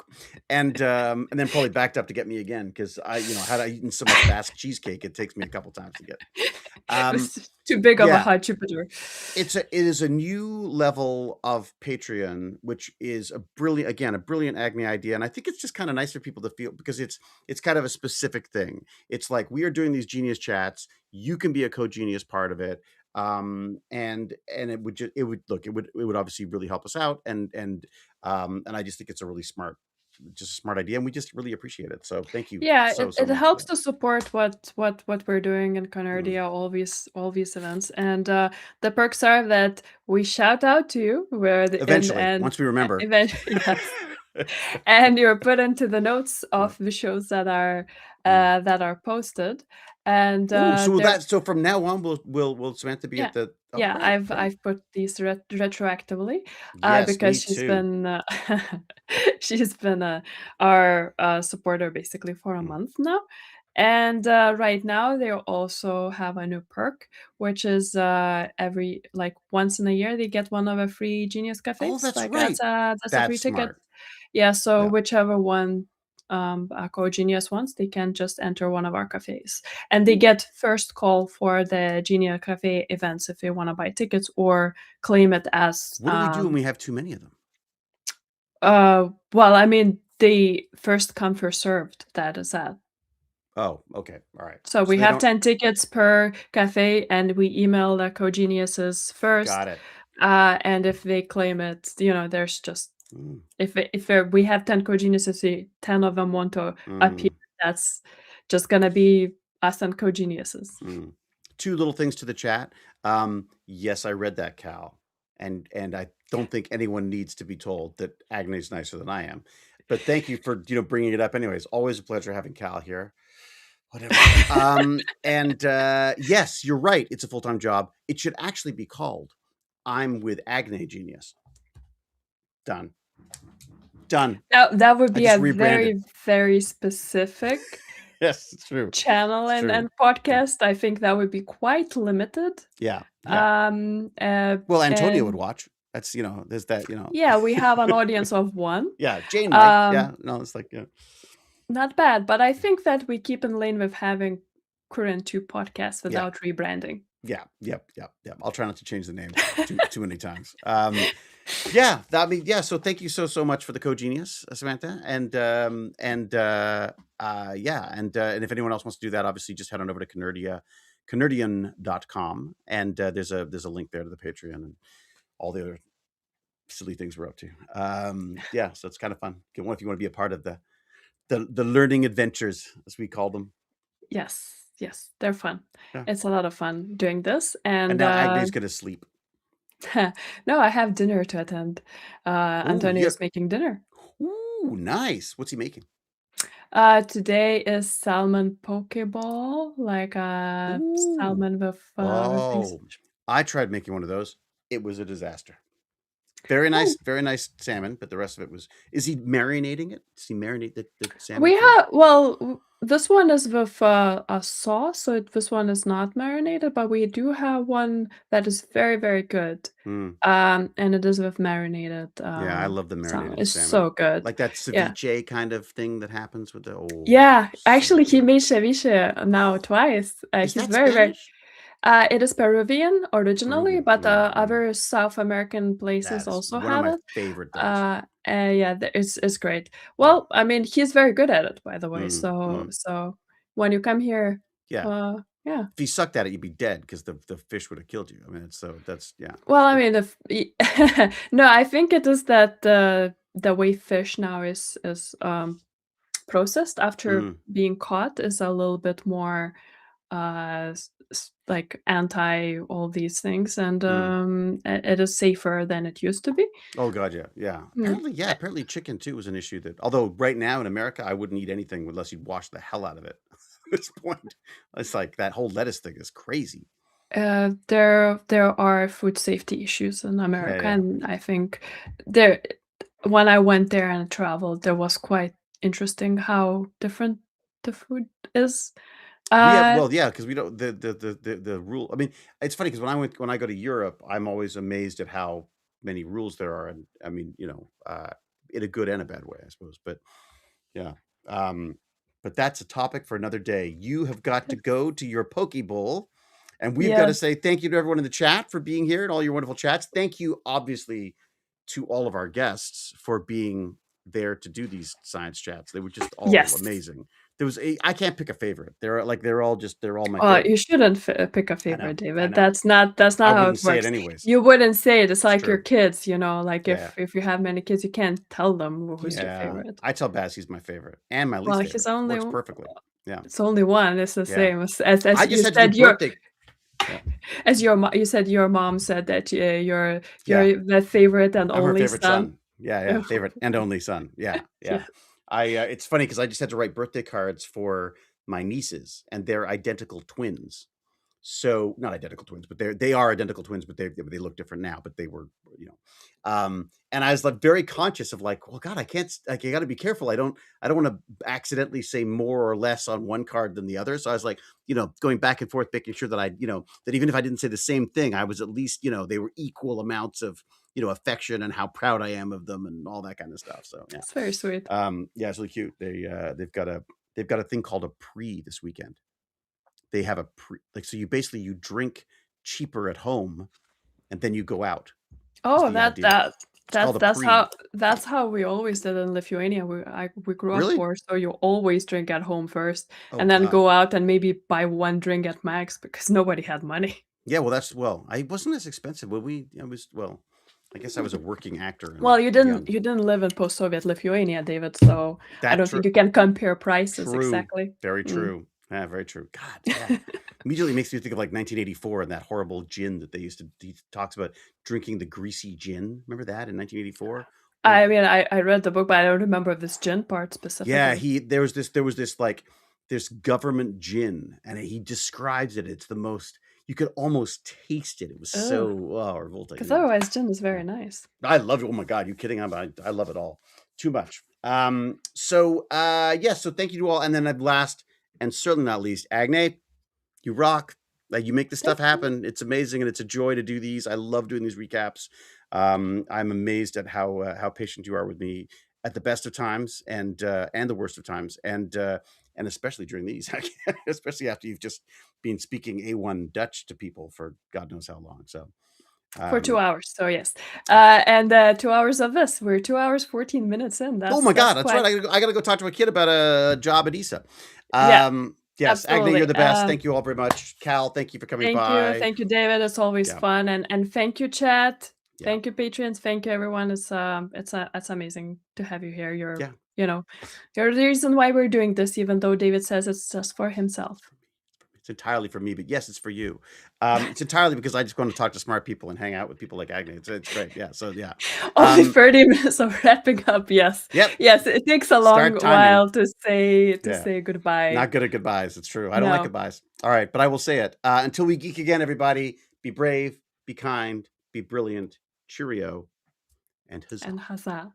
and then probably backed up to get me again because had I eaten so much Basque cheesecake, it takes me a couple times to get. It Um, was too big of a yeah, hot Jupiter. it is a new level of Patreon, which is a brilliant Agni idea, and I think it's just kind of nice for people to feel because it's kind of a specific thing. It's like we are doing these genius chats. You can be a co-genius part of it, and it would obviously really help us out, and I just think it's a really smart idea, and we just really appreciate it. So thank you Yeah, so it much for helps that. to support what we're doing in Mm. Conardia, all these events, and the perks are that we shout out to you where the Eventually, and once we remember. event yes, and you're put into the notes Yeah. of the shows Mm. that are posted, and Oh, there so from now on, will Samantha be yeah. at the? Oh, Yeah, great, I've great. I've put these retroactively, Yes, because me too. she's been our supporter basically for a Mm. month now, And right now, they also have a new perk, which is every like once in a year they get one of the free Genius Oh, cafes. that's Like right. that's a free That's ticket. smart. Yeah, so Yeah. whichever one Aqua Genius wants, they can just enter one of our cafes, and they Ooh. get first call for the Genius Cafe events if they want to buy tickets or claim it as What do we do when we have too many of them? well, I mean, they first come first served. That is that. Oh, okay. All right. So So we they have don't 10 tickets per cafe, and we email the co-geniuses first, got it. and if they claim it, there's just Mm, we have 10 co-geniuses, 10 of them want to appear, mm, that's just gonna be us and co-geniuses. mm. Two little things to the chat. Yes, I read that, Cal, and I don't think anyone needs to be told that Agne's nicer than I am. But thank you for bringing it up. Anyways, always a pleasure having Cal here. Whatever. And yes, you're right. It's a full time job. It should actually be called "I'm with Agne Genius." Done. Done. That would I be just a rebranded. very, very specific Yes, it's true. channel It's true. and podcast. I think that would be quite limited. Yeah, yeah. Well, Antonio would And watch. That's there's that yeah, we have an audience of 1. Yeah, Jane might. Um, Yeah, no, it's like Not bad, but I think that we keep in lane with having current 2 podcasts yeah, without rebranding. yeah, yep, yep, yep. I'll try not to change the name too many times. Yeah, that mean yeah. So thank you so much for the co-genius, Samantha, and if anyone else wants to do that, obviously just head on over to Canardian.com, and there's a link there to the Patreon and all the other silly things we're up to. Yeah, so it's kind of fun. If you want to be a part of the learning adventures, as we call them. Yes, yes, they're fun. Yeah. It's a lot of fun doing this, And and, now Agne's gonna sleep. no, I have dinner to attend. Oh, Antonio is making dinner. ooh, nice. What's he making? Today is salmon pokeball, like, Ooh. salmon with things. Oh, I tried making one of those. It was a disaster. Oh, Very nice salmon, but the rest of it was. Is he marinating it? Does he marinate the salmon we first? have well, this one is with a sauce, so this one is not marinated, but we do have one that is very, very good. Mm, And it is with marinated yeah, I love the salmon. marinated It's salmon. so good. Like that Yeah. ceviche kind of thing that happens with the Yeah, so actually, he good. made ceviche now twice. Is He's that very, very Spanish? it is Peruvian originally, Peruvian. but, Mm, mm. other South American places That's also one of have my it. favorite things. Yeah, it's great. Yeah. Well, I mean, he's very good at it, by the way, Mm, so mm. when you come here, Yeah. yeah. If you sucked at it, you'd be dead because the fish would have killed you. I mean, that's yeah. Well, I It, mean, if no, I think it is that the way fish now is processed after mm, being caught is a little bit more like anti all these things, and mm. it is safer than it used to be. Oh god, yeah, yeah. Mm. Yeah. Apparently, chicken too was an issue. That although right now in America, I wouldn't eat anything unless you wash the hell out of it. At this point, it's like that whole lettuce thing is crazy. There are food safety issues in Yeah, America, yeah. and I think there when I went there and traveled, there was quite interesting how different the food is. We have Uh, well, yeah, because we don't the rule. I mean, it's funny because when I go to Europe, I'm always amazed at how many rules there are, and I mean, in a good and a bad way, I suppose. But yeah, um, but that's a topic for another day. You have got to go to your Poke Bowl, and we've got to yes, say thank you to everyone in the chat for being here and all your wonderful chats. Thank you, obviously, to all of our guests for being there to do these science chats. They were just all yes. amazing. I can't pick a favorite. They're all my favorite. You shouldn't pick a I know, favorite, I David. know. That's not I how wouldn't it say it works. anyways. You wouldn't say it. It's It's like your true. kids, like Yeah, if you have many kids, you can't tell them who's your yeah. favorite. I tell Baz he's my favorite and my Well, least he's favorite. only Works perfectly. Yeah, it's only one. It's the yeah. same as I you just had to do said. Your birthday. Yeah, as your you said your mom said that yeah. you're the favorite and I'm her only favorite son. son. Yeah, yeah. Favorite and only son. Yeah, yeah. Yeah. It's funny because I just had to write birthday cards for my nieces, and they're identical twins. So not identical twins, but they are identical twins, but they look different now. But they were, you know, and I was like very conscious of like, well, God, I can't, like, I got to be careful. I don't want to accidentally say more or less on one card than the other. So I was like, you know, going back and forth, making sure that I, you know, that even if I didn't say the same thing, I was at least, you know, they were equal amounts of, you know, affection and how proud I am of them and all that kind of stuff. So yeah, It's very sweet. yeah, it's really cute. They've got a thing called a pre this weekend. They have a pre, like, so you basically you drink cheaper at home and then you go out is Oh, the idea. It's called a pre. that's how we always did in Lithuania. We grew up Really? poor, so you always drink at home first, Oh and then God. go out and maybe buy one drink at max because nobody had money. Yeah, well, I wasn't as expensive. I was, well, I guess I was a working actor and Well, young. you didn't live in post-Soviet Lithuania, David, so I That don't true. think you can compare prices True. exactly. Very Mm. true. Yeah, very true. God, yeah. Immediately makes me think of like 1984 and that horrible gin that he talks about drinking the greasy gin. Remember that in 1984? Oh I God. mean, I read the book, but I don't remember this gin part Yeah, specifically. there was this like this government gin, and he describes it. It's the most, you could almost taste it. It was Ugh, so, oh, revolting. because Anyways, otherwise gin is yeah. very nice. I love it. Oh my God, you kidding? I love it all too much. Yeah, so thank you to all. And then at last and certainly not least, Agne, you rock. Like, you make this stuff Thank you. happen. It's amazing, and it's a joy to do these. I love doing these recaps. I'm amazed at how patient you are with me at the best of times and the worst of times, and especially during these, especially after you've just been speaking A1 Dutch to people for God knows how long. So, For 2 um, hours, so yes. And, 2 hours of this. We're 2 hours, 14 minutes in. oh my That's God, that's right. quite I gotta go talk to a kid about a job at ISA. yeah, Yes, Agne, you're absolutely. the best. Thank you all very much. Cal, thank you for coming by. Thank you, David. It's always Yeah, fun, and thank you, chat. yeah, Thank you, patrons. Thank you, everyone. It's amazing to have you here. yeah. You know, you're the reason why we're doing this, even though David says it's just for himself. It's entirely for me, but yes, it's for you. It's entirely because I just want to talk to smart people and hang out with people like Agne. It's great. Yeah. So yeah. Only Um, 30 minutes of wrapping up. Yes, yep. yes. It takes a long Start timing. while to Yeah. say goodbye. Not good at goodbyes. It's true. I don't like No, goodbyes. All right, but I will say it. Until we geek again, everybody, be brave, be kind, be brilliant, cheerio, and huzzah. and huzzah.